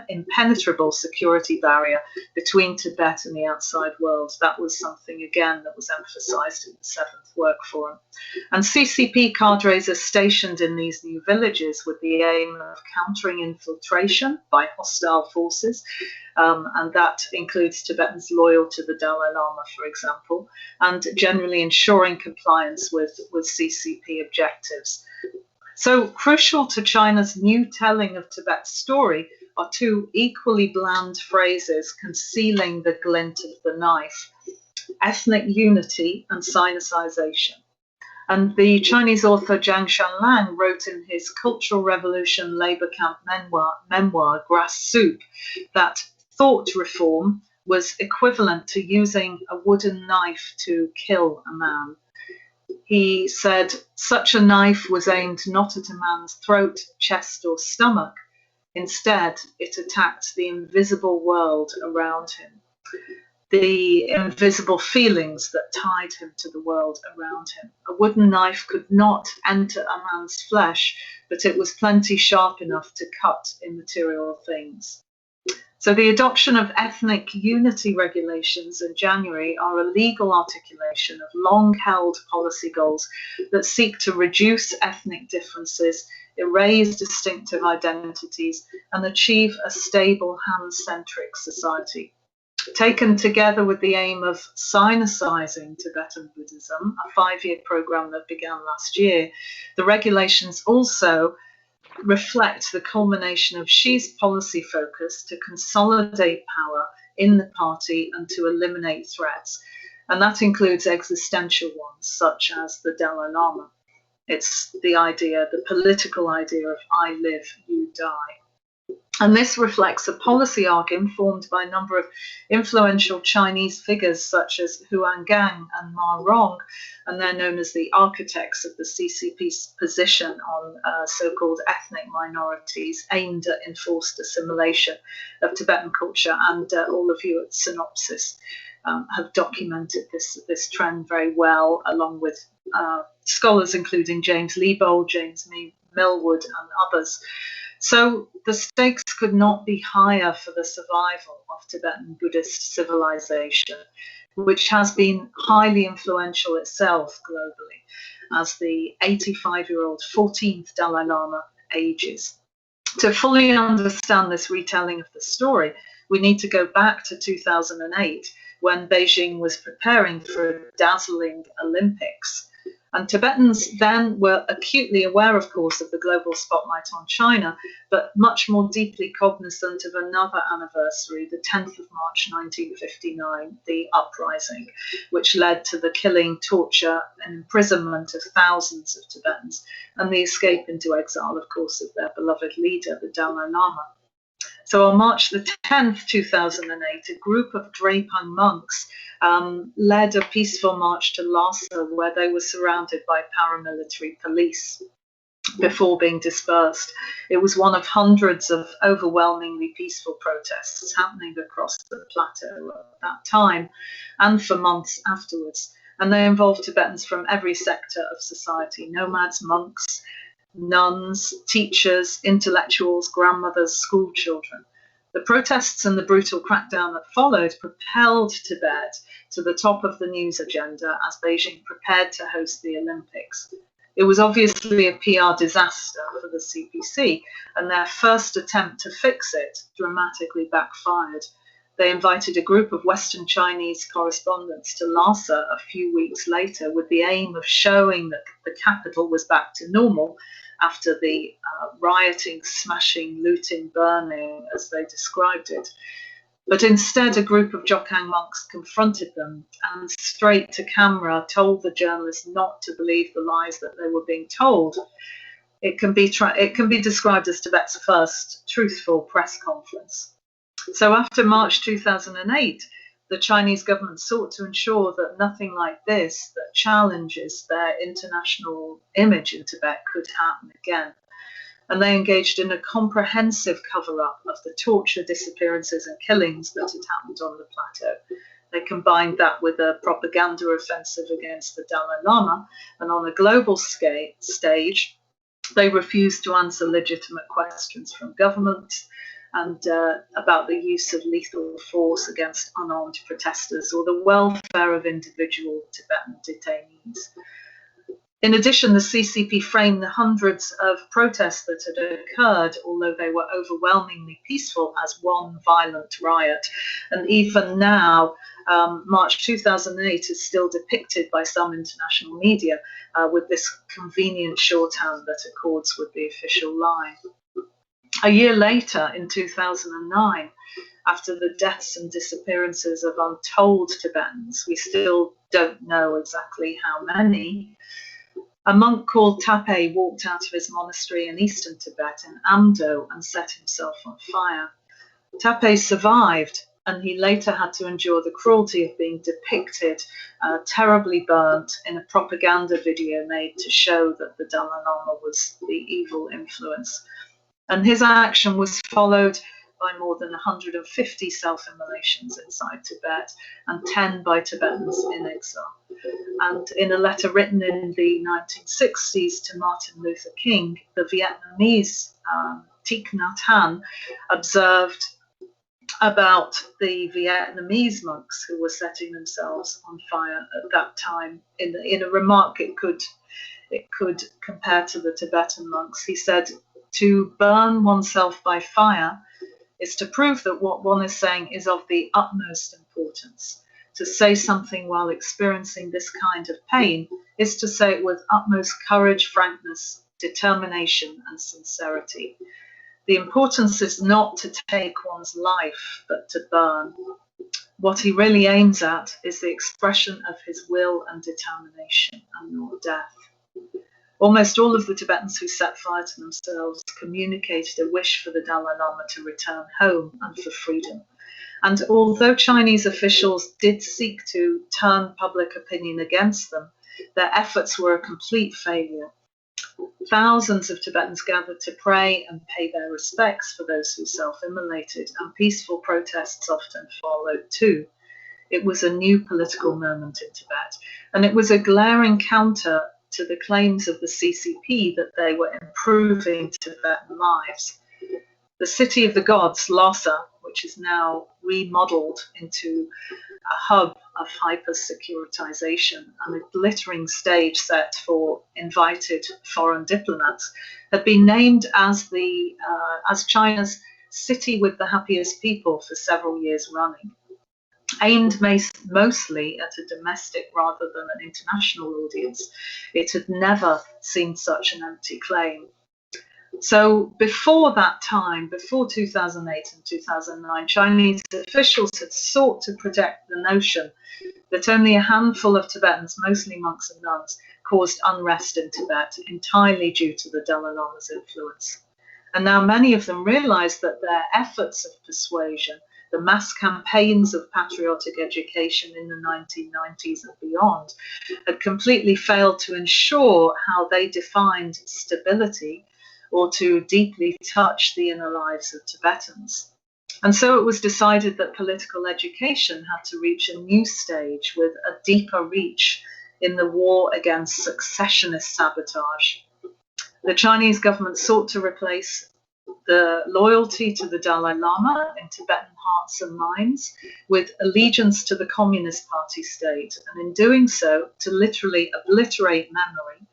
impenetrable security barrier between Tibet and the outside world. That was something, again, that was emphasized in the 7th Work Forum. And CCP cadres are stationed in these new villages with the aim of countering infiltration by hostile forces, and that includes Tibetans loyal to the Dalai Lama, for example, and generally ensuring compliance with CCP objectives. So crucial to China's new telling of Tibet's story are two equally bland phrases concealing the glint of the knife: ethnic unity and Sinicization. And the Chinese author Zhang Shanlang wrote in his Cultural Revolution Labour Camp memoir Grass Soup that thought reform was equivalent to using a wooden knife to kill a man. He said such a knife was aimed not at a man's throat, chest, or stomach. Instead, it attacked the invisible world around him, the invisible feelings that tied him to the world around him. A wooden knife could not enter a man's flesh, but it was plenty sharp enough to cut immaterial things. So the adoption of ethnic unity regulations in January are a legal articulation of long-held policy goals that seek to reduce ethnic differences, erase distinctive identities, and achieve a stable Han-centric society. Taken together with the aim of Sinicizing Tibetan Buddhism, a 5-year program that began last year, the regulations also reflect the culmination of Xi's policy focus to consolidate power in the party and to eliminate threats. And that includes existential ones, such as the Dalai Lama. It's the idea, the political idea of I live, you die. And this reflects a policy arc informed by a number of influential Chinese figures such as Huang Gang and Ma Rong, and they're known as the architects of the CCP's position on so-called ethnic minorities aimed at enforced assimilation of Tibetan culture. And all of you at Sinopsis have documented this trend very well, along with scholars including James Leibold, James Millwood, and others. So the stakes could not be higher for the survival of Tibetan Buddhist civilization, which has been highly influential itself globally, as the 85-year-old 14th Dalai Lama ages. To fully understand this retelling of the story, we need to go back to 2008, when Beijing was preparing for a dazzling Olympics. And Tibetans then were acutely aware, of course, of the global spotlight on China, but much more deeply cognizant of another anniversary, the 10th of March 1959, the uprising, which led to the killing, torture, and imprisonment of thousands of Tibetans, and the escape into exile, of course, of their beloved leader, the Dalai Lama. So on March the 10th, 2008, a group of Drepung monks led a peaceful march to Lhasa, where they were surrounded by paramilitary police before being dispersed. It was one of hundreds of overwhelmingly peaceful protests happening across the plateau at that time and for months afterwards. And they involved Tibetans from every sector of society: nomads, monks, nuns, teachers, intellectuals, grandmothers, school children. The protests and the brutal crackdown that followed propelled Tibet to the top of the news agenda as Beijing prepared to host the Olympics. It was obviously a PR disaster for the CPC, and their first attempt to fix it dramatically backfired. They invited a group of Western Chinese correspondents to Lhasa a few weeks later with the aim of showing that the capital was back to normal after the rioting, smashing, looting, burning, as they described it. But instead, a group of Jokhang monks confronted them and straight to camera told the journalists not to believe the lies that they were being told. It can be described as Tibet's first truthful press conference. So after March 2008, the Chinese government sought to ensure that nothing like this, that challenges their international image in Tibet, could happen again. And they engaged in a comprehensive cover-up of the torture, disappearances and killings that had happened on the plateau. They combined that with a propaganda offensive against the Dalai Lama, and on a global stage, They refused to answer legitimate questions from government and about the use of lethal force against unarmed protesters or the welfare of individual Tibetan detainees. In addition, the CCP framed the hundreds of protests that had occurred, although they were overwhelmingly peaceful, as one violent riot. And even now, March 2008 is still depicted by some international media with this convenient shorthand that accords with the official line. A year later, in 2009, after the deaths and disappearances of untold Tibetans, we still don't know exactly how many, a monk called Tape walked out of his monastery in eastern Tibet in Amdo and set himself on fire. Tape survived, and he later had to endure the cruelty of being depicted terribly burnt in a propaganda video made to show that the Dalai Lama was the evil influence. And his action was followed by more than 150 self-immolations inside Tibet and 10 by Tibetans in exile. And in a letter written in the 1960s to Martin Luther King, the Vietnamese Thich Nhat Hanh observed about the Vietnamese monks who were setting themselves on fire at that time. In a remark it could compare to the Tibetan monks. He said, "To burn oneself by fire is to prove that what one is saying is of the utmost importance. To say something while experiencing this kind of pain is to say it with utmost courage, frankness, determination, and sincerity. The importance is not to take one's life, but to burn. What he really aims at is the expression of his will and determination, and not death." Almost all of the Tibetans who set fire to themselves communicated a wish for the Dalai Lama to return home and for freedom. And although Chinese officials did seek to turn public opinion against them, their efforts were a complete failure. Thousands of Tibetans gathered to pray and pay their respects for those who self-immolated, and peaceful protests often followed too. It was a new political moment in Tibet, and it was a glaring counter to the claims of the CCP that they were improving Tibetan lives. The city of the gods, Lhasa, which is now remodeled into a hub of hyper-securitization and a glittering stage set for invited foreign diplomats, had been named as China's city with the happiest people for several years running. Aimed mostly at a domestic rather than an international audience, it had never seen such an empty claim. So before that time, before 2008 and 2009, Chinese officials had sought to protect the notion that only a handful of Tibetans, mostly monks and nuns, caused unrest in Tibet, entirely due to the Dalai Lama's influence. And now many of them realized that their efforts of persuasion, the mass campaigns of patriotic education in the 1990s and beyond, had completely failed to ensure how they defined stability or to deeply touch the inner lives of Tibetans. And so it was decided that political education had to reach a new stage with a deeper reach in the war against successionist sabotage. The Chinese government sought to replace the loyalty to the Dalai Lama in Tibetan hearts and minds with allegiance to the Communist Party state, and in doing so, to literally obliterate memory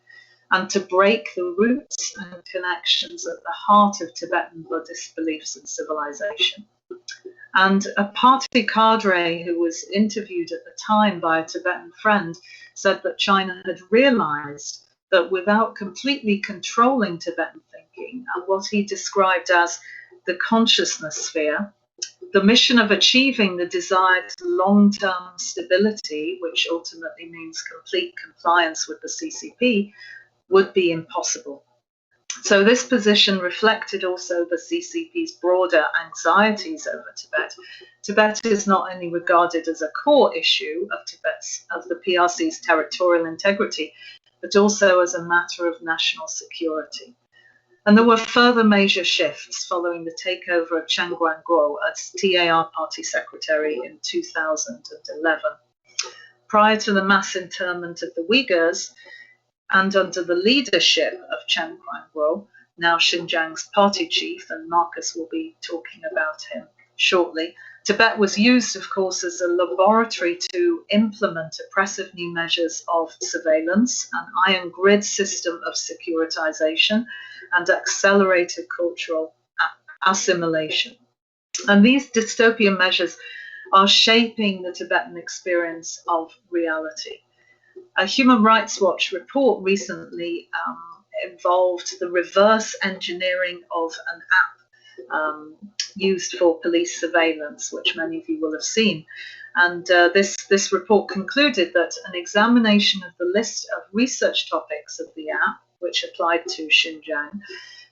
and to break the roots and connections at the heart of Tibetan Buddhist beliefs and civilization. And a party cadre who was interviewed at the time by a Tibetan friend said that China had realized that without completely controlling Tibetan thinking and what he described as the consciousness sphere, the mission of achieving the desired long-term stability, which ultimately means complete compliance with the CCP, would be impossible. So this position reflected also the CCP's broader anxieties over Tibet. Tibet is not only regarded as a core issue of the PRC's territorial integrity, but also as a matter of national security. And there were further major shifts following the takeover of Chen Guangguo as TAR party secretary in 2011. Prior to the mass internment of the Uyghurs, and under the leadership of Chen Quanguo, now Xinjiang's party chief, and Marcus will be talking about him shortly, Tibet was used, of course, as a laboratory to implement oppressive new measures of surveillance, an iron grid system of securitization, and accelerated cultural assimilation. And these dystopian measures are shaping the Tibetan experience of reality. A Human Rights Watch report recently involved the reverse engineering of an app used for police surveillance, which many of you will have seen. And this report concluded that an examination of the list of research topics of the app, which applied to Xinjiang,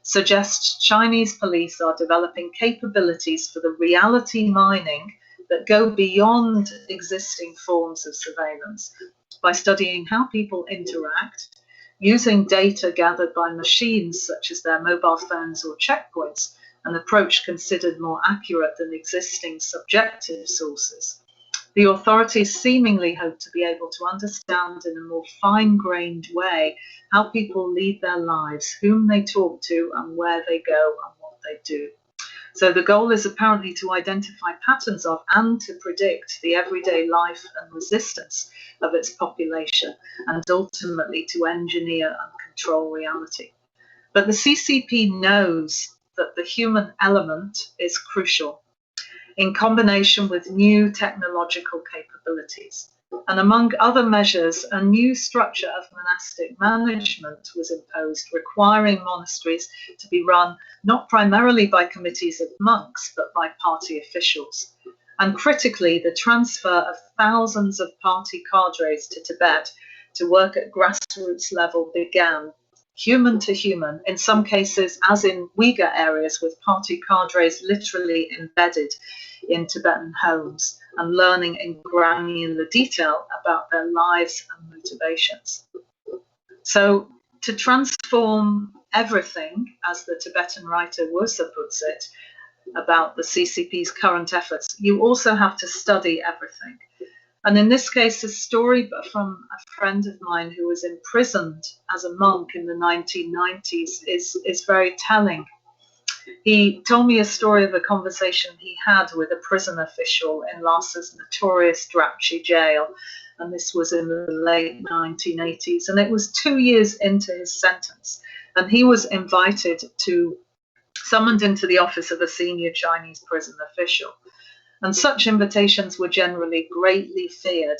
suggests Chinese police are developing capabilities for the reality mining that go beyond existing forms of surveillance by studying how people interact, using data gathered by machines such as their mobile phones or checkpoints, an approach considered more accurate than existing subjective sources. The authorities seemingly hope to be able to understand in a more fine-grained way how people lead their lives, whom they talk to, and where they go and what they do. So the goal is apparently to identify patterns of and to predict the everyday life and resistance of its population, and ultimately to engineer and control reality. But the CCP knows that the human element is crucial in combination with new technological capabilities. And among other measures, a new structure of monastic management was imposed, requiring monasteries to be run not primarily by committees of monks, but by party officials. And critically, the transfer of thousands of party cadres to Tibet to work at grassroots level began, human to human, in some cases, as in Uyghur areas, with party cadres literally embedded in Tibetan homes and learning in granular detail about their lives and motivations. So to transform everything, as the Tibetan writer Wosa puts it, about the CCP's current efforts, you also have to study everything. And in this case, a story from a friend of mine who was imprisoned as a monk in the 1990s is very telling. He told me a story of a conversation he had with a prison official in Lhasa's notorious Drapchi jail, and this was in the late 1980s, and it was 2 years into his sentence, and he was summoned into the office of a senior Chinese prison official. And such invitations were generally greatly feared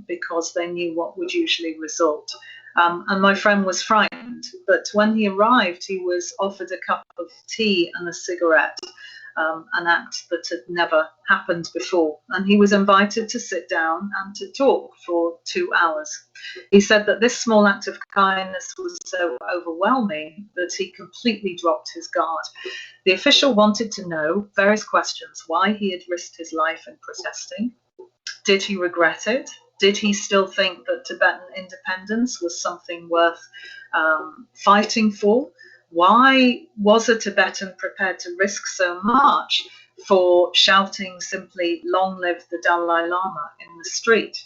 because they knew what would usually result. And my friend was frightened, but when he arrived, he was offered a cup of tea and a cigarette, an act that had never happened before. And he was invited to sit down and to talk for 2 hours. He said that this small act of kindness was so overwhelming that he completely dropped his guard. The official wanted to know various questions: why he had risked his life in protesting, did he regret it, did he still think that Tibetan independence was something worth fighting for, why was a Tibetan prepared to risk so much for shouting simply "Long live the Dalai Lama" in the street.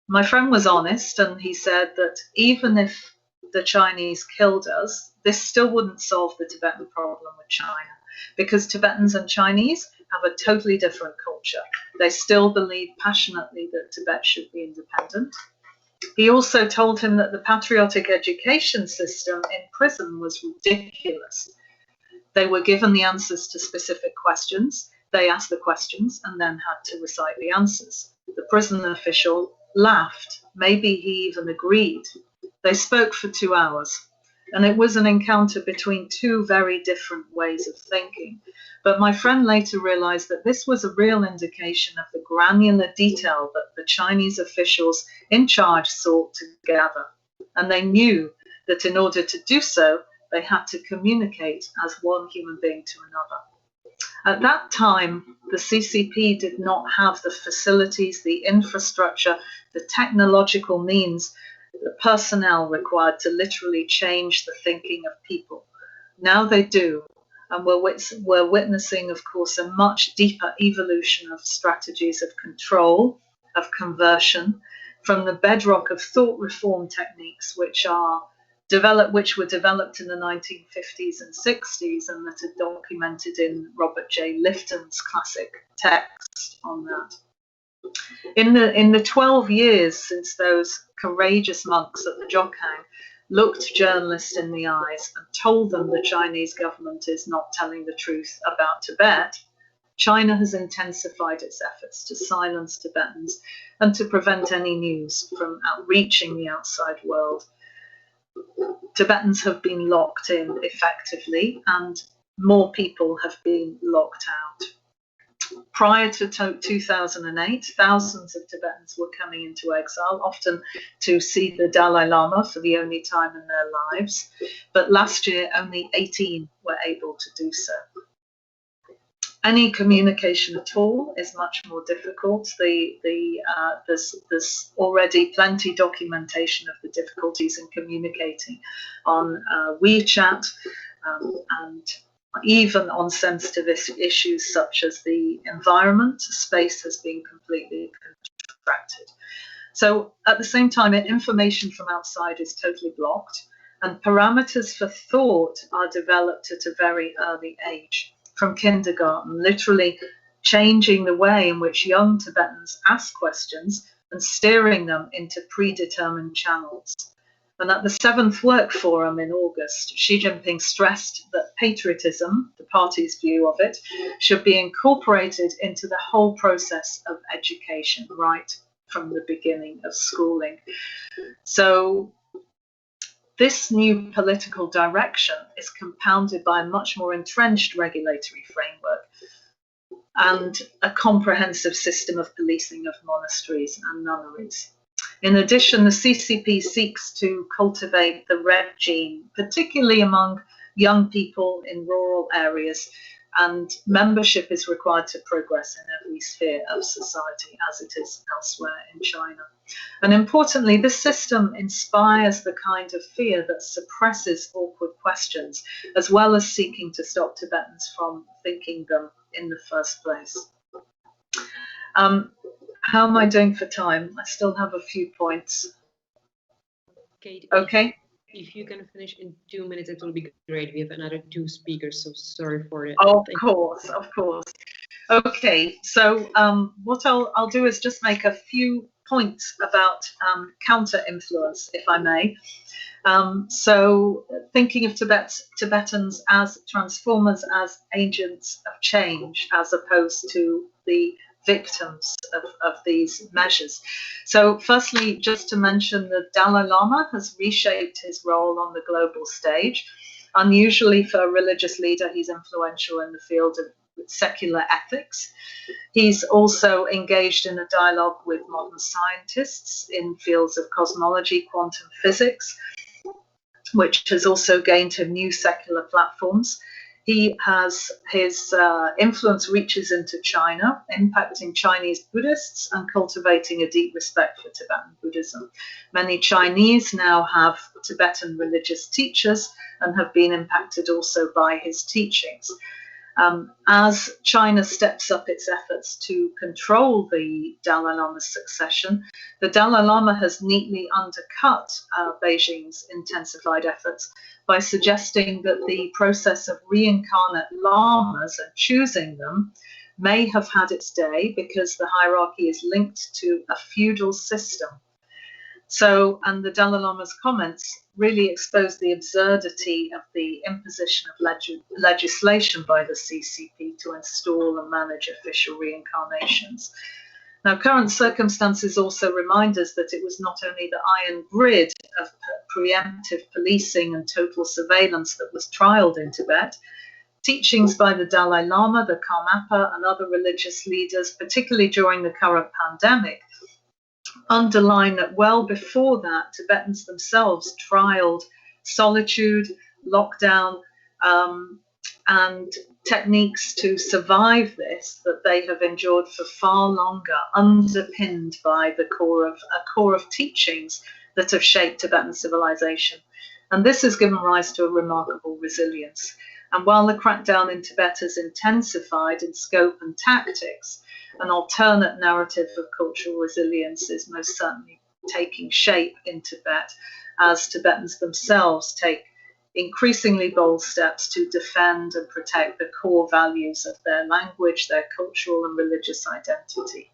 My friend was honest, and he said that even if the Chinese killed us, this still wouldn't solve the Tibetan problem with China, because Tibetans and Chinese have a totally different culture. They still believe passionately that Tibet should be independent. He also told him that the patriotic education system in prison was ridiculous. They were given the answers to specific questions, they asked the questions and then had to recite the answers. The prison official laughed, maybe he even agreed. They spoke for 2 hours, and it was an encounter between two very different ways of thinking. But my friend later realized that this was a real indication of the granular detail that the Chinese officials in charge sought to gather. And they knew that in order to do so, they had to communicate as one human being to another. At that time, the CCP did not have the facilities, the infrastructure, the technological means, the personnel required to literally change the thinking of people. Now they do, and we're witnessing, of course, a much deeper evolution of strategies of control, of conversion, from the bedrock of thought reform techniques which were developed in the 1950s and 60s and that are documented in Robert J. Lifton's classic text on that. In the 12 years since those courageous monks at the Jokhang looked journalists in the eyes and told them the Chinese government is not telling the truth about Tibet, China has intensified its efforts to silence Tibetans and to prevent any news from reaching the outside world. Tibetans have been locked in effectively, and more people have been locked out. Prior to 2008, thousands of Tibetans were coming into exile, often to see the Dalai Lama for the only time in their lives. But last year, only 18 were able to do so. Any communication at all is much more difficult. There's already plenty documentation of the difficulties in communicating on WeChat and even on sensitive issues such as the environment. Space has been completely contracted. So at the same time, information from outside is totally blocked, and parameters for thought are developed at a very early age, from kindergarten, literally changing the way in which young Tibetans ask questions and steering them into predetermined channels. And at the 7th Work Forum in August, Xi Jinping stressed that patriotism, the party's view of it, should be incorporated into the whole process of education, right from the beginning of schooling. So this new political direction is compounded by a much more entrenched regulatory framework and a comprehensive system of policing of monasteries and nunneries. In addition, the CCP seeks to cultivate the red gene, particularly among young people in rural areas, and membership is required to progress in every sphere of society, as it is elsewhere in China. And importantly, this system inspires the kind of fear that suppresses awkward questions, as well as seeking to stop Tibetans from thinking them in the first place. How am I doing for time? I still have a few points. Kate, okay. If you can finish in 2 minutes, it will be great. We have another 2 speakers, so sorry for it. Of course. Okay, so what I'll do is just make a few points about counter-influence, if I may. So thinking of Tibetans as transformers, as agents of change, as opposed to the victims of these measures. So firstly, just to mention, the Dalai Lama has reshaped his role on the global stage. Unusually for a religious leader, he's influential in the field of secular ethics. He's also engaged in a dialogue with modern scientists in fields of cosmology, quantum physics, which has also gained him new secular platforms. He has his influence reaches into China, impacting Chinese Buddhists and cultivating a deep respect for Tibetan Buddhism. Many Chinese now have Tibetan religious teachers and have been impacted also by his teachings. As China steps up its efforts to control the Dalai Lama's succession, the Dalai Lama has neatly undercut Beijing's intensified efforts by suggesting that the process of reincarnate lamas and choosing them may have had its day because the hierarchy is linked to a feudal system. So, and the Dalai Lama's comments really exposed the absurdity of the imposition of legislation by the CCP to install and manage official reincarnations. Now, current circumstances also remind us that it was not only the iron grid of preemptive policing and total surveillance that was trialled in Tibet. Teachings by the Dalai Lama, the Karmapa, and other religious leaders, particularly during the current pandemic, underline that well before that, Tibetans themselves trialled solitude, lockdown, and techniques to survive this that they have endured for far longer, underpinned by a core of teachings that have shaped Tibetan civilization. And this has given rise to a remarkable resilience. And while the crackdown in Tibet has intensified in scope and tactics, an alternate narrative of cultural resilience is most certainly taking shape in Tibet as Tibetans themselves take increasingly bold steps to defend and protect the core values of their language, their cultural and religious identity.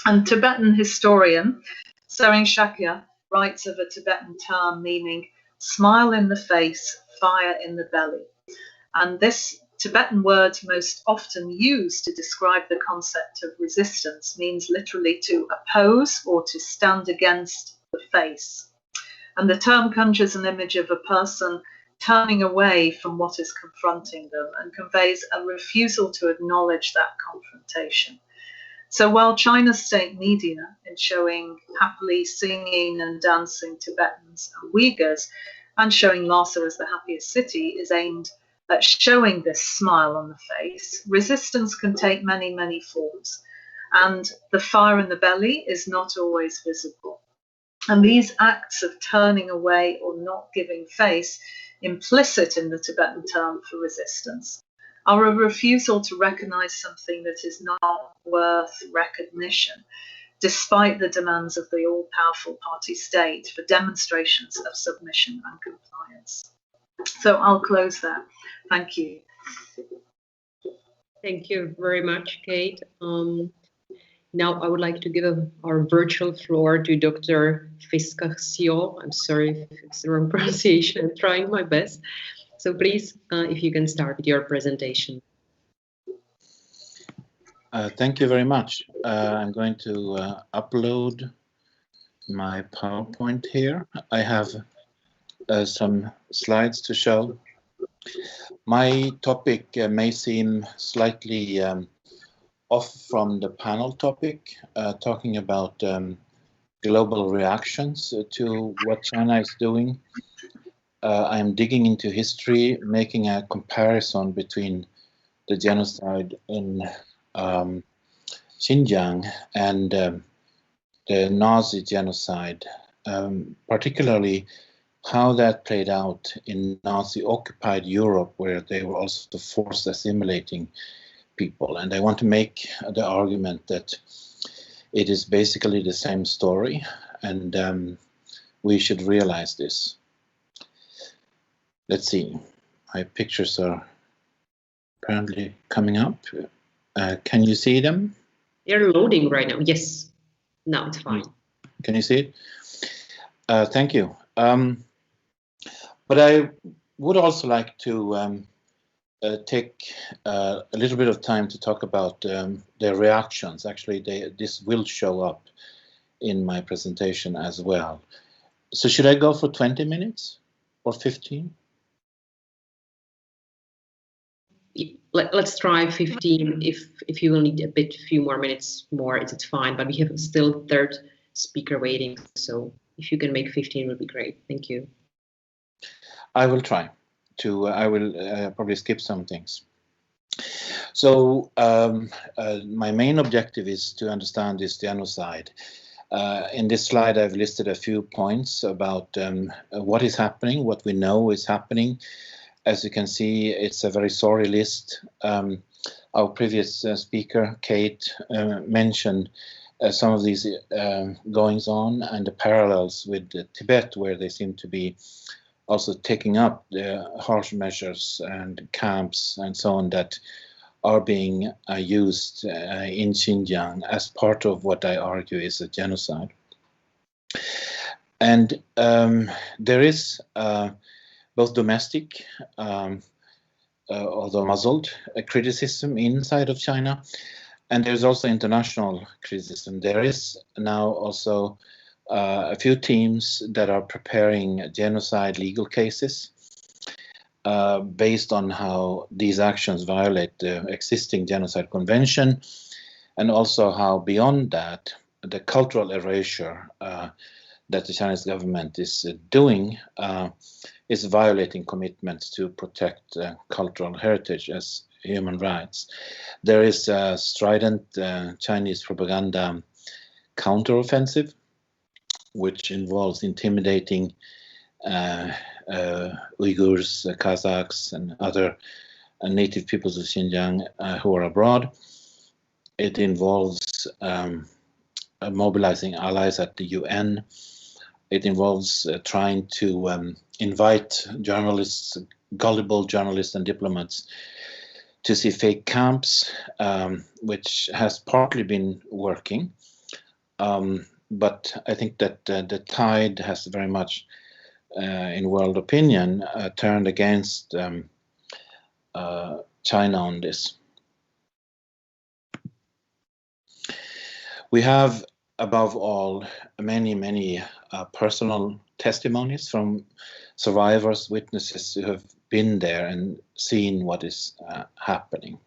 And Tibetan historian Tsering Shakya writes of a Tibetan term meaning smile in the face, fire in the belly. And this Tibetan word most often used to describe the concept of resistance means literally to oppose or to stand against the face. And the term conjures an image of a person turning away from what is confronting them and conveys a refusal to acknowledge that confrontation. So while China's state media, in showing happily singing and dancing Tibetans and Uyghurs, and showing Lhasa as the happiest city, is aimed at showing this smile on the face, resistance can take many, many forms. And the fire in the belly is not always visible. And these acts of turning away or not giving face, implicit in the Tibetan term for resistance, are a refusal to recognize something that is not worth recognition, despite the demands of the all-powerful party state for demonstrations of submission and compliance. So I'll close there. Thank you. Thank you very much, Kate. Now I would like to give our virtual floor to Dr. Fiscasio. I'm sorry if it's the wrong pronunciation. I'm trying my best. So please, if you can start with your presentation. Thank you very much. I'm going to upload my PowerPoint here. I have some slides to show. My topic may seem slightly off from the panel topic, talking about global reactions to what China is doing. I'm digging into history, making a comparison between the genocide in Xinjiang and the Nazi genocide, particularly how that played out in Nazi-occupied Europe, where they were also forced assimilating people. And I want to make the argument that it is basically the same story, and we should realize this. Let's see, my pictures are apparently coming up. Can you see them? They're loading right now. Yes, now it's fine. Can you see it? Thank you. But I would also like to take a little bit of time to talk about their reactions. Actually, this will show up in my presentation as well. So should I go for 20 minutes or 15? Let's try 15. If you will need a few more minutes more, it's fine. But we have still third speaker waiting. So if you can make 15, would be great. Thank you. I will try to. I will probably skip some things. So my main objective is to understand this genocide. In this slide, I've listed a few points about what is happening, what we know is happening. As you can see, it's a very sorry list. Our previous speaker, Kate, mentioned some of these goings on and the parallels with Tibet, where they seem to be also taking up the harsh measures and camps and so on that are being used in Xinjiang as part of what I argue is a genocide. And there is both domestic, although muzzled, criticism inside of China, and there's also international criticism. There is now also a few teams that are preparing genocide legal cases based on how these actions violate the existing genocide convention, and also how beyond that, the cultural erasure that the Chinese government is doing is violating commitments to protect cultural heritage as human rights. There is a strident Chinese propaganda counteroffensive, which involves intimidating Uyghurs, Kazakhs, and other native peoples of Xinjiang who are abroad. It involves mobilizing allies at the UN. It involves trying to invite journalists, gullible journalists and diplomats to see fake camps, which has partly been working. But I think that the tide has very much, in world opinion, turned against China on this. We have, above all, many personal testimonies from survivors, witnesses who have been there and seen what is happening.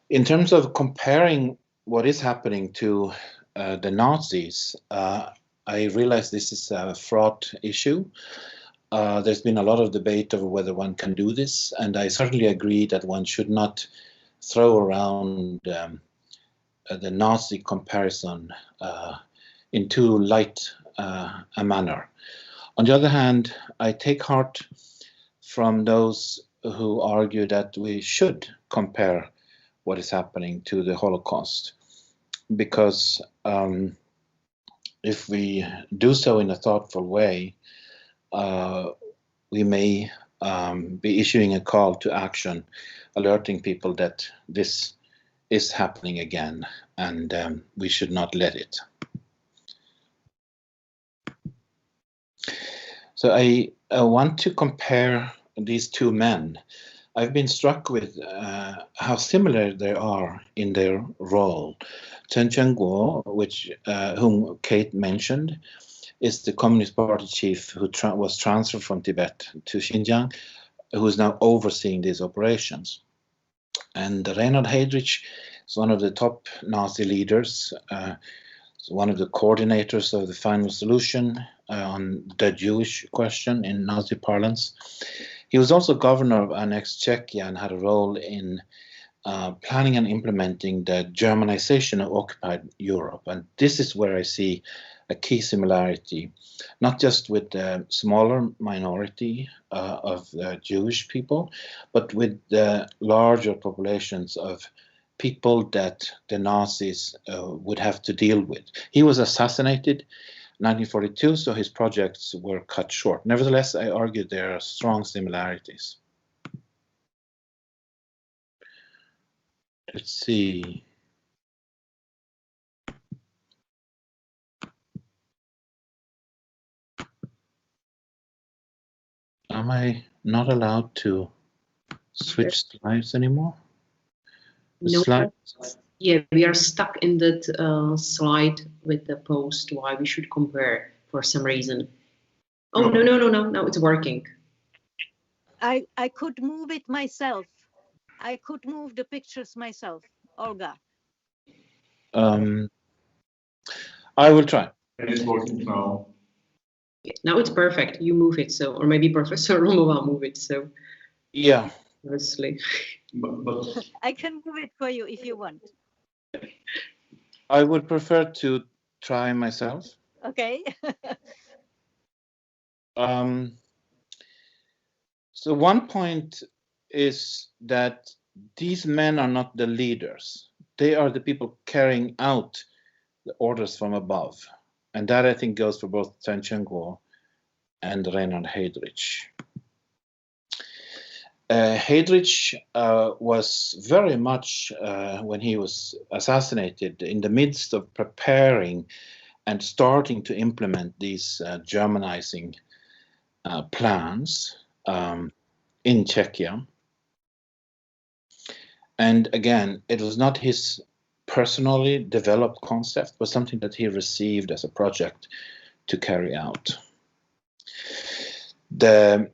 In terms of comparing what is happening to the Nazis, I realize this is a fraught issue. There's been a lot of debate over whether one can do this, and I certainly agree that one should not throw around the Nazi comparison in too light a manner. On the other hand, I take heart from those who argue that we should compare what is happening to the Holocaust, because if we do so in a thoughtful way, we may be issuing a call to action, alerting people that this is happening again, and we should not let it. So I want to compare these two men. I've been struck with how similar they are in their role. Chen Quanguo, whom Kate mentioned, is the Communist Party chief who was transferred from Tibet to Xinjiang, who is now overseeing these operations. And Reinhard Heydrich is one of the top Nazi leaders, one of the coordinators of the final solution on the Jewish question in Nazi parlance. He was also governor of annexed Czechia and had a role in planning and implementing the Germanization of occupied Europe. And this is where I see a key similarity, not just with the smaller minority of Jewish people, but with the larger populations of people that the Nazis would have to deal with. He was assassinated in 1942, so his projects were cut short. Nevertheless, I argue there are strong similarities. Let's see. Am I not allowed to switch slides anymore? No, Slides? yeah, we are stuck in that slide with the post why we should compare for some reason. Oh, no, it's working. I could move it myself. I could move the pictures myself, Olga. I will try. It's working now. Now it's perfect. You move it, so, or maybe Professor Romova move it, so. Yeah. Obviously. But I can move it for you if you want. I would prefer to try myself. Okay. So one point is that these men are not the leaders. They are the people carrying out the orders from above. And that, I think, goes for both Chen Quanguo and Reinhard Heydrich. Heydrich was very much, when he was assassinated, in the midst of preparing and starting to implement these Germanizing plans in Czechia. And again, it was not his personally developed concept, but something that he received as a project to carry out. The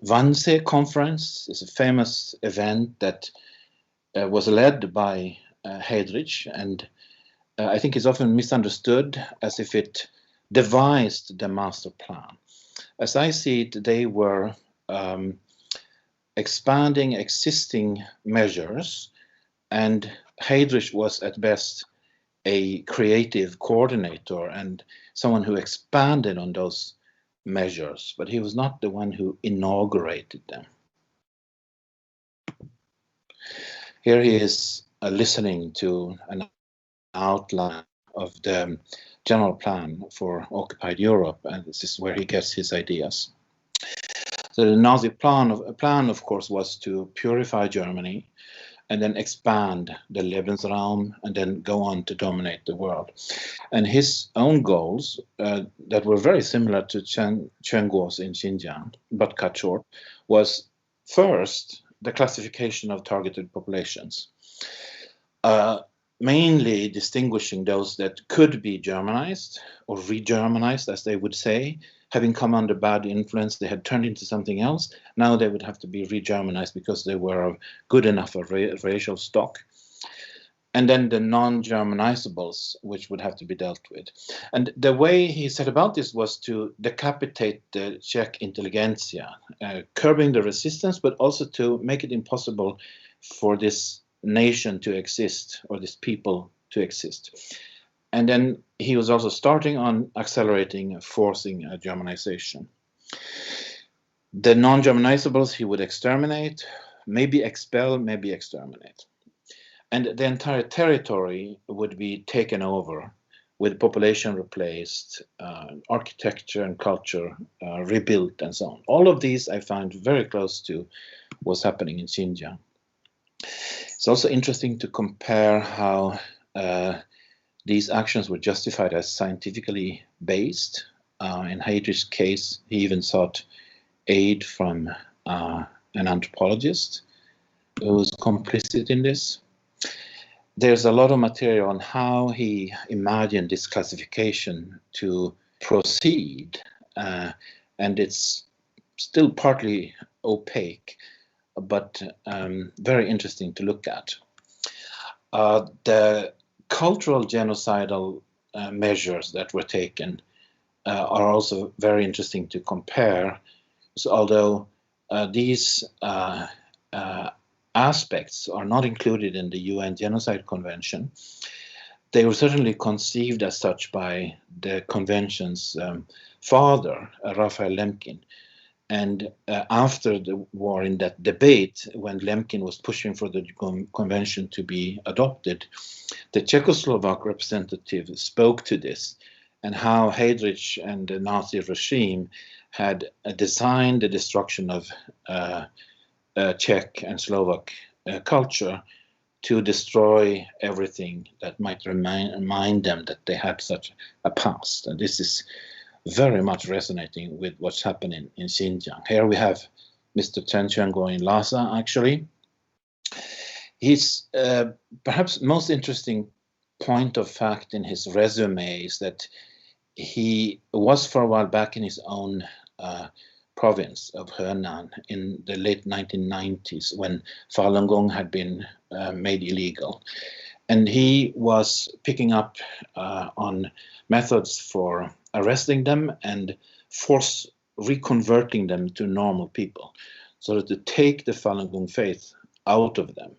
Wannsee Conference is a famous event that was led by Heydrich, and I think is often misunderstood as if it devised the master plan. As I see it, they were expanding existing measures, and Heydrich was at best a creative coordinator and someone who expanded on those measures, but he was not the one who inaugurated them. Here he is listening to an outline of the general plan for occupied Europe, and this is where he gets his ideas. So the Nazi plan, of course, was to purify Germany and then expand the Lebensraum and then go on to dominate the world. And his own goals that were very similar to Chen Guo's in Xinjiang, but cut short, was first the classification of targeted populations, mainly distinguishing those that could be Germanized or re-Germanized, as they would say. Having come under bad influence, they had turned into something else. Now they would have to be re-Germanized because they were of good enough of racial stock. And then the non-Germanizables, which would have to be dealt with. And the way he set about this was to decapitate the Czech intelligentsia, curbing the resistance, but also to make it impossible for this nation to exist, or this people to exist. And then he was also starting on accelerating, forcing Germanization. The non-Germanizables he would exterminate, maybe expel, maybe exterminate. And the entire territory would be taken over, with population replaced, architecture and culture rebuilt, and so on. All of these I find very close to what's happening in Xinjiang. It's also interesting to compare how these actions were justified as scientifically based. In Heydrich's case, he even sought aid from an anthropologist who was complicit in this. There's a lot of material on how he imagined this classification to proceed, and it's still partly opaque, but very interesting to look at. The cultural genocidal measures that were taken are also very interesting to compare. So although these aspects are not included in the UN Genocide Convention, they were certainly conceived as such by the convention's father, Raphael Lemkin. And after the war, in that debate, when Lemkin was pushing for the convention to be adopted, the Czechoslovak representative spoke to this, and how Heydrich and the Nazi regime had designed the destruction of Czech and Slovak culture to destroy everything that might remind them that they had such a past. And this is very much resonating with what's happening in Xinjiang. Here we have Mr. Chen Quanguo in Lhasa, actually. His perhaps most interesting point of fact in his resume is that he was for a while back in his own province of Henan in the late 1990s when Falun Gong had been made illegal. And he was picking up on methods for arresting them and force reconverting them to normal people, so that to take the Falun Gong faith out of them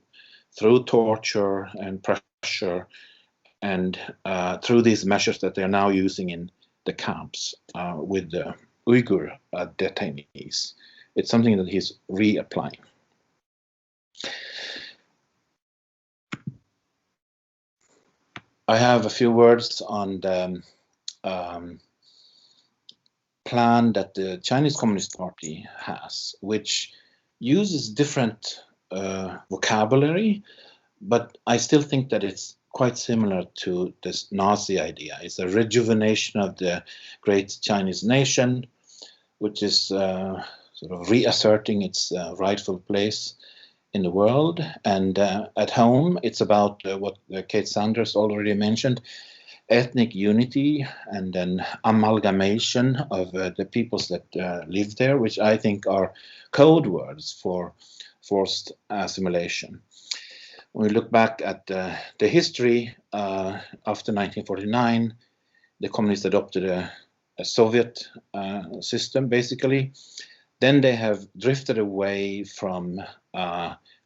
through torture and pressure and through these measures that they're now using in the camps with the Uyghur detainees. It's something that he's reapplying. I have a few words on the plan that the Chinese Communist Party has, which uses different vocabulary, but I still think that it's quite similar to this Nazi idea. It's a rejuvenation of the great Chinese nation, which is sort of reasserting its rightful place in the world. And at home, it's about what Kate Sanders already mentioned, ethnic unity and then amalgamation of the peoples that live there, which I think are code words for forced assimilation. When we look back at the history, after 1949, the communists adopted a Soviet system, basically. Then they have drifted away from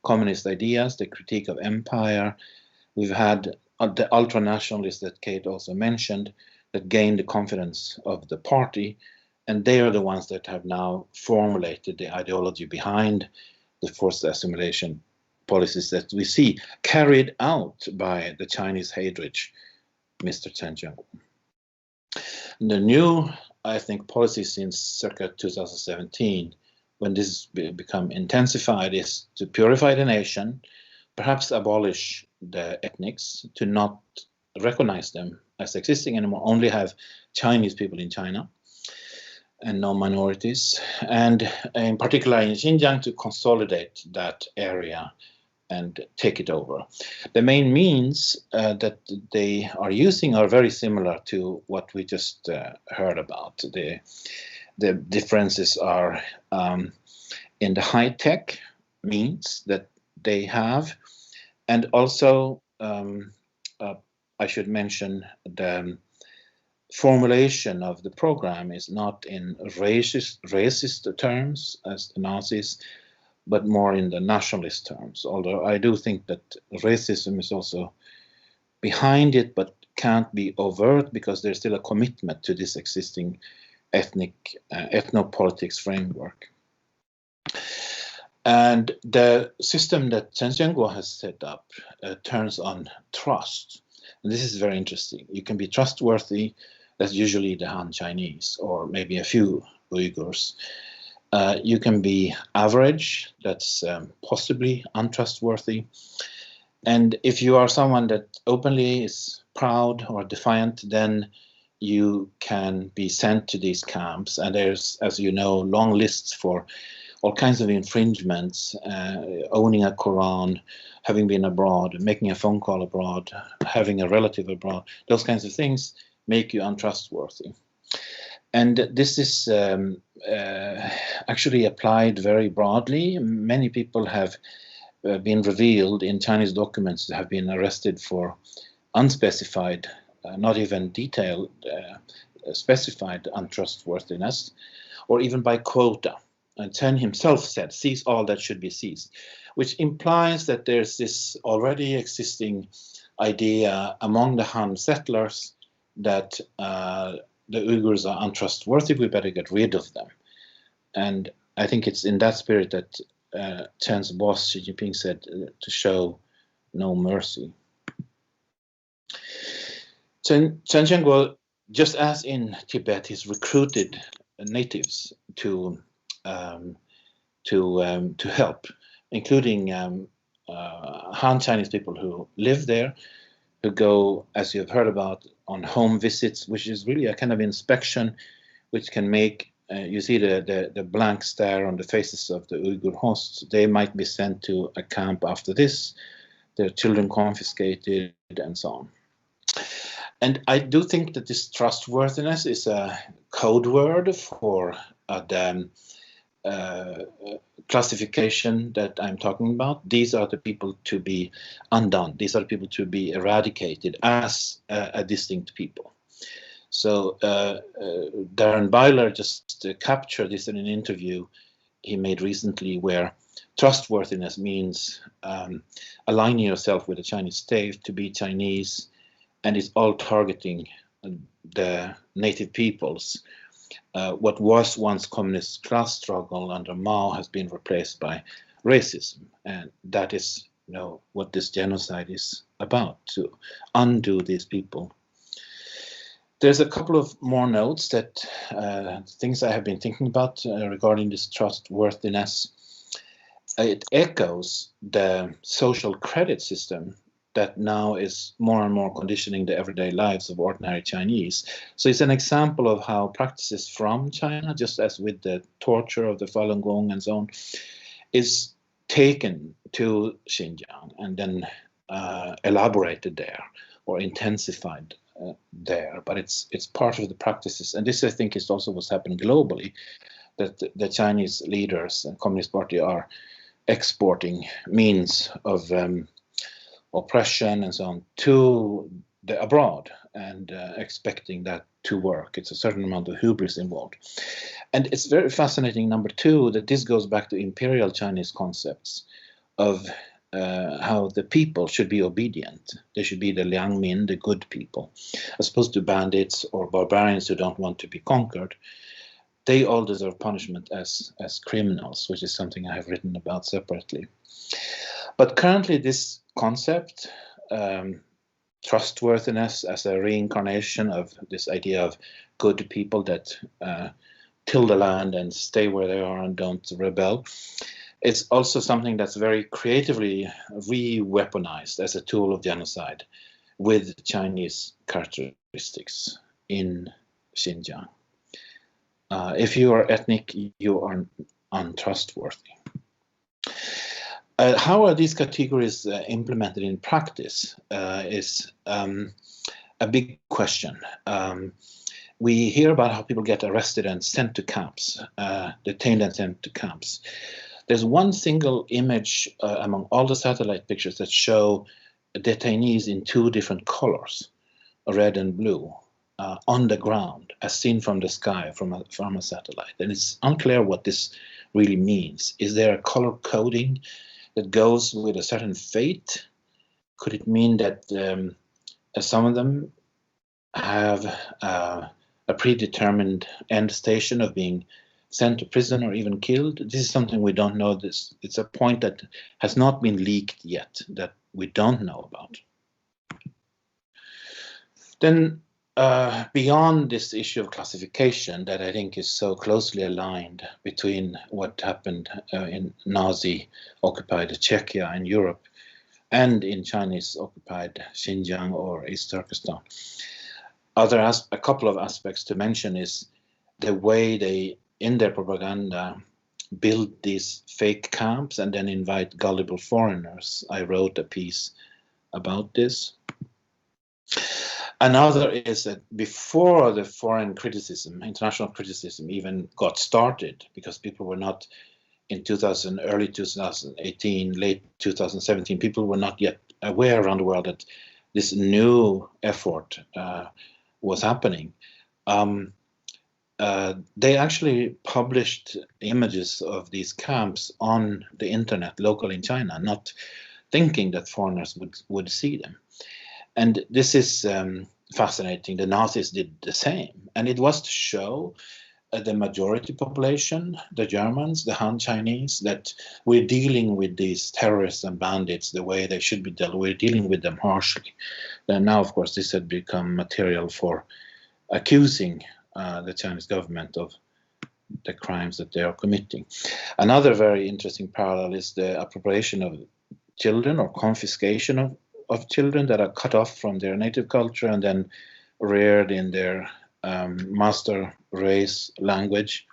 communist ideas, the critique of empire. We've had the ultranationalists that Kate also mentioned that gained the confidence of the party, and they are the ones that have now formulated the ideology behind the forced assimilation policies that we see carried out by the Chinese Heydrich, Mr. Chen Jianguo. The new, I think, policy since circa 2017, when this become intensified, is to purify the nation, perhaps abolish the ethnics, to not recognize them as existing anymore, only have Chinese people in China and no minorities, and in particular in Xinjiang to consolidate that area and take it over. The main means that they are using are very similar to what we just heard about. The differences are in the high-tech means that they have, and also I should mention the formulation of the program is not in racist terms as the Nazis, but more in the nationalist terms. Although I do think that racism is also behind it, but can't be overt because there's still a commitment to this existing ethnopolitics framework. And the system that Chen Jianguo has set up turns on trust. And this is very interesting. You can be trustworthy, that's usually the Han Chinese, or maybe a few Uyghurs. You can be average, that's possibly untrustworthy. And if you are someone that openly is proud or defiant, then you can be sent to these camps. And there's, as you know, long lists for all kinds of infringements, owning a Quran, having been abroad, making a phone call abroad, having a relative abroad, those kinds of things make you untrustworthy. And this is actually applied very broadly. Many people have been revealed in Chinese documents that have been arrested for unspecified, not even detailed, specified untrustworthiness, or even by quota. And Chen himself said, seize all that should be seized, which implies that there's this already existing idea among the Han settlers that the Uyghurs are untrustworthy, we better get rid of them. And I think it's in that spirit that Chen's boss, Xi Jinping, said to show no mercy. Chen Jianguo, just as in Tibet, he's recruited natives to help, including Han Chinese people who live there, who go, as you've heard about, on home visits, which is really a kind of inspection, which can make you see the blank stare on the faces of the Uyghur hosts. They might be sent to a camp after this, their children confiscated, and so on. And I do think that this trustworthiness is a code word for the classification that I'm talking about. These are the people to be undone. These are the people to be eradicated as a distinct people. So Darren Byler just captured this in an interview he made recently, where trustworthiness means aligning yourself with the Chinese state, to be Chinese, and it's all targeting the native peoples. What was once communist class struggle under Mao has been replaced by racism, and that is, what this genocide is about, to undo these people. There's a couple of more notes that things I have been thinking about regarding this trustworthiness. It echoes the social credit system that now is more and more conditioning the everyday lives of ordinary Chinese. So it's an example of how practices from China, just as with the torture of the Falun Gong and so on, is taken to Xinjiang and then elaborated there or intensified there. But it's part of the practices. And this, I think, is also what's happening globally, that the Chinese leaders and Communist Party are exporting means of oppression and so on to the abroad and expecting that to work. It's a certain amount of hubris involved. And it's very fascinating, number two, that this goes back to imperial Chinese concepts of how the people should be obedient. They should be the Liangmin, the good people, as opposed to bandits or barbarians who don't want to be conquered. They all deserve punishment as criminals, which is something I have written about separately. But currently this concept, trustworthiness as a reincarnation of this idea of good people that till the land and stay where they are and don't rebel, it's also something that's very creatively re-weaponized as a tool of genocide with Chinese characteristics in Xinjiang. If you are ethnic, you are untrustworthy. How are these categories implemented in practice is a big question. We hear about how people get arrested and sent to camps, detained and sent to camps. There's one single image among all the satellite pictures that show detainees in two different colors, red and blue, on the ground, as seen from the sky from a satellite. And it's unclear what this really means. Is there a color coding that goes with a certain fate? Could it mean that some of them have a predetermined end station of being sent to prison or even killed? This is something we don't know. It's a point that has not been leaked yet, that we don't know about. Then beyond this issue of classification that I think is so closely aligned between what happened in Nazi-occupied Czechia in Europe and in Chinese-occupied Xinjiang or East Turkestan, a couple of aspects to mention is the way they, in their propaganda, build these fake camps and then invite gullible foreigners. I wrote a piece about this. Another is that before the foreign criticism, international criticism even got started, because people were not in early 2018, late 2017, people were not yet aware around the world that this new effort was happening. They actually published images of these camps on the internet locally in China, not thinking that foreigners would see them. And this is fascinating. The Nazis did the same. And it was to show the majority population, the Germans, the Han Chinese, that we're dealing with these terrorists and bandits the way they should be dealt. We're dealing with them harshly. And now, of course, this had become material for accusing the Chinese government of the crimes that they are committing. Another very interesting parallel is the appropriation of children or confiscation of children that are cut off from their native culture and then reared in their master race language.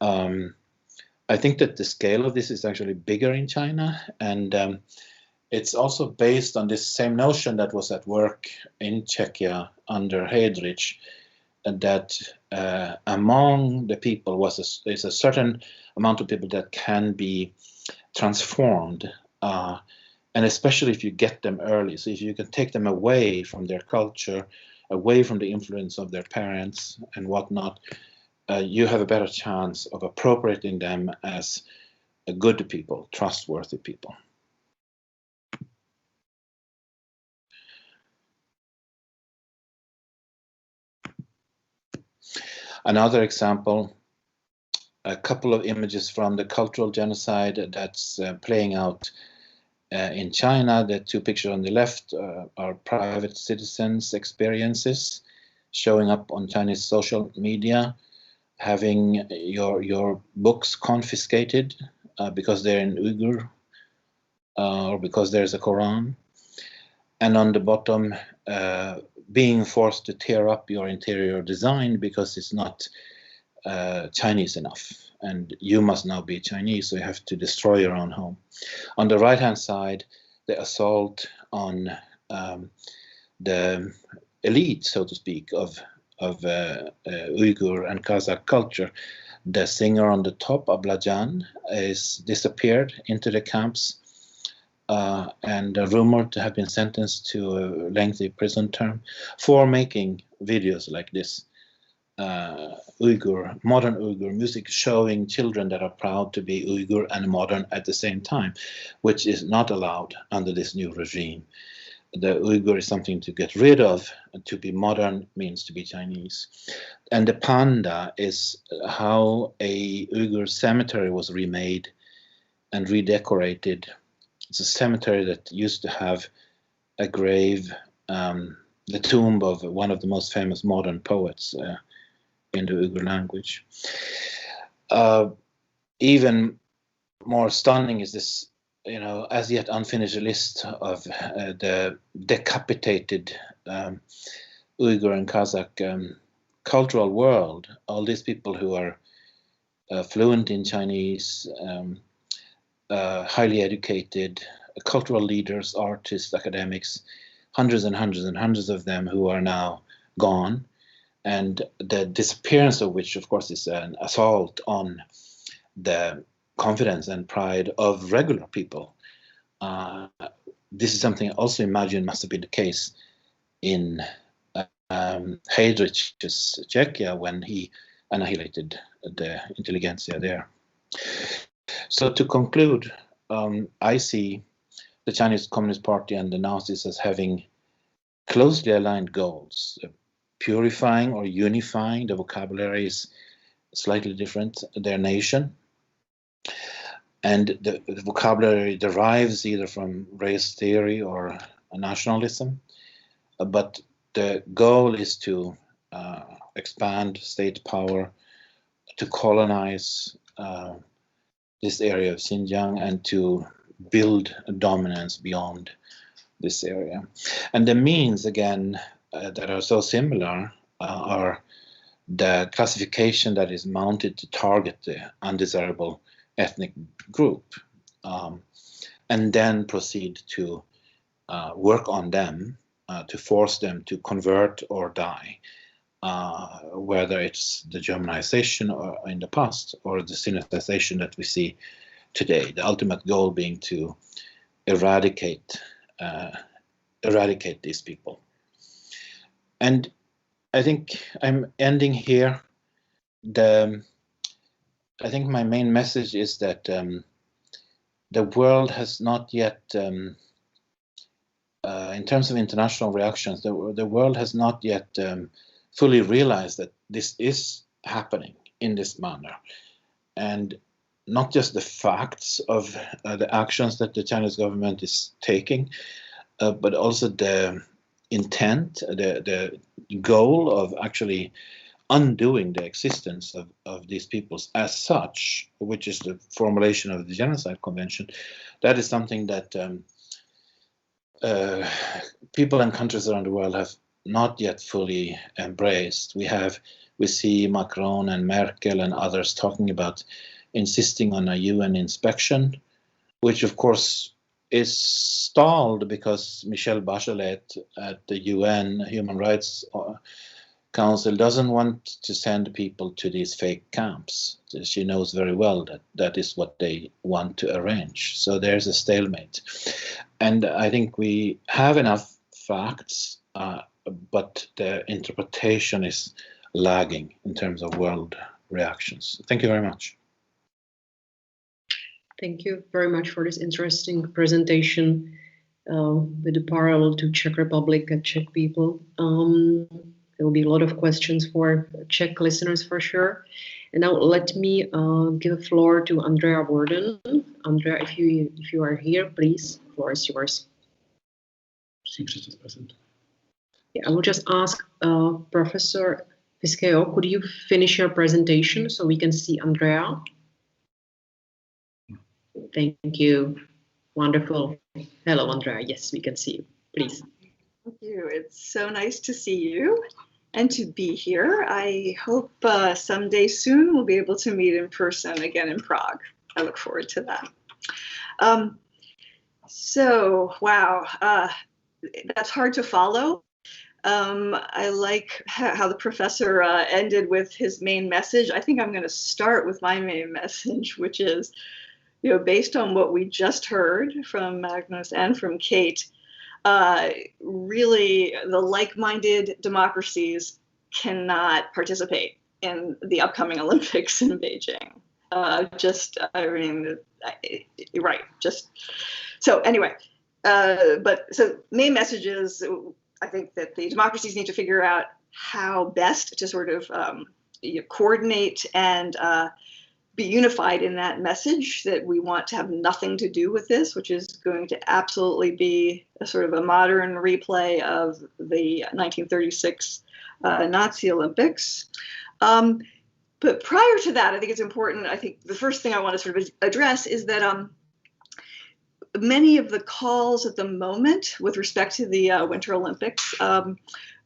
I think that the scale of this is actually bigger in China, and it's also based on this same notion that was at work in Czechia under Heydrich, that among the people is a certain amount of people that can be transformed, and especially if you get them early. So if you can take them away from their culture, away from the influence of their parents and whatnot, you have a better chance of appropriating them as good people, trustworthy people. Another example, a couple of images from the cultural genocide that's playing out in China. The two pictures on the left are private citizens' experiences showing up on Chinese social media, having your books confiscated because they're in Uyghur or because there's a Quran. And on the bottom, being forced to tear up your interior design because it's not Chinese enough. And you must now be Chinese, so you have to destroy your own home. On the right-hand side, the assault on the elite, so to speak, of Uyghur and Kazakh culture. The singer on the top, Ablajan, is disappeared into the camps and rumored to have been sentenced to a lengthy prison term for making videos like this. Modern Uyghur music showing children that are proud to be Uyghur and modern at the same time, which is not allowed under this new regime. The Uyghur is something to get rid of, and to be modern means to be Chinese. And the panda is how a Uyghur cemetery was remade and redecorated It's a cemetery that used to have a grave, the tomb of one of the most famous modern poets in the Uyghur language. Even more stunning is this, as yet unfinished list of the decapitated Uyghur and Kazakh cultural world. All these people who are fluent in Chinese, highly educated, cultural leaders, artists, academics, hundreds and hundreds and hundreds of them who are now gone, and the disappearance of which, of course, is an assault on the confidence and pride of regular people. This is something I also imagine must have been the case in Heydrich's Czechia when he annihilated the intelligentsia there. So to conclude, I see the Chinese Communist Party and the Nazis as having closely aligned goals. Purifying or unifying, the vocabulary is slightly different, their nation. And the vocabulary derives either from race theory or nationalism. But the goal is to expand state power, to colonize this area of Xinjiang, and to build a dominance beyond this area. And the means, again, that are so similar are the classification that is mounted to target the undesirable ethnic group, and then proceed to work on them, to force them to convert or die, whether it's the Germanization or in the past or the Sinopsization that we see today. The ultimate goal being to eradicate these people. And I think I'm ending here. I think my main message is that the world has not yet, in terms of international reactions, the world has not yet fully realized that this is happening in this manner. And not just the facts of the actions that the Chinese government is taking, but also the intent, the goal of actually undoing the existence of these peoples as such, which is the formulation of the Genocide Convention. That is something that people and countries around the world have not yet fully embraced. We see Macron and Merkel and others talking about insisting on a UN inspection, which of course is stalled because Michelle Bachelet at the UN Human Rights Council doesn't want to send people to these fake camps. She knows very well that that is what they want to arrange. So there's a stalemate. And I think we have enough facts, but the interpretation is lagging in terms of world reactions. Thank you very much. Thank you very much for this interesting presentation with the parallel to Czech Republic and Czech people. There will be a lot of questions for Czech listeners for sure. And now let me give the floor to Andrea Worden. Andrea, if you are here, please, the floor is yours. Yeah, I will just ask Professor Fiskeo, could you finish your presentation so we can see Andrea? Thank you. Wonderful. Hello, Andrea. Yes, we can see you. Please. Thank you. It's so nice to see you and to be here. I hope someday soon we'll be able to meet in person again in Prague. I look forward to that. So, wow, that's hard to follow. I like how the professor ended with his main message. I think I'm going to start with my main message, which is, based on what we just heard from Magnus and from Kate, really the like-minded democracies cannot participate in the upcoming Olympics in Beijing. You're right. So anyway, so main message is, I think that the democracies need to figure out how best to sort of coordinate and be unified in that message that we want to have nothing to do with this, which is going to absolutely be a sort of a modern replay of the 1936 Nazi Olympics. But prior to that, I think it's important, I think the first thing I want to sort of address is that many of the calls at the moment with respect to the Winter Olympics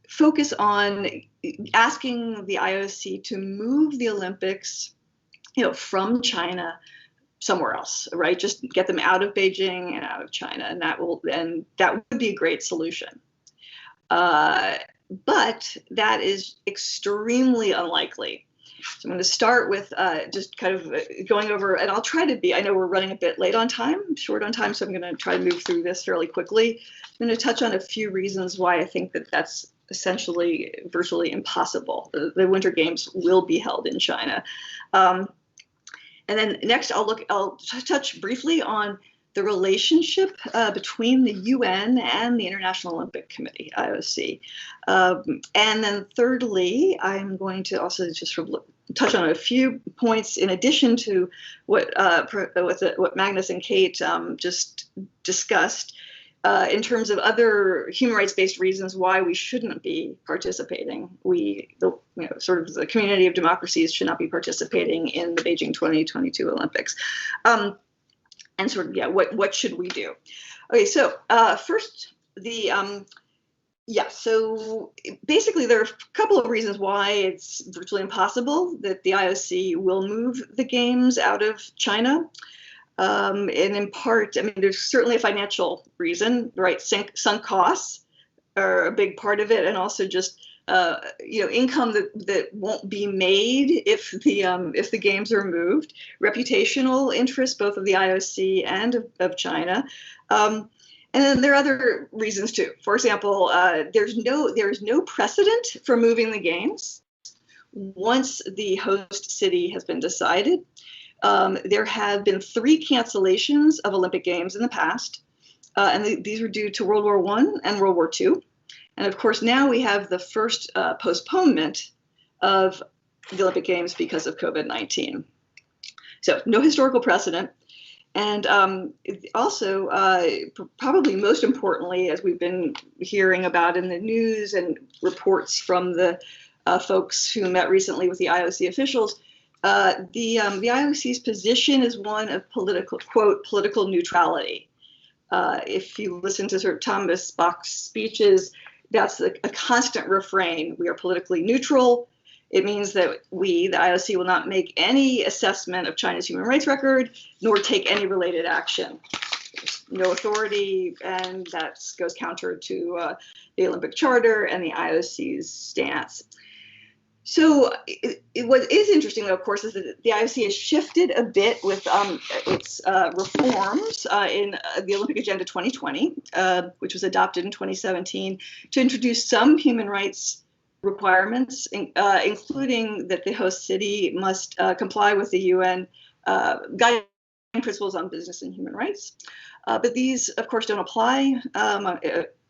focus on asking the IOC to move the Olympics, from China somewhere else, right? Just get them out of Beijing and out of China, and that would be a great solution. But that is extremely unlikely. So I'm going to start with just kind of going over, and I'll try to be, I know we're running a bit short on time, so I'm going to try to move through this fairly quickly. I'm going to touch on a few reasons why I think that that's essentially virtually impossible. The Winter Games will be held in China. And then next, I'll touch briefly on the relationship between the UN and the International Olympic Committee, IOC. And then thirdly, I'm going to also just sort of touch on a few points in addition to what Magnus and Kate just discussed in terms of other human rights-based reasons why we shouldn't be participating. Sort of the community of democracies should not be participating in the Beijing 2022 Olympics. And sort of, what should we do? Okay, so first, so basically there are a couple of reasons why it's virtually impossible that the IOC will move the games out of China. And in part, I mean, there's certainly a financial reason, right? Sunk costs are a big part of it, and also just income that won't be made if the games are moved. Reputational interest, both of the IOC and of China, and then there are other reasons too. For example, there's no precedent for moving the games once the host city has been decided. There have been 3 cancellations of Olympic Games in the past, and these were due to World War I and World War II. And of course, now we have the first postponement of the Olympic Games because of COVID-19. So no historical precedent. And also, probably most importantly, as we've been hearing about in the news and reports from the folks who met recently with the IOC officials, the IOC's position is one of political neutrality. If you listen to sort of Thomas Bach's speeches, that's a constant refrain. We are politically neutral. It means that we, the IOC, will not make any assessment of China's human rights record, nor take any related action. There's no authority, and that goes counter to the Olympic Charter and the IOC's stance. So what is interesting, though, of course, is that the IOC has shifted a bit with its reforms in the Olympic Agenda 2020, which was adopted in 2017, to introduce some human rights requirements, including that the host city must comply with the UN guiding principles on business and human rights. But these, of course, don't apply.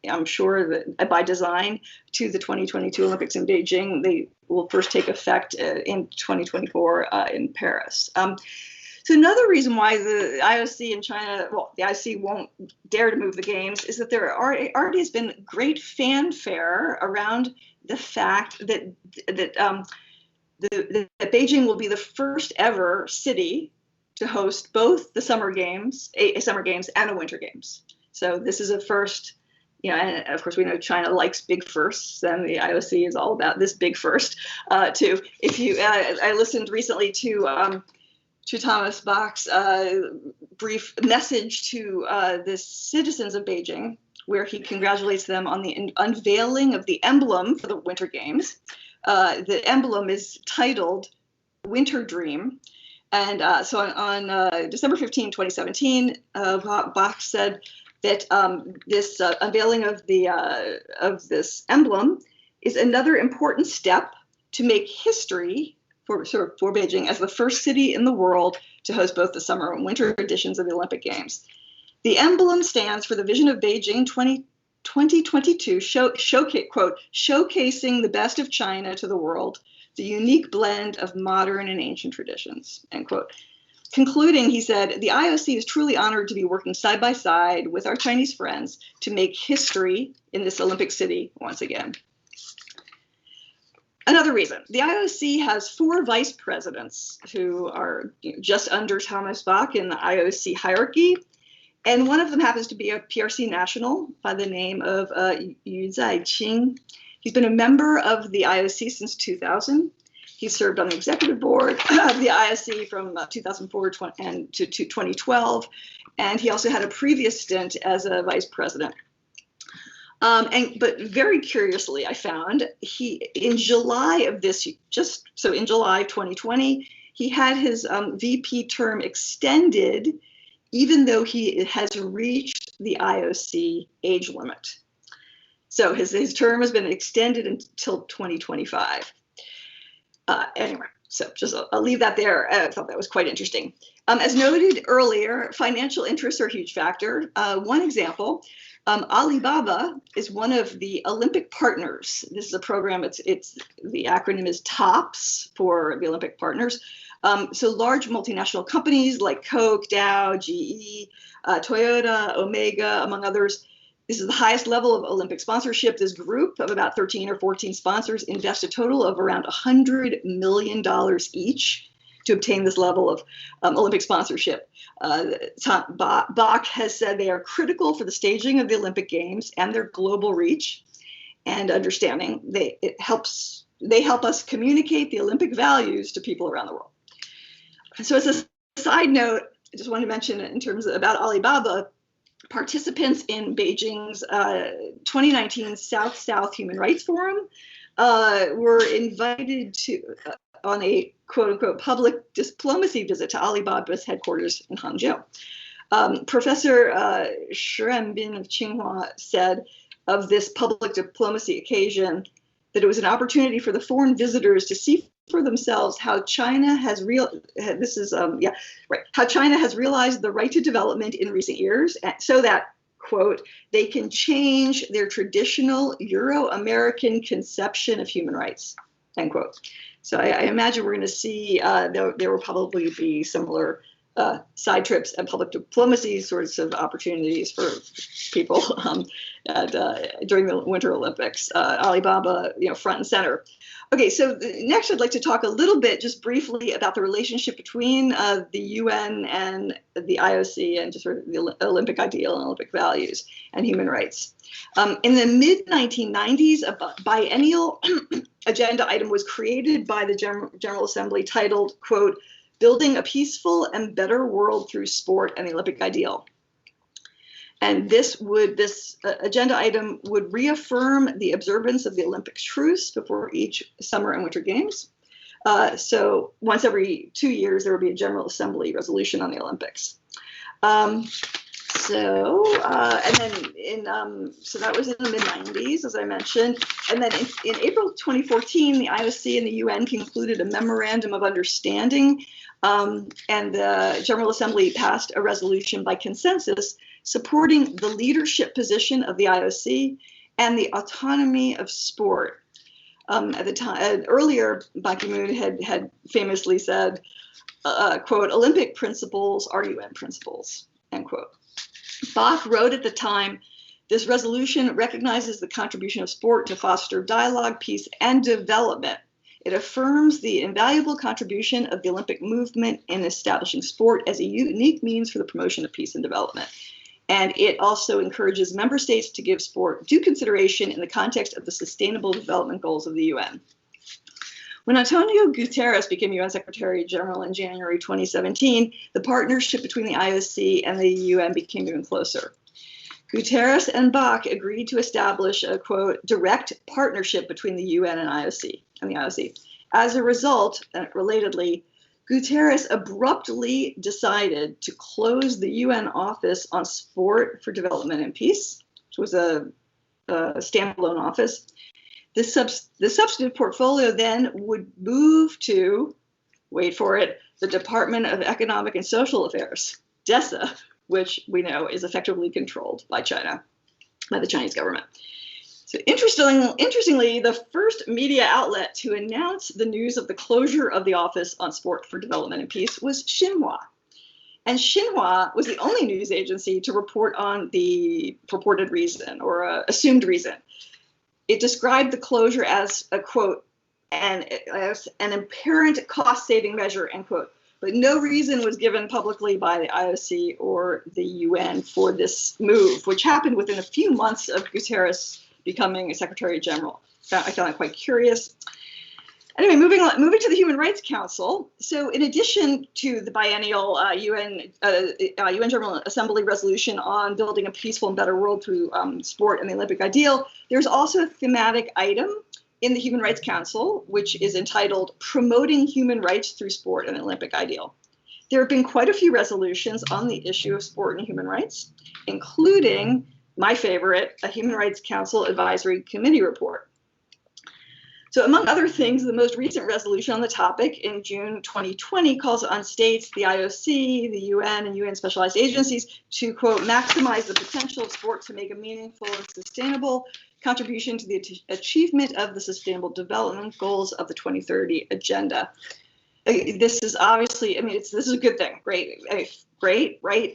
I'm sure that by design to the 2022 Olympics in Beijing. They will first take effect in 2024 in Paris. So another reason why the IOC in China, the IOC won't dare to move the games, is that there already has been great fanfare around the fact that Beijing will be the first ever city to host both the summer games, and the winter games. So this is a first. And of course we know China likes big firsts, and the IOC is all about this big first too. If you, I listened recently to Thomas Bach's brief message to the citizens of Beijing, where he congratulates them on the unveiling of the emblem for the Winter Games. The emblem is titled Winter Dream. And so on December 15, 2017, Bach said that this unveiling of this emblem is another important step to make history for Beijing as the first city in the world to host both the summer and winter editions of the Olympic Games. The emblem stands for the vision of Beijing 2022, showcasing the best of China to the world the unique blend of modern and ancient traditions, end quote. Concluding, he said, the IOC is truly honored to be working side by side with our Chinese friends to make history in this Olympic city once again. Another reason, the IOC has 4 vice presidents who are just under Thomas Bach in the IOC hierarchy. And one of them happens to be a PRC national by the name of Yu Zaiqing. He's been a member of the IOC since 2000. He served on the executive board of the IOC from 2004 to 2012, and he also had a previous stint as a vice president. But very curiously, I found in July of this, in July 2020, he had his VP term extended, even though he has reached the IOC age limit. So his term has been extended until 2025. Anyway, so I'll leave that there. I thought that was quite interesting. As noted earlier, financial interests are a huge factor. One example, Alibaba is one of the Olympic partners. This is a program, the acronym is TOPS for the Olympic partners. So large multinational companies like Coke, Dow, GE, Toyota, Omega, among others. This is the highest level of Olympic sponsorship. This group of about 13 or 14 sponsors invest a total of around $100 million each to obtain this level of Olympic sponsorship. Bach has said they are critical for the staging of the Olympic Games and their global reach and understanding. They help us communicate the Olympic values to people around the world. So as a side note, I just wanted to mention in terms of about Alibaba, participants in Beijing's 2019 South-South Human Rights Forum were invited to on a quote-unquote public diplomacy visit to Alibaba's headquarters in Hangzhou. Professor Shurenbin of Tsinghua said of this public diplomacy occasion that it was an opportunity for the foreign visitors to see for themselves how China has how China has realized the right to development in recent years, so that, quote, they can change their traditional Euro-American conception of human rights, end quote. So I imagine we're going to see there will probably be similar side trips and public diplomacy sorts of opportunities for people during the Winter Olympics. Alibaba, front and center. Okay, so next I'd like to talk a little bit, just briefly, about the relationship between the UN and the IOC and just sort of the Olympic ideal and Olympic values and human rights. In the mid-1990s, a biennial agenda item was created by the General Assembly titled, quote, Building a Peaceful and Better World Through Sport and the Olympic Ideal. And this agenda item would reaffirm the observance of the Olympic truce before each summer and winter games. So once every 2 years, there would be a General Assembly resolution on the Olympics. So that was in the mid-90s, as I mentioned. And then in April 2014, the IOC and the UN concluded a memorandum of understanding, and the General Assembly passed a resolution by consensus supporting the leadership position of the IOC and the autonomy of sport. At the time, earlier, Ban Ki-moon had famously said, quote, Olympic principles are UN principles, end quote. Bach wrote at the time, this resolution recognizes the contribution of sport to foster dialogue, peace, and development. It affirms the invaluable contribution of the Olympic movement in establishing sport as a unique means for the promotion of peace and development. And it also encourages member states to give sport due consideration in the context of the Sustainable Development Goals of the UN. When Antonio Guterres became UN Secretary General in January 2017, the partnership between the IOC and the UN became even closer. Guterres and Bach agreed to establish a, quote, direct partnership between the UN and the IOC. As a result, relatedly, Guterres abruptly decided to close the UN Office on Sport for Development and Peace, which was a standalone office. The substantive portfolio then would move to, wait for it, the Department of Economic and Social Affairs, DESA, which we know is effectively controlled by China, by the Chinese government. So interestingly, the first media outlet to announce the news of the closure of the Office on Sport for Development and Peace was Xinhua. And Xinhua was the only news agency to report on the purported reason or assumed reason. It described the closure as a quote, an apparent cost-saving measure, end quote. But no reason was given publicly by the IOC or the UN for this move, which happened within a few months of Guterres becoming a Secretary General. I found that quite curious. Anyway, moving to the Human Rights Council. So in addition to the biennial UN General Assembly resolution on building a peaceful and better world through sport and the Olympic ideal, there's also a thematic item in the Human Rights Council, which is entitled Promoting Human Rights Through Sport and the Olympic Ideal. There have been quite a few resolutions on the issue of sport and human rights, including my favorite, a Human Rights Council Advisory Committee report. So among other things, the most recent resolution on the topic in June 2020 calls on states, the IOC, the UN, and UN specialized agencies to, quote, maximize the potential of sport to make a meaningful and sustainable contribution to the achievement of the Sustainable Development Goals of the 2030 Agenda. This is obviously, I mean, this is a good thing, great, right?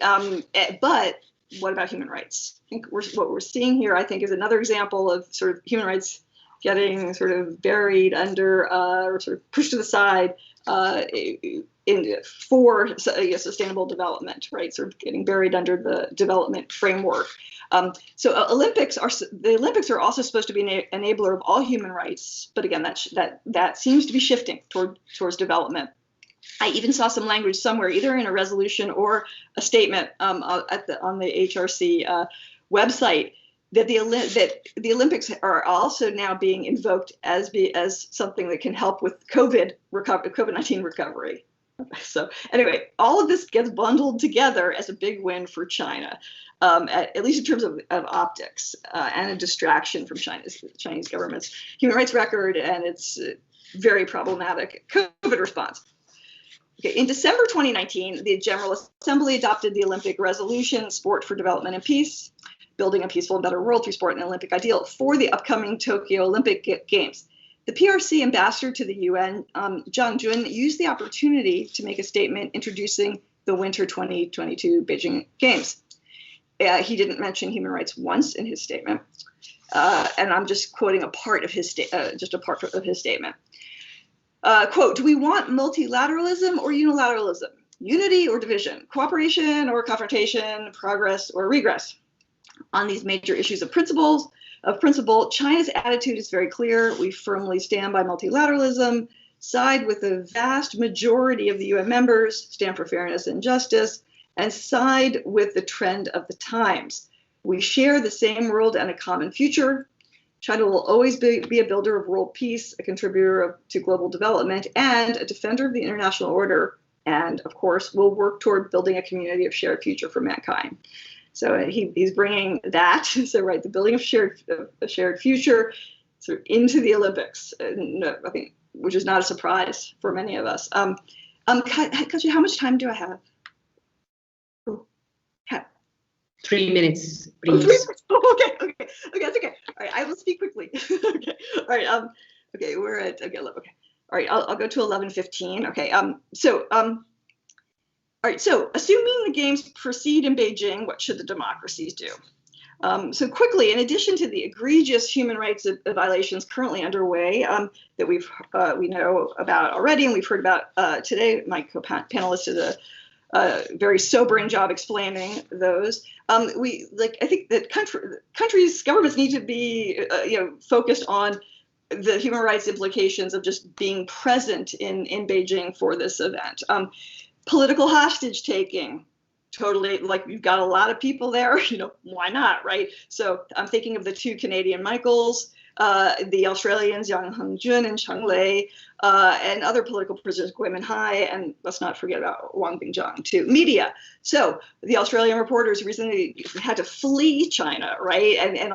But what about human rights? I think what we're seeing here, I think, is another example of sort of human rights getting sort of buried under or sort of pushed to the side for sustainable development, right? Sort of getting buried under the development framework. So the Olympics are also supposed to be an enabler of all human rights, but again, that seems to be shifting towards development. I even saw some language somewhere, either in a resolution or a statement on the HRC website, that the Olympics are also now being invoked as something that can help with COVID-19 recovery. So anyway, all of this gets bundled together as a big win for China, at least in terms of optics and a distraction from Chinese government's human rights record and its very problematic COVID response. Okay, in December 2019, the General Assembly adopted the Olympic resolution, Sport for Development and Peace, building a peaceful and better world through sport and the Olympic ideal for the upcoming Tokyo Olympic Games. The PRC ambassador to the UN, Zhang Jun, used the opportunity to make a statement introducing the Winter 2022 Beijing Games. He didn't mention human rights once in his statement, and I'm just quoting a part of his statement. Quote, do we want multilateralism or unilateralism? Unity or division? Cooperation or confrontation? Progress or regress? On these major issues of principle, China's attitude is very clear. We firmly stand by multilateralism, side with the vast majority of the UN members, stand for fairness and justice, and side with the trend of the times. We share the same world and a common future. China will always be a builder of world peace, a contributor to global development, and a defender of the international order. And of course, will work toward building a community of shared future for mankind. So he's bringing that, so right, the building of a shared future sort of into the Olympics, I think, which is not a surprise for many of us. Katja, how much time do I have? Oh, 3 minutes, please. Oh, 3 minutes. Oh, okay, that's okay. All right, I will speak quickly. Okay, all right. Okay, we're at okay. All right, I'll go to 11:15. Okay. All right, so assuming the games proceed in Beijing, what should the democracies do? So quickly, in addition to the egregious human rights violations currently underway that we know about already and we've heard about today, my co-panelist did a very sobering job explaining those. I think that countries, governments need to be focused on the human rights implications of just being present in Beijing for this event. Political hostage taking, totally, like you've got a lot of people there, why not, right? So I'm thinking of the 2 Canadian Michaels, the Australians, Yang Hengjun and Cheng Lei, and other political prisoners, Gui Minhai, and let's not forget about Wang Bingzhang too. Media. So the Australian reporters recently had to flee China, right? And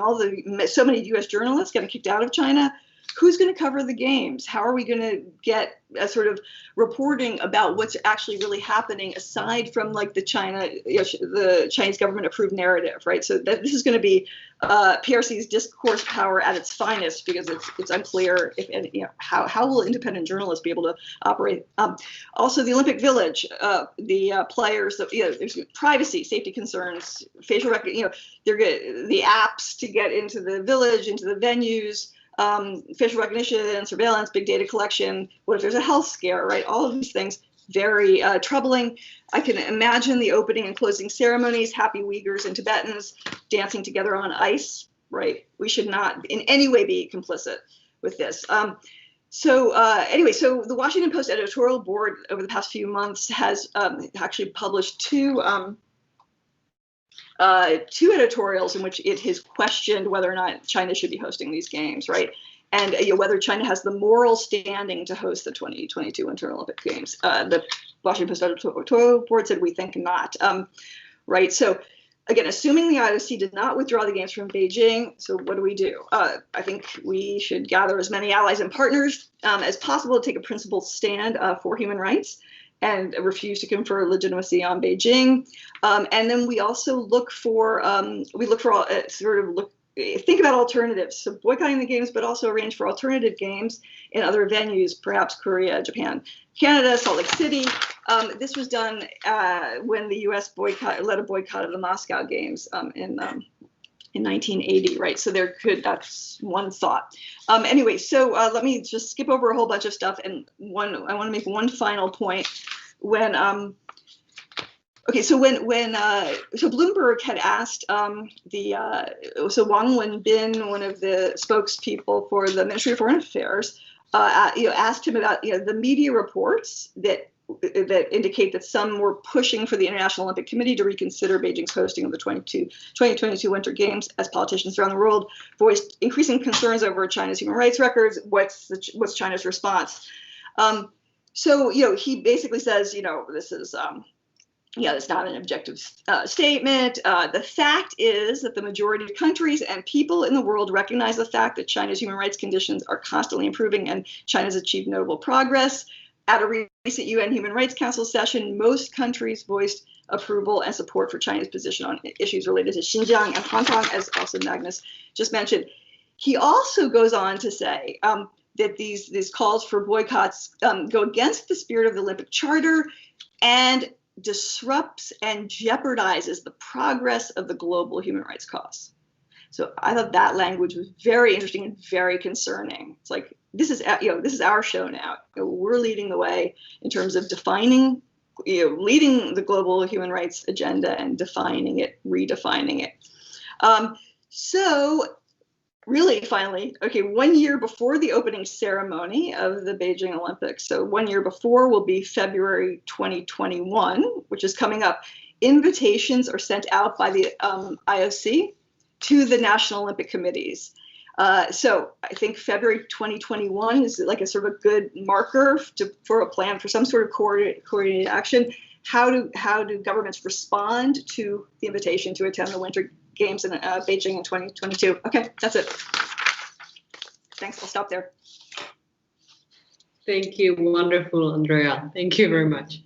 so many US journalists getting kicked out of China. who's going to cover the games? How are we going to get a sort of reporting about what's actually really happening aside from like the Chinese government approved narrative, right? So that this is going to be PRC's discourse power at its finest, because it's unclear if how will independent journalists be able to operate. Also, the Olympic Village, the players, there's privacy, safety concerns, facial recognition. The apps to get into the village, into the venues. Facial recognition, surveillance, big data collection. What if there's a health scare, right? All of these things, very troubling. I can imagine the opening and closing ceremonies, happy Uyghurs and Tibetans dancing together on ice, right? We should not in any way be complicit with this. Anyway, so the Washington Post editorial board over the past few months has actually published two editorials in which it has questioned whether or not China should be hosting these games, right? And whether China has the moral standing to host the 2022 Winter Olympic Games. The Washington Post editorial board said we think not, right? So again, assuming the IOC did not withdraw the games from Beijing, so what do we do? I think we should gather as many allies and partners as possible to take a principled stand for human rights and refuse to confer legitimacy on Beijing. And then we also look for, think about alternatives. So boycotting the games, but also arrange for alternative games in other venues, perhaps Korea, Japan, Canada, Salt Lake City. This was done when the US led a boycott of the Moscow Games in 1980, right? So that's one thought. Anyway, so let me just skip over a whole bunch of stuff, and I want to make one final point. So Bloomberg had asked so Wang Wenbin, one of the spokespeople for the Ministry of Foreign Affairs, asked him about the media reports that indicate that some were pushing for the International Olympic Committee to reconsider Beijing's hosting of the 2022 Winter Games, as politicians around the world voiced increasing concerns over China's human rights records. What's China's response? So he basically says, this is it's not an objective statement. The fact is that the majority of countries and people in the world recognize the fact that China's human rights conditions are constantly improving, and China's achieved notable progress. At a recent UN Human Rights Council session, most countries voiced approval and support for China's position on issues related to Xinjiang and Hong Kong, as also Magnus just mentioned. He also goes on to say that these calls for boycotts go against the spirit of the Olympic Charter and disrupts and jeopardizes the progress of the global human rights cause. So I thought that language was very interesting and very concerning. It's like, this is our show now. We're leading the way in terms of defining, leading the global human rights agenda and defining it, redefining it. So really, finally, 1 year before the opening ceremony of the Beijing Olympics, so 1 year before will be February 2021, which is coming up. Invitations are sent out by the IOC to the National Olympic Committees. So I think February 2021 is like a sort of a good marker for a plan for some sort of coordinated action. How do governments respond to the invitation to attend the Winter Games in Beijing in 2022? Okay, that's it. Thanks, I'll stop there. Thank you, wonderful, Andrea. Thank you very much.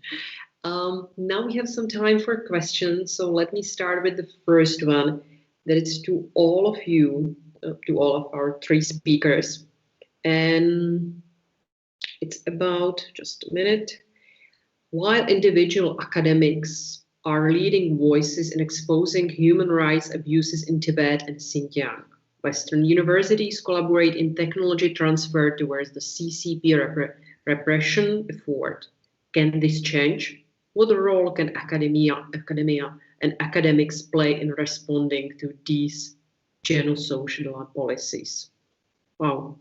Now we have some time for questions. So let me start with the first one. That is to all of you, to all of our three speakers. And it's about, just a minute, while individual academics are leading voices in exposing human rights abuses in Tibet and Xinjiang, Western universities collaborate in technology transfer towards the CCP repression effort. Can this change? What role can academia and academics play in responding to these genocidal policies? Wow,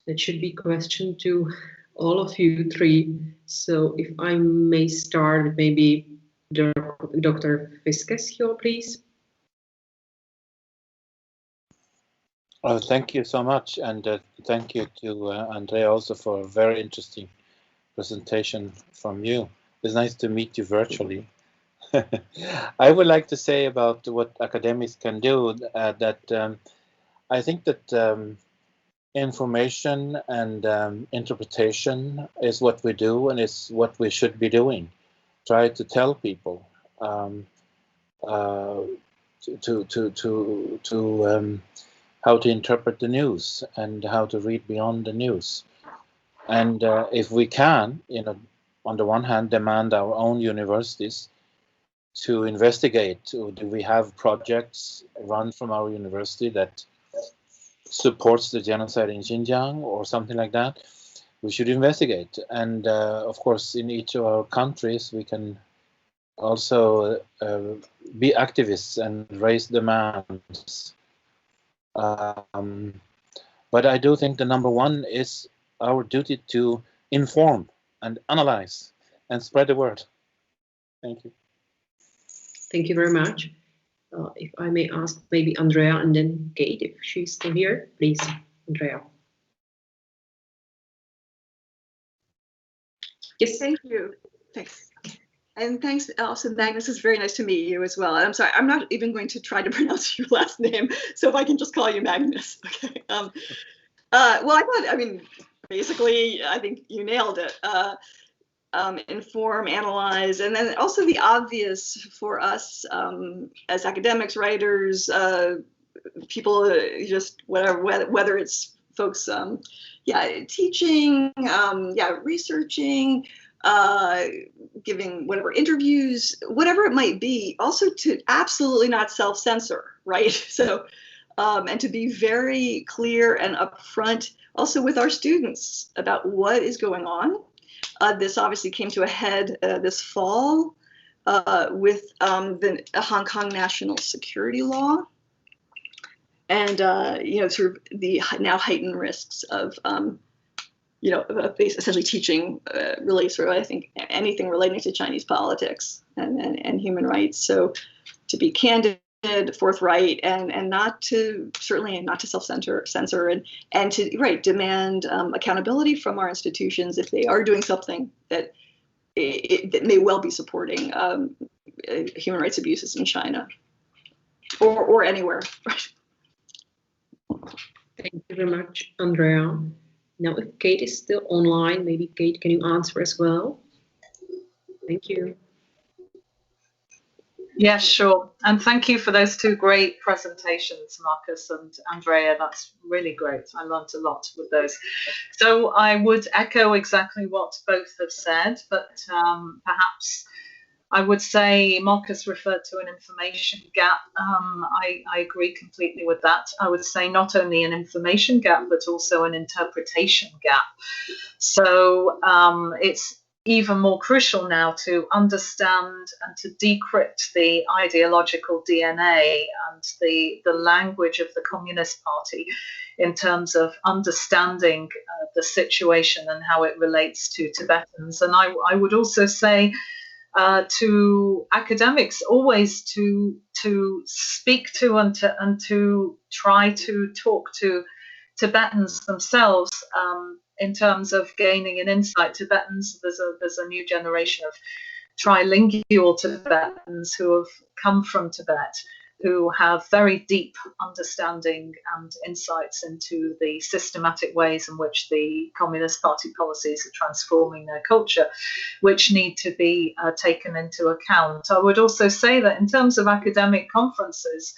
that should be a question to all of you three. So if I may start with maybe Dr. Fiskesjo, please. Thank you so much, and thank you to Andrea also for a very interesting presentation from you. It's nice to meet you virtually. I would like to say about what academics can do that I think that information and interpretation is what we do, and it's what we should be doing. Try to tell people how to interpret the news and how to read beyond the news. And if we can, on the one hand, demand our own universities to investigate, do we have projects run from our university that supports the genocide in Xinjiang or something like that? We should investigate. And of course, in each of our countries, we can also be activists and raise demands. But I do think the number one is our duty to inform and analyze and spread the word. Thank you. Thank you very much. If I may ask maybe Andrea and then Kate, if she's still here, please, Andrea. Yes. Thank you. Thanks. And thanks, Alison. Magnus, it's very nice to meet you as well. And I'm sorry, I'm not even going to try to pronounce your last name. So if I can just call you Magnus. Okay. Well, I mean, basically, I think you nailed it. Inform, analyze, and then also the obvious for us as academics, writers, people, just whether it's folks, teaching, researching, giving whatever interviews, whatever it might be, also to absolutely not self-censor, right? So, and to be very clear and upfront also with our students about what is going on. This obviously came to a head this fall with the Hong Kong national security law, and sort of the now heightened risks of essentially teaching I think anything relating to Chinese politics and human rights. So to be candid, forthright, and not to self-censor, and to demand accountability from our institutions if they are doing something that may well be supporting human rights abuses in China or anywhere. Thank you very much, Andrea. Now, if Kate is still online, maybe Kate, can you answer as well? Thank you. Yeah, sure. And thank you for those two great presentations, Marcus and Andrea. That's really great. I learned a lot with those. So I would echo exactly what both have said, but perhaps I would say Marcus referred to an information gap. I agree completely with that. I would say not only an information gap, but also an interpretation gap. So it's even more crucial now to understand and to decrypt the ideological DNA and the language of the Communist Party in terms of understanding the situation and how it relates to Tibetans. And I would also say to academics always to speak to and to try to talk to Tibetans themselves in terms of gaining an insight. Tibetans, there's a new generation of trilingual Tibetans who have come from Tibet, who have very deep understanding and insights into the systematic ways in which the Communist Party policies are transforming their culture, which need to be taken into account. I would also say that in terms of academic conferences,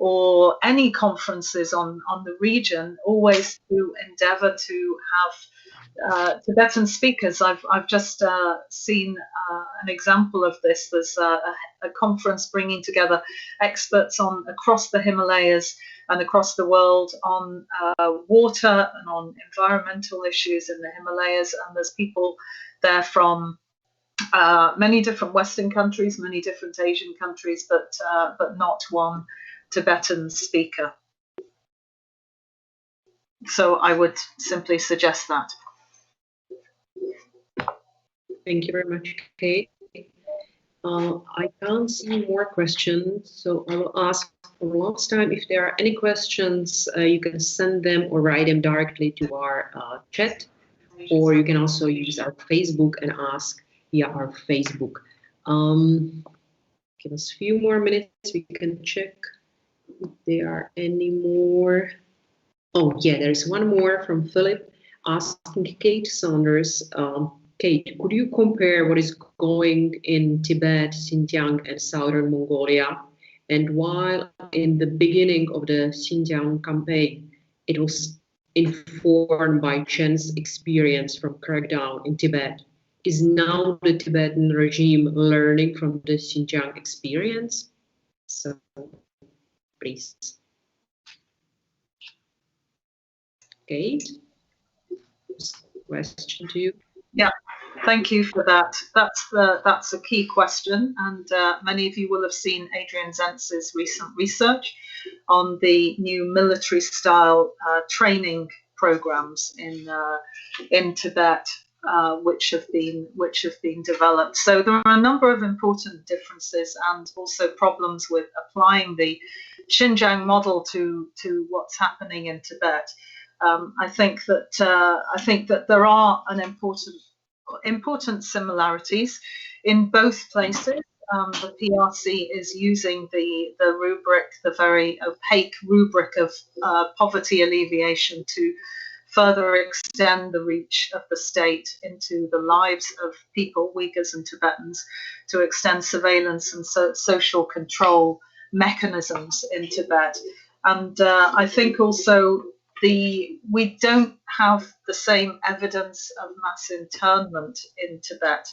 or any conferences on the region, always to endeavour to have Tibetan speakers. I've just seen an example of this. There's a conference bringing together experts across the Himalayas and across the world on water and on environmental issues in the Himalayas, and there's people there from many different Western countries, many different Asian countries, but not one Tibetan speaker. So I would simply suggest that. Thank you very much, Kate. I can't see more questions, so I will ask for last time if there are any questions. You can send them or write them directly to our chat, or you can also use our Facebook and ask via our Facebook. Give us a few more minutes, we can check if there are any more Oh, yeah, there's one more from Philip asking Kate Saunders. Kate, could you compare what is going in Tibet, Xinjiang, and southern Mongolia? And while in the beginning of the Xinjiang campaign, it was informed by Chen's experience from crackdown in Tibet, is now the Tibetan regime learning from the Xinjiang experience? So, please. Kate, question to you. Yeah, thank you for that. That's a key question, and many of you will have seen Adrian Zentz's recent research on the new military-style training programs in Tibet, which have been developed. So there are a number of important differences and also problems with applying the Xinjiang model to what's happening in Tibet. I think that there are important similarities in both places. The PRC is using the rubric, the very opaque rubric of poverty alleviation to further extend the reach of the state into the lives of people, Uyghurs and Tibetans, to extend surveillance and social control mechanisms in Tibet. And I think also we don't have the same evidence of mass internment in Tibet.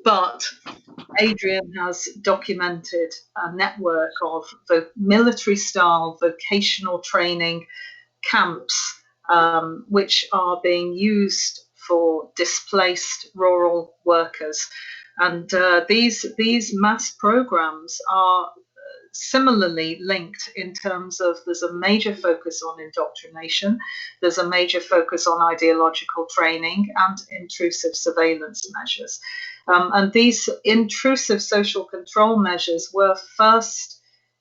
But Adrian has documented a network of military-style vocational training camps, which are being used for displaced rural workers. And these mass programs are similarly linked in terms of there's a major focus on indoctrination, there's a major focus on ideological training and intrusive surveillance measures. And these intrusive social control measures were first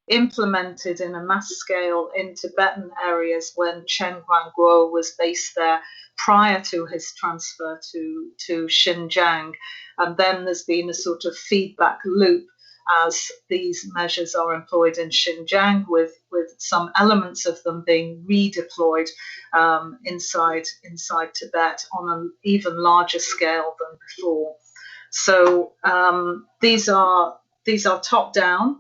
implemented in a mass scale in Tibetan areas when Chen Guangguo was based there prior to his transfer to Xinjiang. And then there's been a sort of feedback loop as these measures are employed in Xinjiang, with some elements of them being redeployed inside Tibet on an even larger scale than before. So these are top down.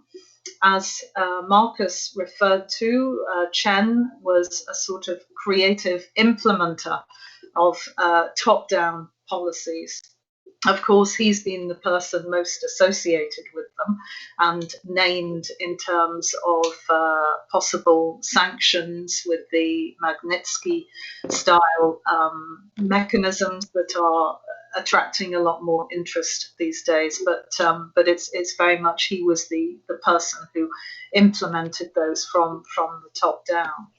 As Marcus referred to, Chen was a sort of creative implementer of top-down policies. Of course, he's been the person most associated with them and named in terms of possible sanctions with the Magnitsky-style mechanisms that are attracting a lot more interest these days. But it's very much he was the person who implemented those from the top down.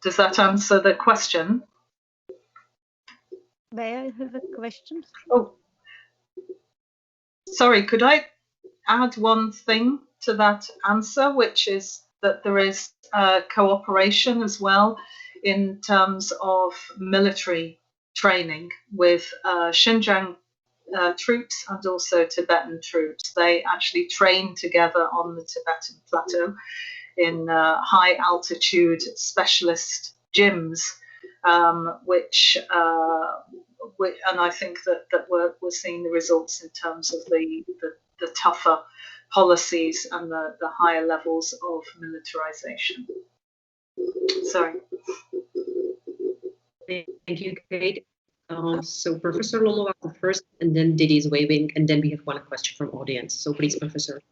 Does that answer the question? May I have a question? Oh, sorry, could I add one thing to that answer, which is that there is cooperation as well in terms of military training with Xinjiang troops and also Tibetan troops. They actually train together on the Tibetan plateau in high altitude specialist gyms, which and I think that we're seeing the results in terms of the tougher policies and the higher levels of militarization. Sorry. Thank you, Kate. So Professor Lomo was first, and then Didi is waving, and then we have one question from audience. So please, Professor.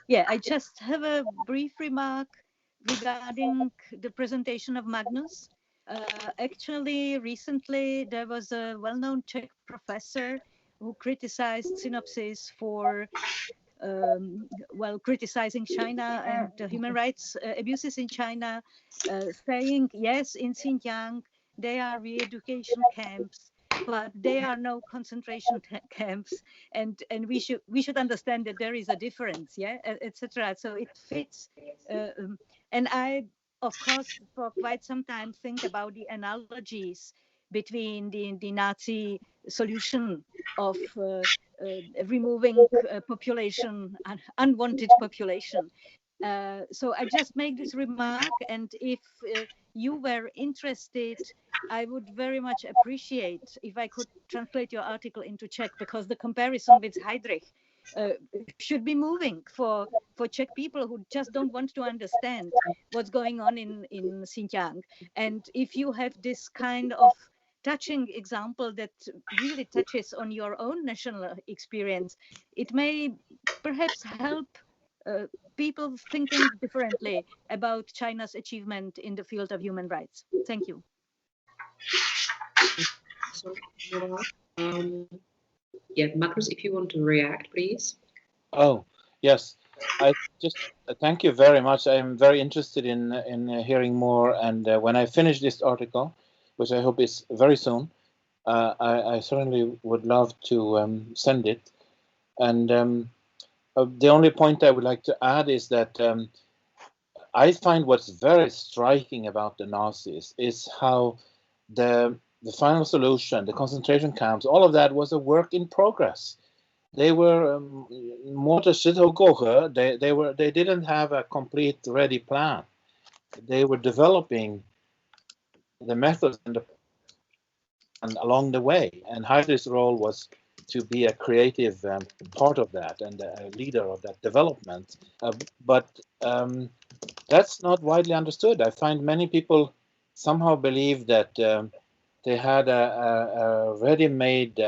Yeah, I just have a brief remark regarding the presentation of Magnus. Actually, recently there was a well-known Czech professor who criticized Sinopsis for criticizing China and human rights abuses in China, saying, yes, in Xinjiang, there are re-education camps, but there are no concentration camps, and we should understand that there is a difference, yeah, etc. So it fits, and I, of course, for quite some time think about the analogies between the Nazi solution of removing population, unwanted population. So I just make this remark, and if you were interested, I would very much appreciate if I could translate your article into Czech, because the comparison with Heydrich should be moving for Czech people who just don't want to understand what's going on in Xinjiang. And if you have this kind of touching example that really touches on your own national experience, it may perhaps help people thinking differently about China's achievement in the field of human rights. Thank you. Yeah, Magnus, if you want to react, please. Oh, yes. I just thank you very much. I am very interested in hearing more. And when I finish this article, which I hope is very soon, I certainly would love to send it. And the only point I would like to add is that I find what's very striking about the Nazis is how the final solution, the concentration camps, all of that was a work in progress. They were they didn't have a complete ready plan. They were developing the methods and along the way, and Heydrich's role was to be a creative part of that and a leader of that development. But that's not widely understood. I find many people somehow believe that they had a ready-made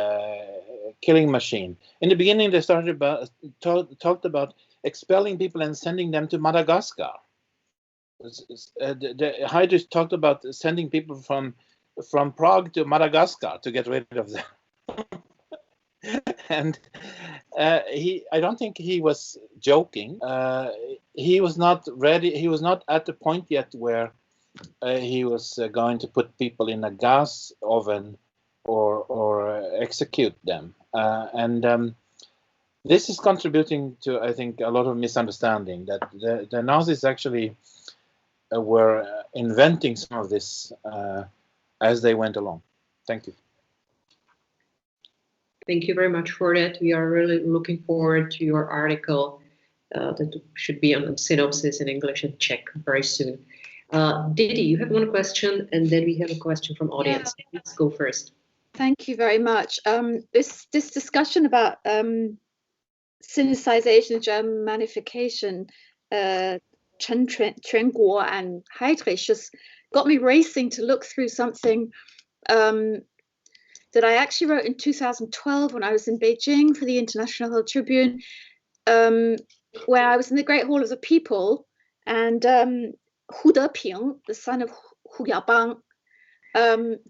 killing machine. In the beginning, they talked about expelling people and sending them to Madagascar. Heydrich talked about sending people from Prague to Madagascar to get rid of them. And I don't think he was joking. He was not ready. He was not at the point yet where he was going to put people in a gas oven or execute them. And this is contributing to, I think, a lot of misunderstanding, that the Nazis actually were inventing some of this as they went along. Thank you. Thank you very much for that. We are really looking forward to your article that should be on Sinopsis in English and Czech very soon. Didi, you have one question, and then we have a question from audience. Yeah. Let's go first. Thank you very much. This discussion about Sinicization, Germanification, Chen Guo and Heydrich just got me racing to look through something that I actually wrote in 2012 when I was in Beijing for the International Herald Tribune, where I was in the Great Hall of the People, and Hu Deping, the son of Hu Yaobang,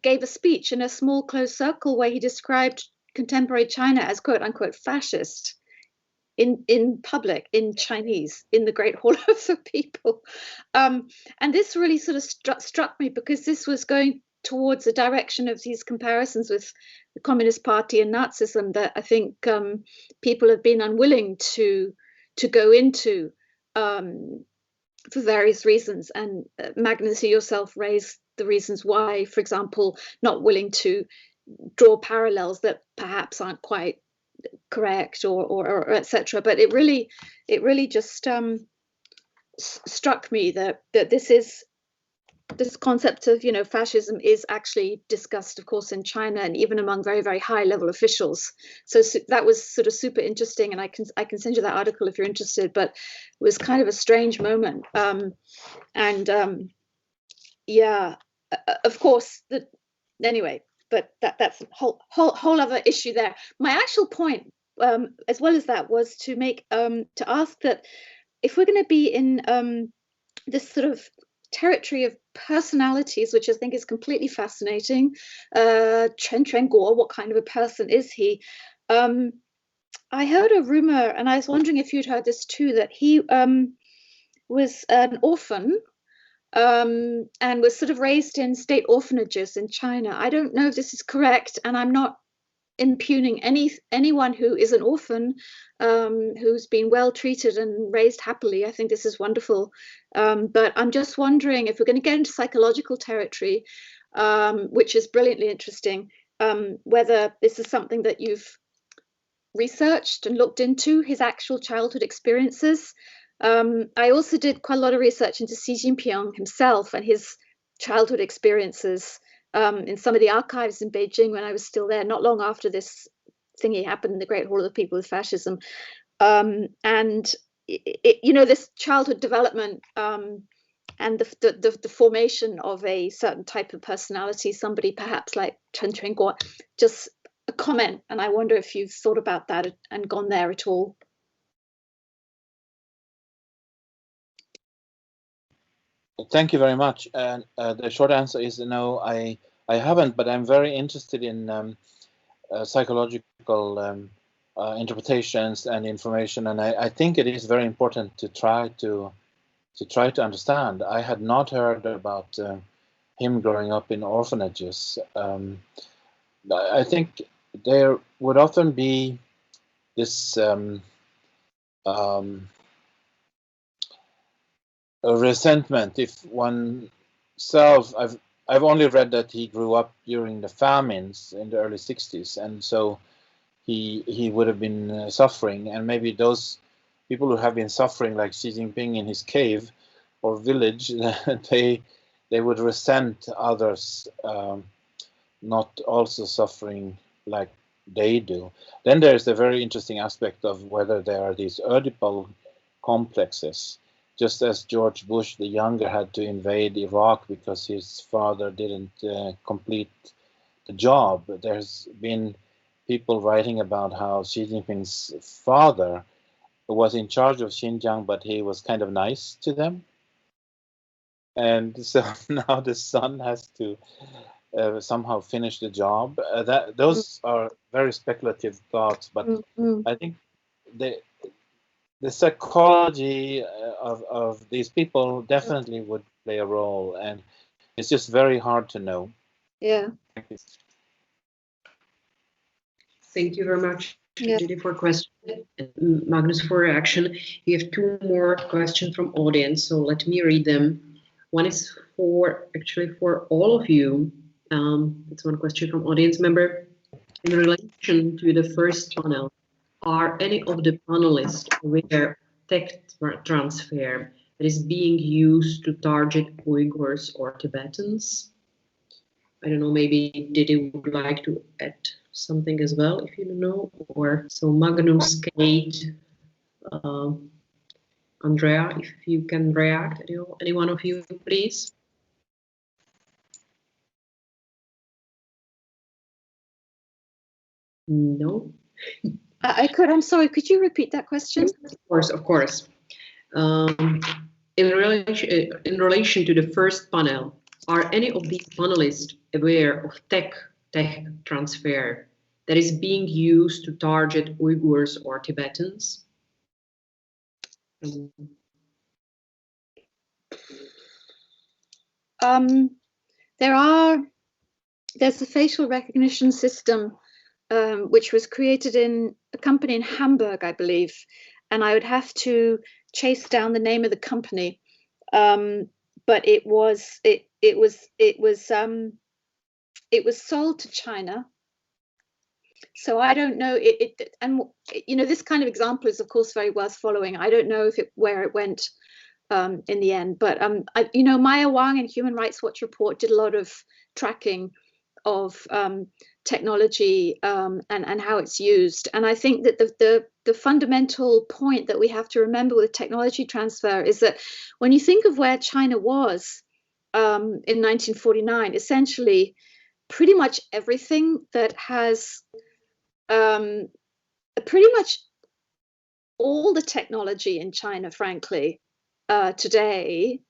gave a speech in a small closed circle where he described contemporary China as quote unquote fascist in public, in Chinese, in the Great Hall of the People. And this really sort of struck me, because this was going towards the direction of these comparisons with the Communist Party and Nazism that I think people have been unwilling to go into for various reasons. And Magnus, you yourself raised the reasons why, for example, not willing to draw parallels that perhaps aren't quite correct or etc. But it really just struck me that this concept of, fascism is actually discussed, of course, in China, and even among very, very high level officials. So that was sort of super interesting, and I can send you that article if you're interested. But it was kind of a strange moment, yeah, of course. Anyway, but that's a whole other issue there. My actual point, as well as that, was to ask that if we're going to be in this sort of territory of personalities, which I think is completely fascinating. Chen Guo, what kind of a person is he? I heard a rumor, and I was wondering if you'd heard this too, that he was an orphan and was sort of raised in state orphanages in China. I don't know if this is correct, and I'm not impugning anyone who is an orphan who's been well treated and raised happily. I think this is wonderful, but I'm just wondering if we're going to get into psychological territory, which is brilliantly interesting, whether this is something that you've researched and looked into his actual childhood experiences. I also did quite a lot of research into Xi Jinping himself and his childhood experiences in some of the archives in Beijing when I was still there, not long after this thingy happened in the Great Hall of the People with Fascism. And this childhood development and the formation of a certain type of personality, somebody perhaps like Chen Quanguo, just a comment, and I wonder if you've thought about that and gone there at all. Thank you very much. And the short answer is no, I haven't, but I'm very interested in psychological interpretations and information, and I think it is very important to try to understand. I had not heard about him growing up in orphanages. I think there would often be this a resentment if oneself. I've only read that he grew up during the famines in the early 60s, and so he would have been suffering, and maybe those people who have been suffering, like Xi Jinping in his cave or village, they would resent others not also suffering like they do. Then there's the very interesting aspect of whether there are these Oedipal complexes, just as George Bush the younger had to invade Iraq because his father didn't complete the job. There's been people writing about how Xi Jinping's father was in charge of Xinjiang, but he was kind of nice to them. And so now the son has to somehow finish the job. Those are very speculative thoughts, but I think the psychology of these people definitely would play a role, and it's just very hard to know. Yeah. Thank you very much, Judy, for question. Magnus, for reaction. We have two more questions from audience, so let me read them. One is for all of you. It's one question from audience member. In relation to the first panel, are any of the panelists aware tech transfer that is being used to target Uyghurs or Tibetans? I don't know, maybe Didi would like to add something as well, if you don't know, or so Magnus, Kate, Andrea, if you can react, any one of you, please. No. I could. I'm sorry. Could you repeat that question? Of course. In relation to the first panel, are any of these panelists aware of tech transfer that is being used to target Uyghurs or Tibetans? There's a facial recognition system which was created in a company in Hamburg, I believe, and I would have to chase down the name of the company. But it was sold to China. So I don't know and this kind of example is of course very worth following. I don't know where it went in the end, but Maya Wang in Human Rights Watch report did a lot of tracking of technology and how it's used. And I think that the fundamental point that we have to remember with technology transfer is that when you think of where China was in 1949, essentially pretty much everything that has pretty much all the technology in China, frankly, today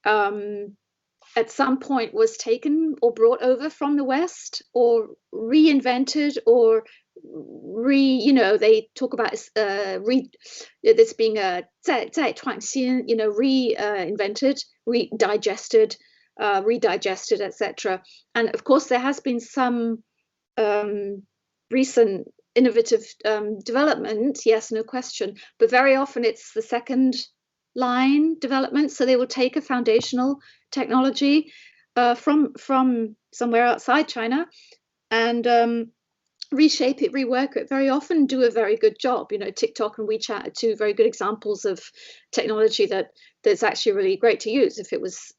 at some point was taken or brought over from the West or reinvented or they talk about this being a 再创新, reinvented, redigested, etc. And of course, there has been some recent innovative development, yes, no question, but very often it's the second line development. So they will take a foundational technology from somewhere outside China and reshape it, rework it, very often do a very good job. You know, TikTok and WeChat are two very good examples of technology that's actually really great to use if it was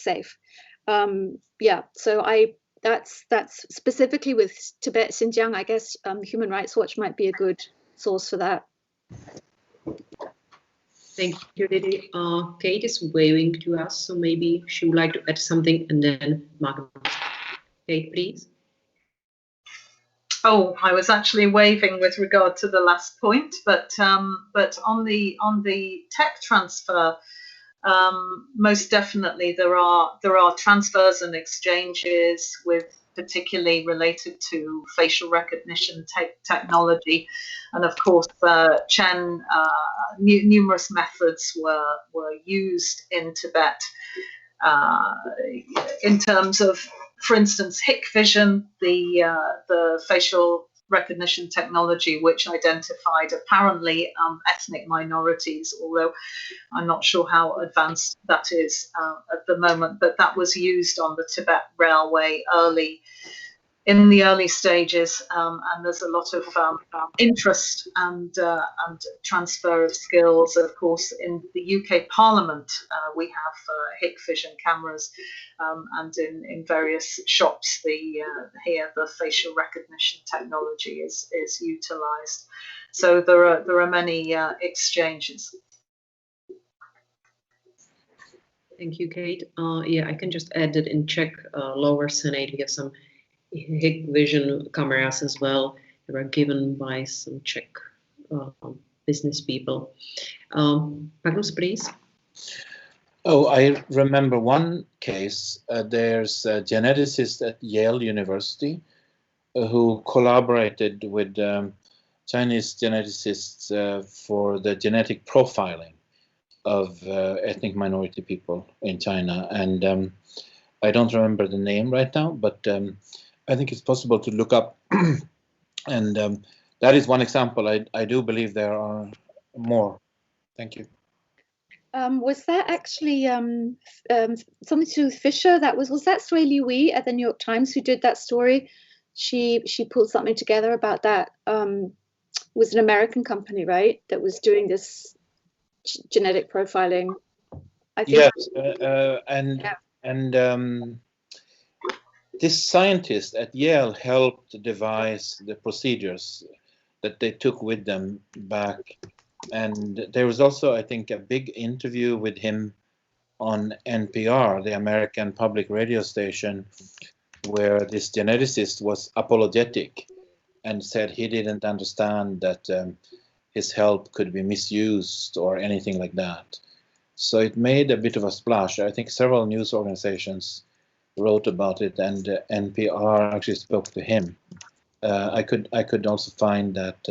safe. Yeah, so that's specifically with Tibet, Xinjiang. I guess Human Rights Watch might be a good source for that. Thank you, Lily. Kate is waving to us, so maybe she would like to add something, and then Magnus. Kate, please. Oh, I was actually waving with regard to the last point, but on the tech transfer, most definitely there are transfers and exchanges with particularly related to facial recognition technology, and of course Chen numerous methods were used in Tibet in terms of, for instance, Hikvision, the facial recognition technology which identified apparently ethnic minorities, although I'm not sure how advanced that is at the moment, but that was used on the Tibet Railway in the early stages, and there's a lot of interest and transfer of skills. Of course, in the UK Parliament, we have Hikvision cameras, and in various shops, here the facial recognition technology is utilised. So there are many exchanges. Thank you, Kate. Yeah, I can just add that in Czech lower Senate we have some Hikvision cameras as well. They were given by some Czech business people. Magnus, please. Oh, I remember one case. There's a geneticist at Yale University who collaborated with Chinese geneticists for the genetic profiling of ethnic minority people in China. And I don't remember the name right now, but I think it's possible to look up. And that is one example. I do believe there are more. Thank you. Was that actually something to do with Fisher? Was that Sui Liui at the New York Times who did that story? She pulled something together about that. Was an American company, right? That was doing this genetic profiling. I think. Yes, and this scientist at Yale helped devise the procedures that they took with them back. And there was also, I think, a big interview with him on NPR, the American public radio station, where this geneticist was apologetic and said he didn't understand that his help could be misused or anything like that. So it made a bit of a splash. I think several news organizations wrote about it, and NPR actually spoke to him. I could also find that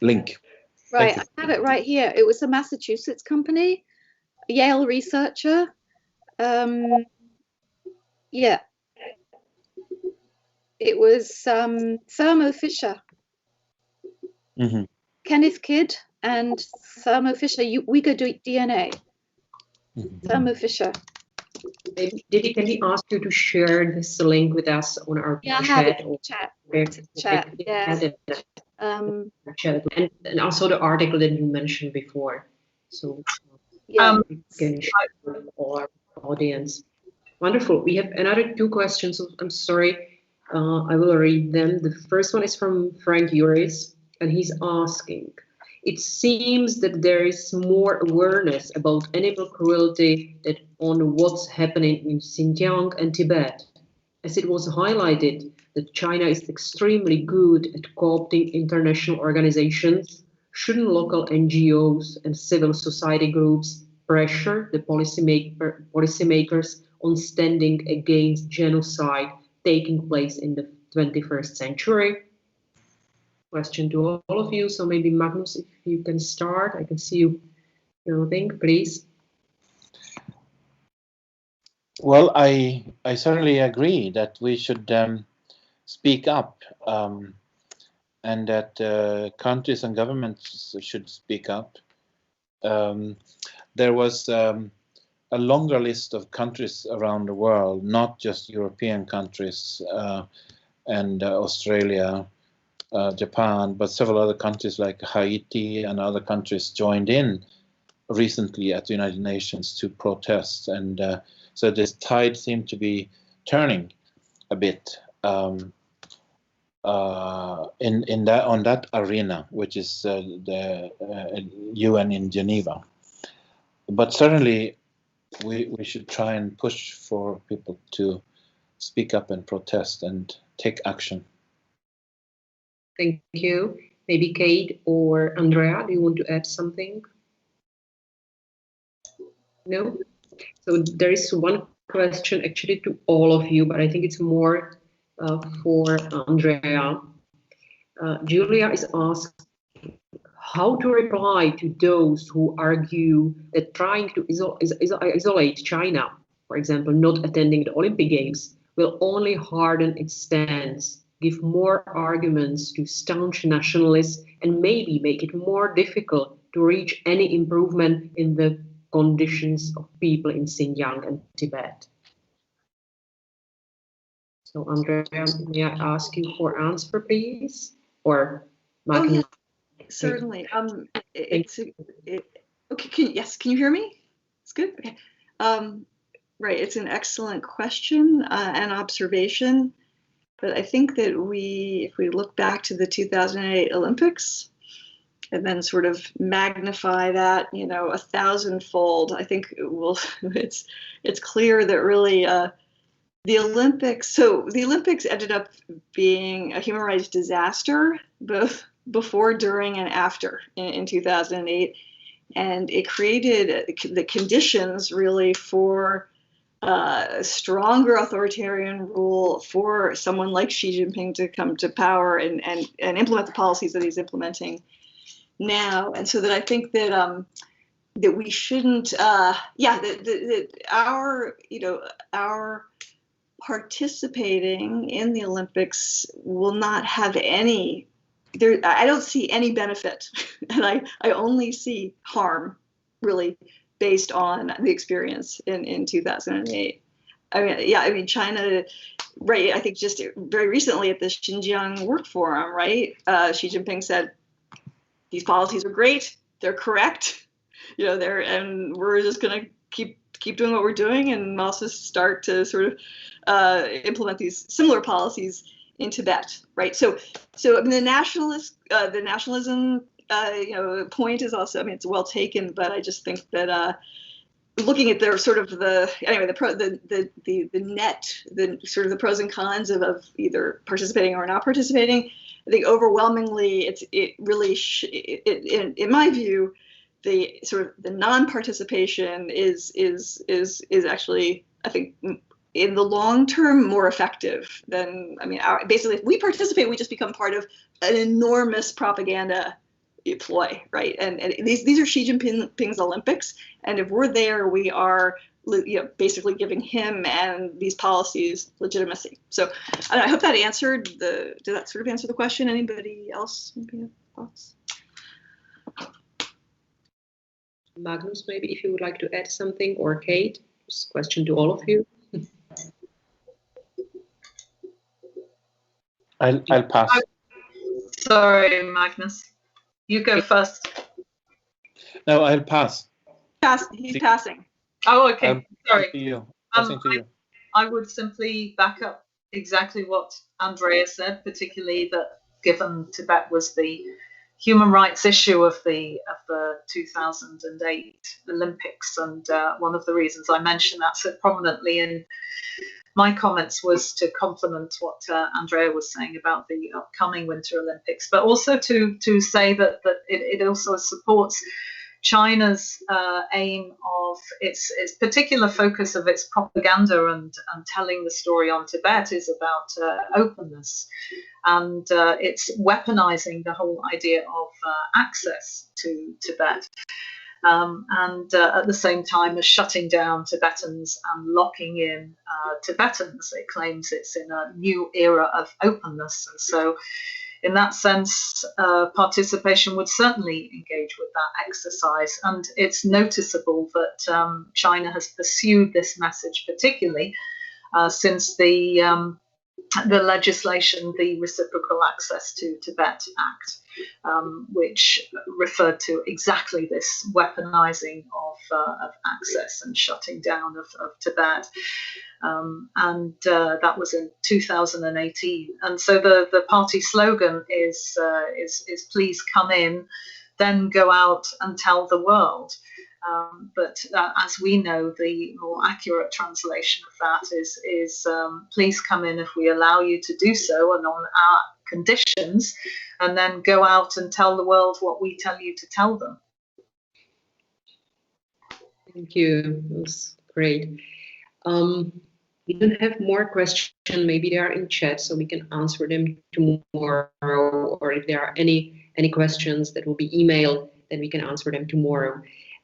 link. Right, I have it right here. It was a Massachusetts company, a Yale researcher. Yeah, it was Thermo Fisher, Kenneth Kidd, and Thermo Fisher. Uyghur DNA. Thermo Fisher. Can we ask you to share this link with us on our chat? Chat. Yes. And also the article that you mentioned before. So we can share with our audience. Wonderful. We have another two questions. I'm sorry. I will read them. The first one is from Frank Uris, and he's asking, it seems that there is more awareness about animal cruelty than on what's happening in Xinjiang and Tibet. As it was highlighted that China is extremely good at co-opting international organizations, shouldn't local NGOs and civil society groups pressure the policymakers on standing against genocide taking place in the 21st century? Question to all of you. So maybe Magnus, if you can start. I can see you think, please. Well, I certainly agree that we should speak up, and that countries and governments should speak up. There was a a longer list of countries around the world, not just European countries and Australia, Japan, but several other countries like Haiti and other countries joined in recently at the United Nations to protest. And so this tide seemed to be turning a bit on that arena, which is the UN in Geneva. But certainly we should try and push for people to speak up and protest and take action. Thank you. Maybe Kate or Andrea, do you want to add something? No? So there is one question actually to all of you, but I think it's more for Andrea. Julia is asked how to reply to those who argue that trying to isolate China, for example, not attending the Olympic Games, will only harden its stance, give more arguments to staunch nationalists, and maybe make it more difficult to reach any improvement in the conditions of people in Xinjiang and Tibet. So, Andrea, may I ask you for answer, please? Or Magnus? Oh, yeah, certainly. Okay. Yes, can you hear me? It's good. Okay. Right, it's an excellent question and observation. But I think that if we look back to the 2008 Olympics and then sort of magnify that, 1,000-fold, I think it's clear that really the Olympics ended up being a human rights disaster, both before, during, and after in 2008. And it created the conditions really for stronger authoritarian rule, for someone like Xi Jinping to come to power and implement the policies that he's implementing now. And so that I think that that we shouldn't, that our participating in the Olympics will not have any. I don't see any benefit, and I only see harm, really, based on the experience in 2008. I mean, China, right? I think just very recently at the Xinjiang Work Forum, right? Xi Jinping said, "These policies are great. They're correct. And we're just going to keep doing what we're doing, and also start to sort of implement these similar policies in Tibet, right?" So I mean, the nationalism point is also, I mean, it's well taken, but I just think that looking at the sort of the sort of the pros and cons of either participating or not participating, I think overwhelmingly in my view, the sort of the non-participation is actually, I think, in the long term, more effective than, I mean, basically, if we participate, we just become part of an enormous propaganda ploy, right? And these are Xi Jinping's Olympics, and if we're there, we are, basically giving him and these policies legitimacy. So I hope that answered did that sort of answer the question? Anybody else maybe have thoughts? Magnus, maybe if you would like to add something, or Kate, this question to all of you. I'll pass. Sorry, Magnus. You go first. No, I'll pass. He's passing. Oh, okay. Sorry. Passing to you. I would simply back up exactly what Andrea said, particularly that given Tibet was the human rights issue of the 2008 Olympics, and one of the reasons I mentioned that so prominently in my comments was to complement what Andrea was saying about the upcoming Winter Olympics, but also to say that it also supports China's aim of its particular focus of its propaganda and telling the story on Tibet is about openness, and it's weaponizing the whole idea of access to Tibet. And at the same time as shutting down Tibetans and locking in Tibetans. It claims it's in a new era of openness. And so in that sense, participation would certainly engage with that exercise. And it's noticeable that China has pursued this message, particularly since the legislation, the Reciprocal Access to Tibet Act, which referred to exactly this weaponizing of access and shutting down of Tibet. And that was in 2018. And so the party slogan is please come in, then go out and tell the world. But as we know, the more accurate translation of that is please come in if we allow you to do so and on our conditions, and then go out and tell the world what we tell you to tell them. Thank you. That was great. We don't have more questions. Maybe they are in chat, so we can answer them tomorrow. Or if there are any questions that will be emailed, then we can answer them tomorrow.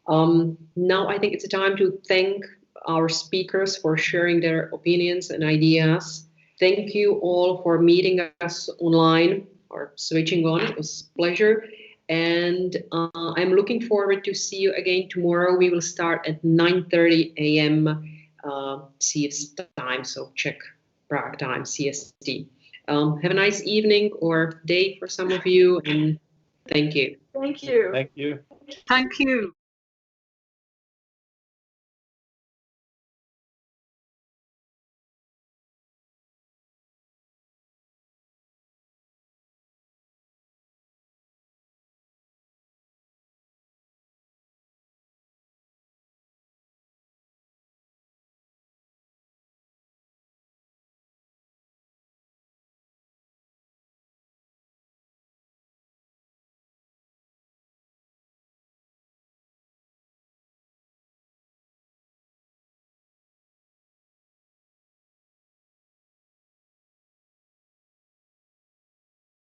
Now I think it's time to thank our speakers for sharing their opinions and ideas. Thank you all for meeting us online or switching on. It was a pleasure. And I'm looking forward to see you again tomorrow. We will start at 9:30 a.m. CST time, so check Prague time, CST. Have a nice evening or day for some of you, and thank you. Thank you. Thank you. Thank you.